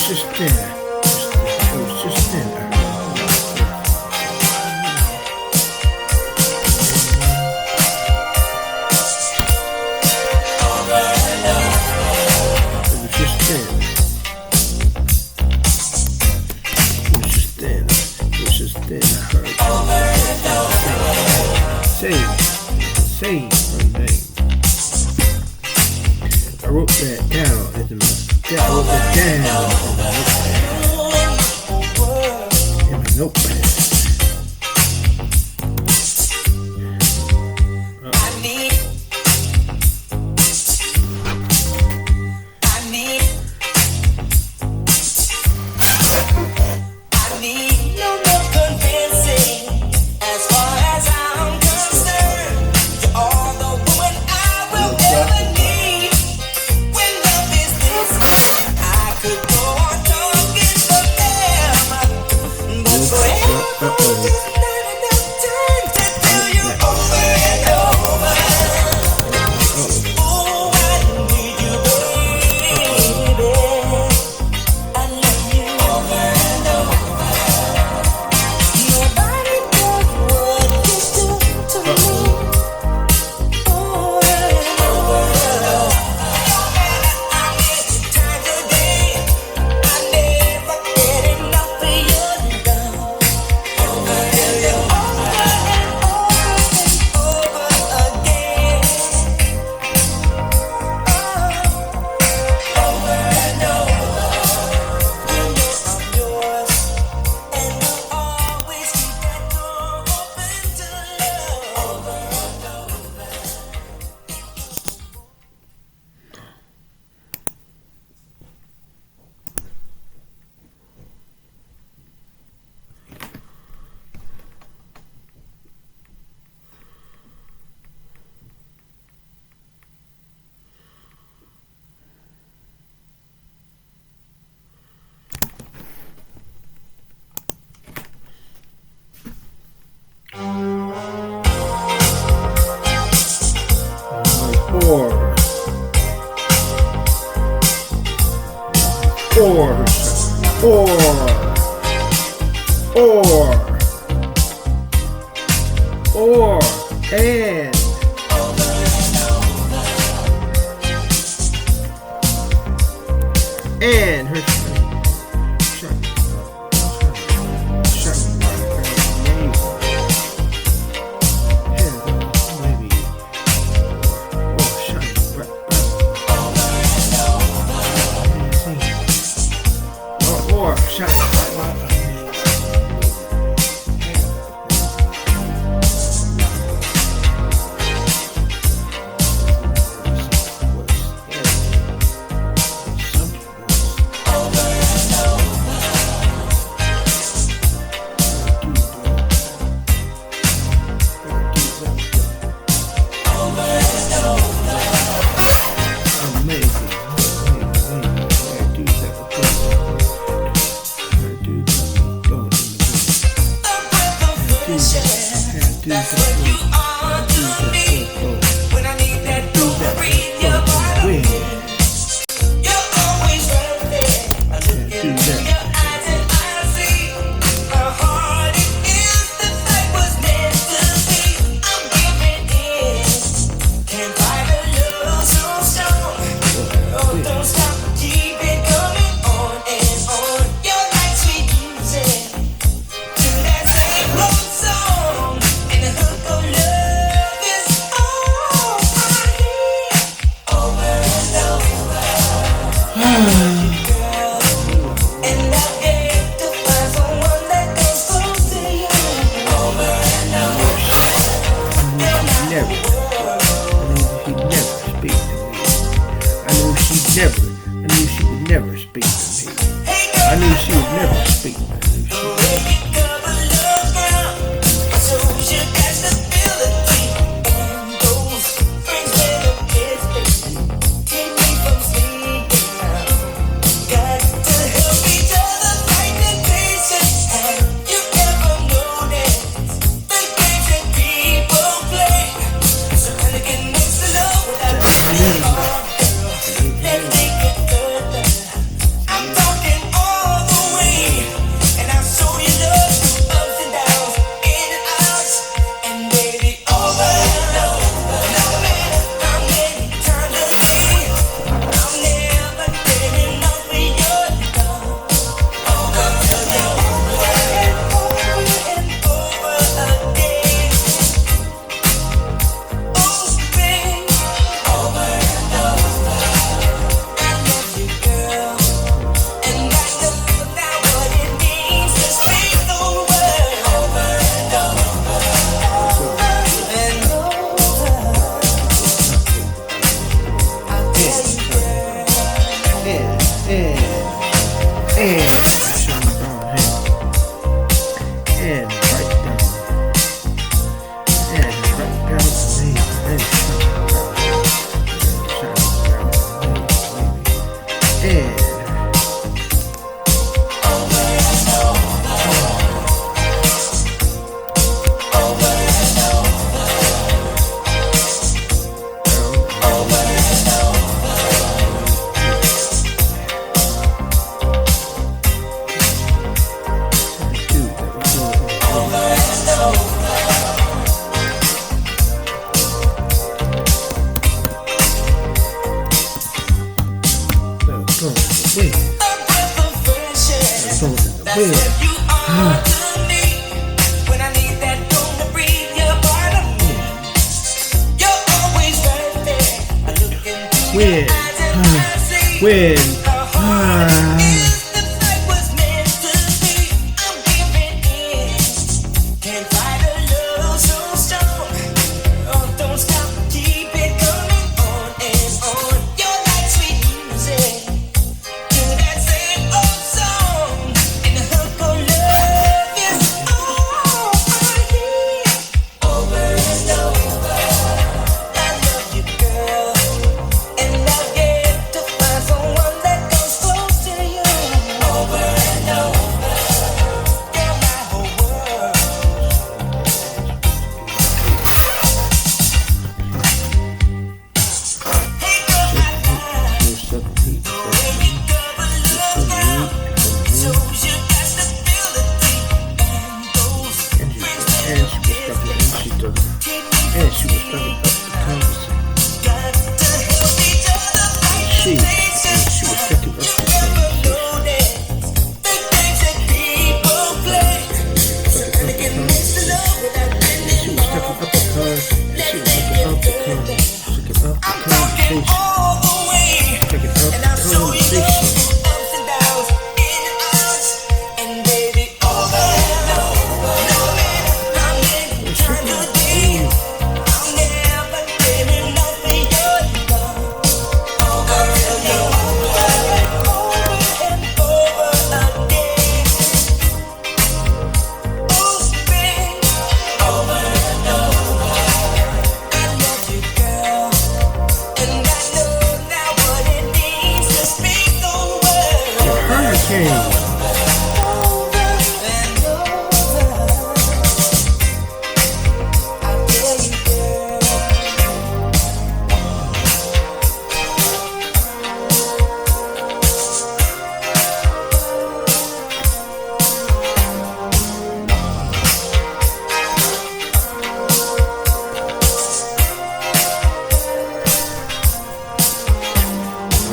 [SPEAKER 1] just then. It was just then. Say her name. I wrote that down in my notepad. And her
[SPEAKER 7] I'm talking
[SPEAKER 1] And right down. And right down to me. And Win.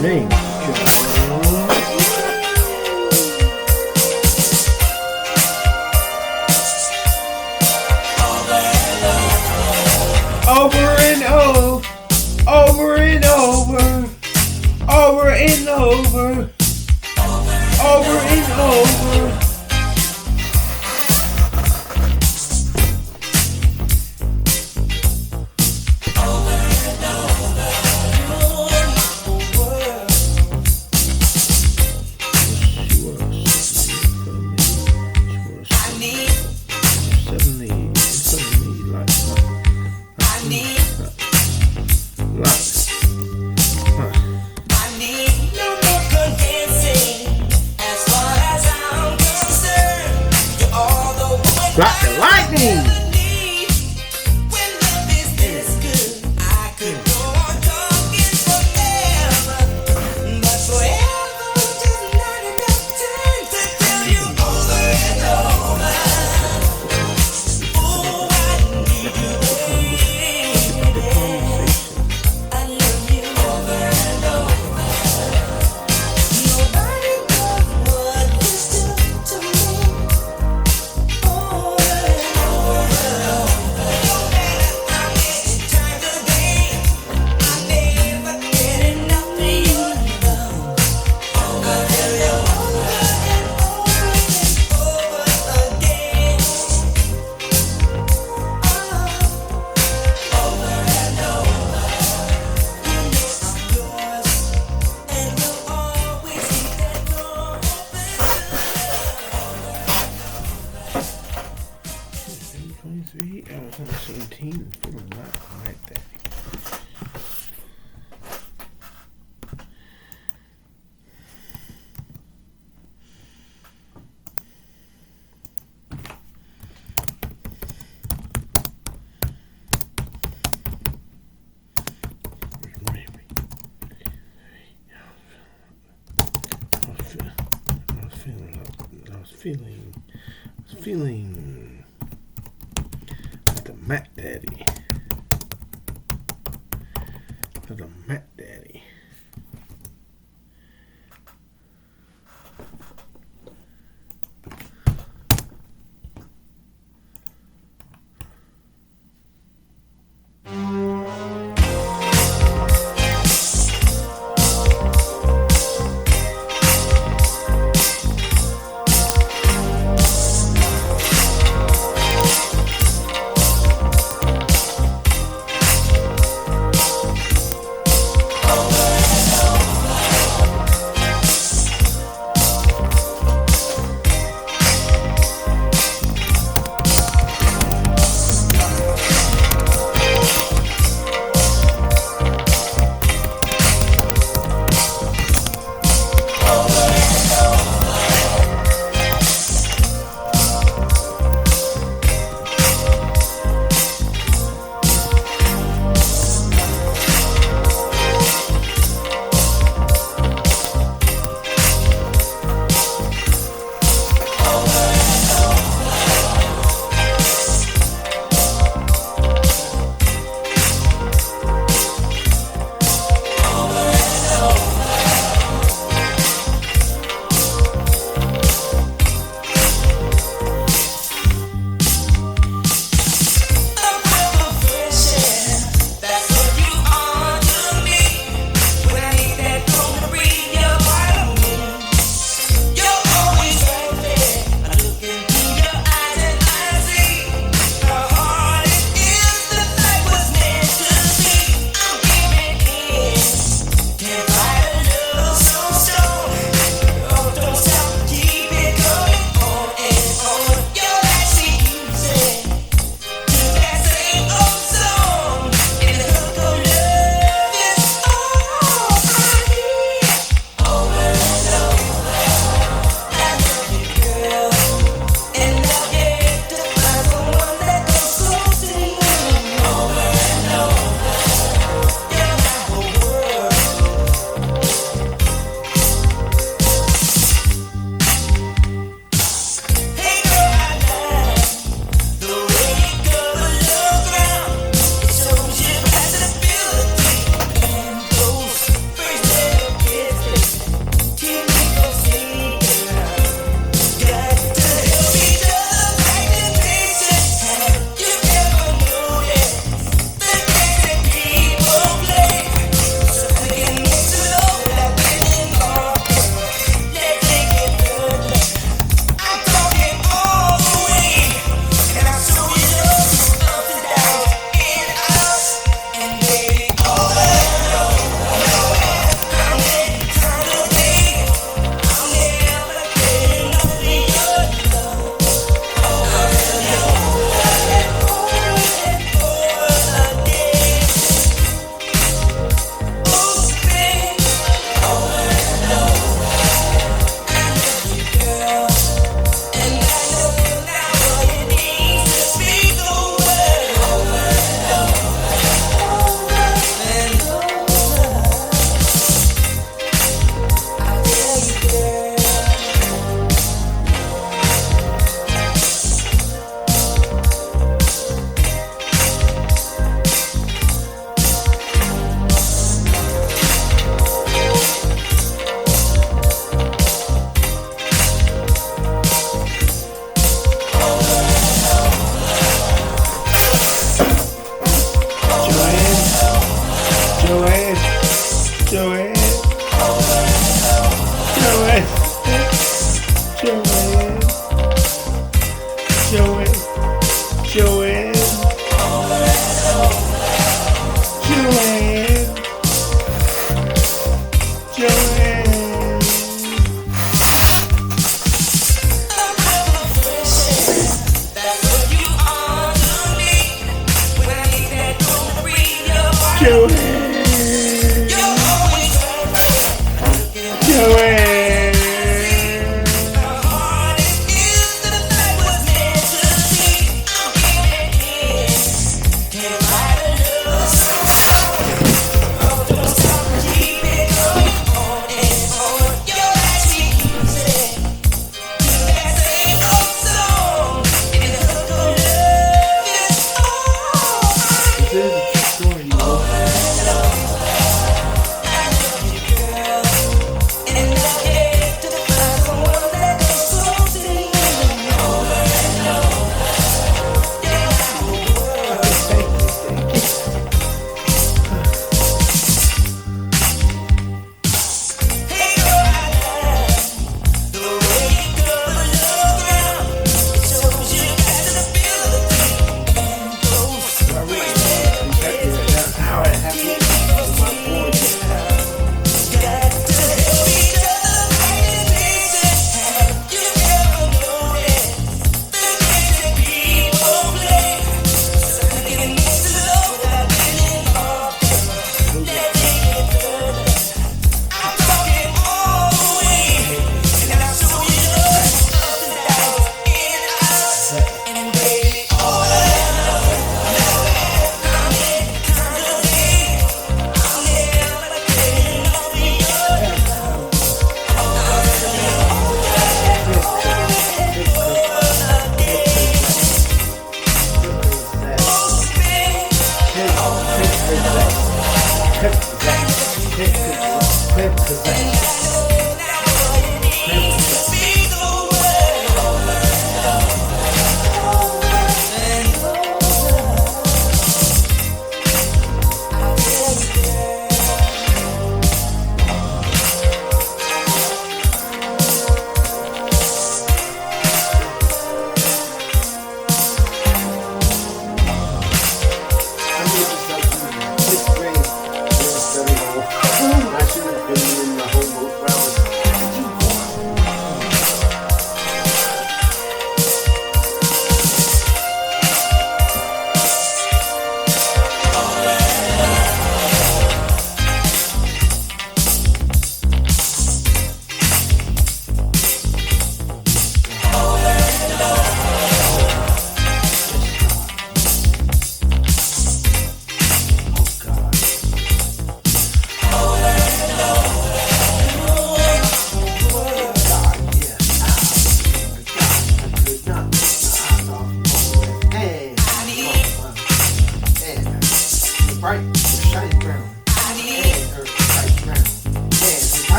[SPEAKER 1] Name. Over and over, over and over, over and over, over and over. Got the lightning! See, I was only 17. Feeling like that. I was feeling like a Mac Daddy. Like a Mac Daddy.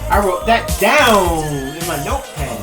[SPEAKER 1] I wrote that down in my notepad.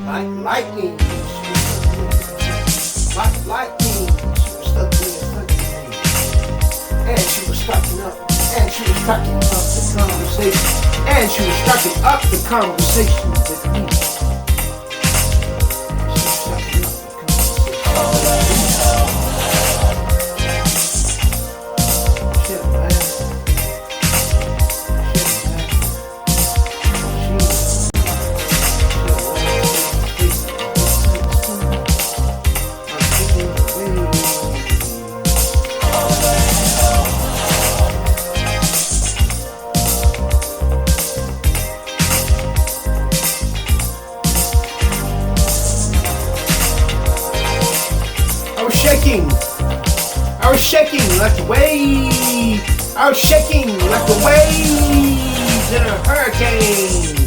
[SPEAKER 1] Like lightning, like lightning, she was stuck in front of me, and she was stocking up, and she was stocking up the conversation, and she was stocking up the conversation with me. I was shaking like the wave. I was shaking like the waves in a hurricane.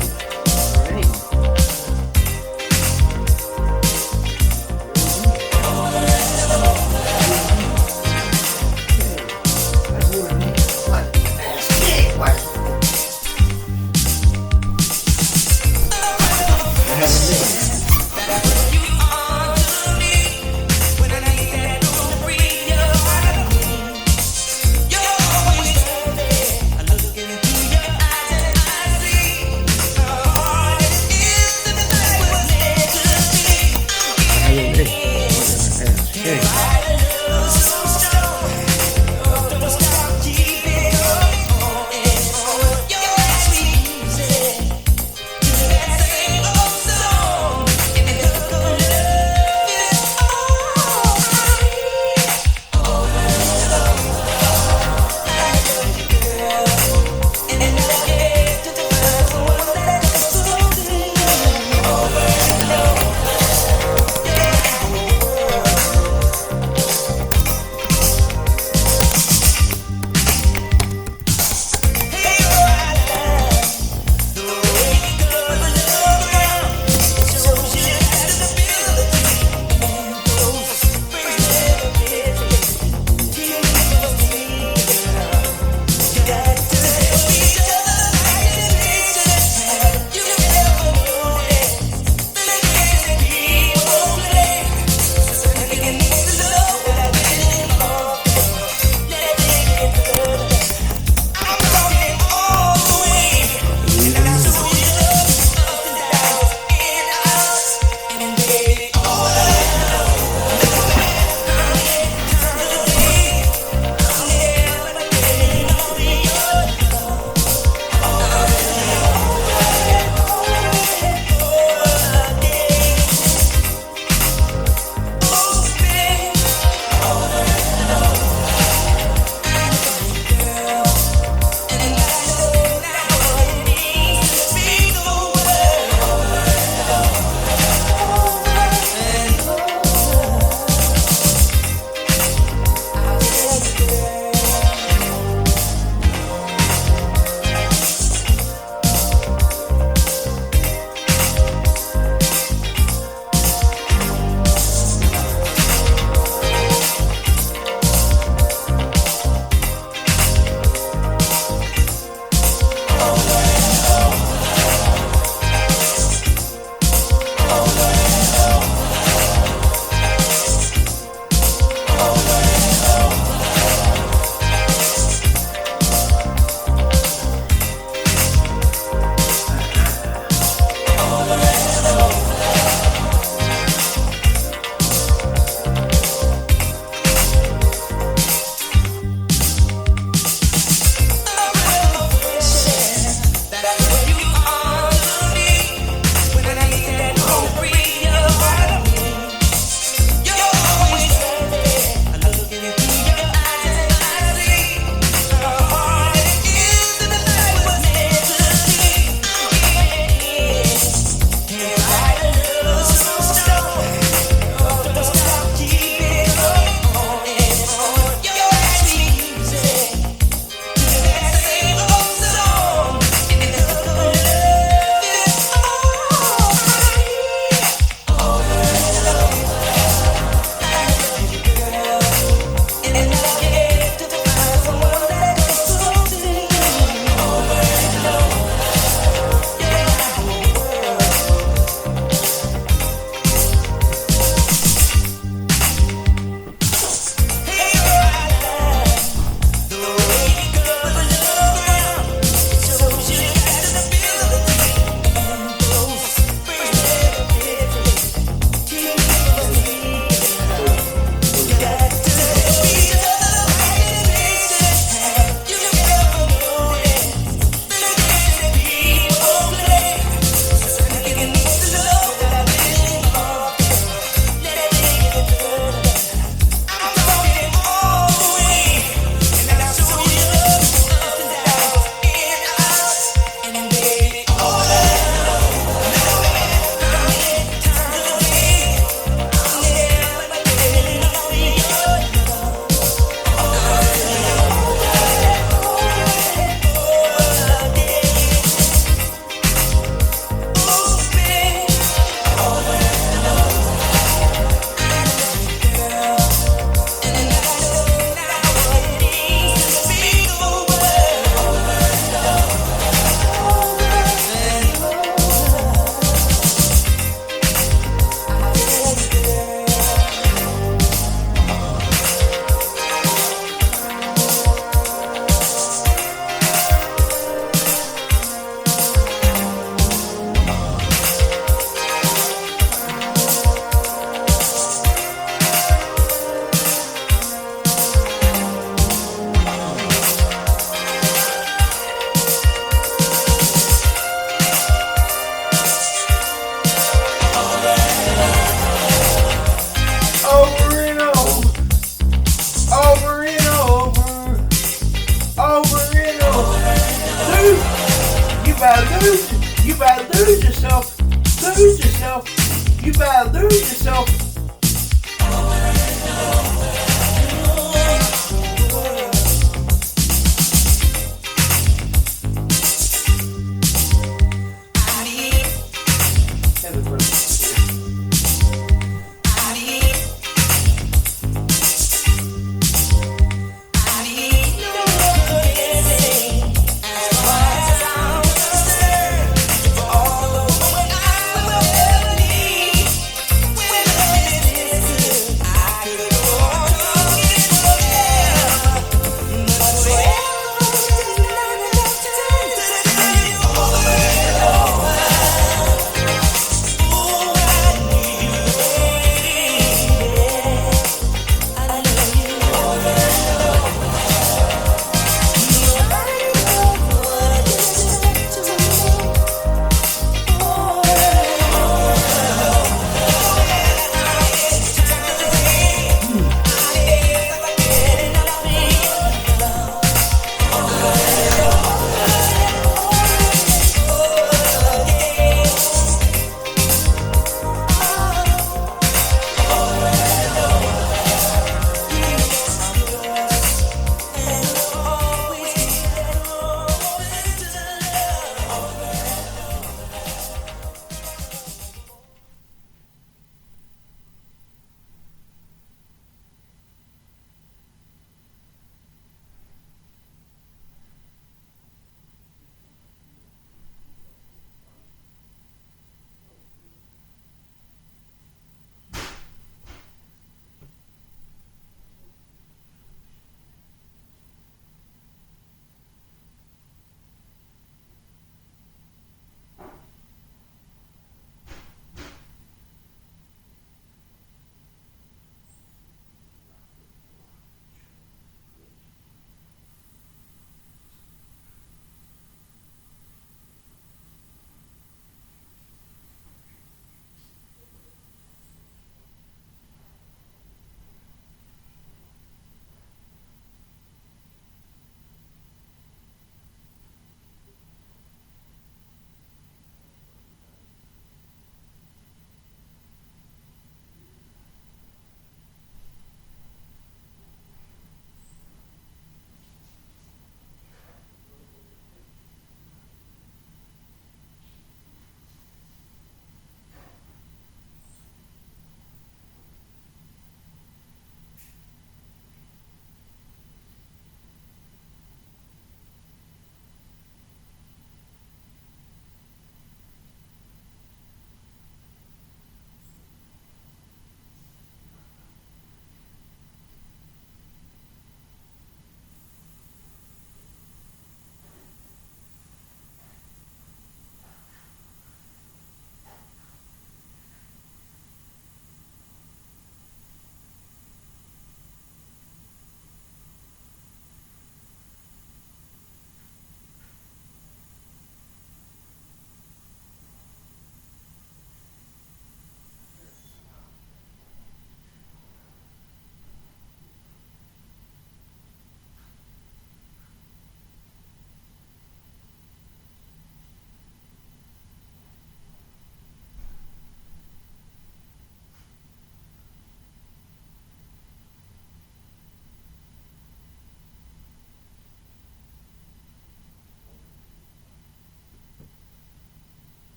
[SPEAKER 1] lose yourself. Lose yourself. You better lose yourself.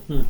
[SPEAKER 4] Mm-hmm.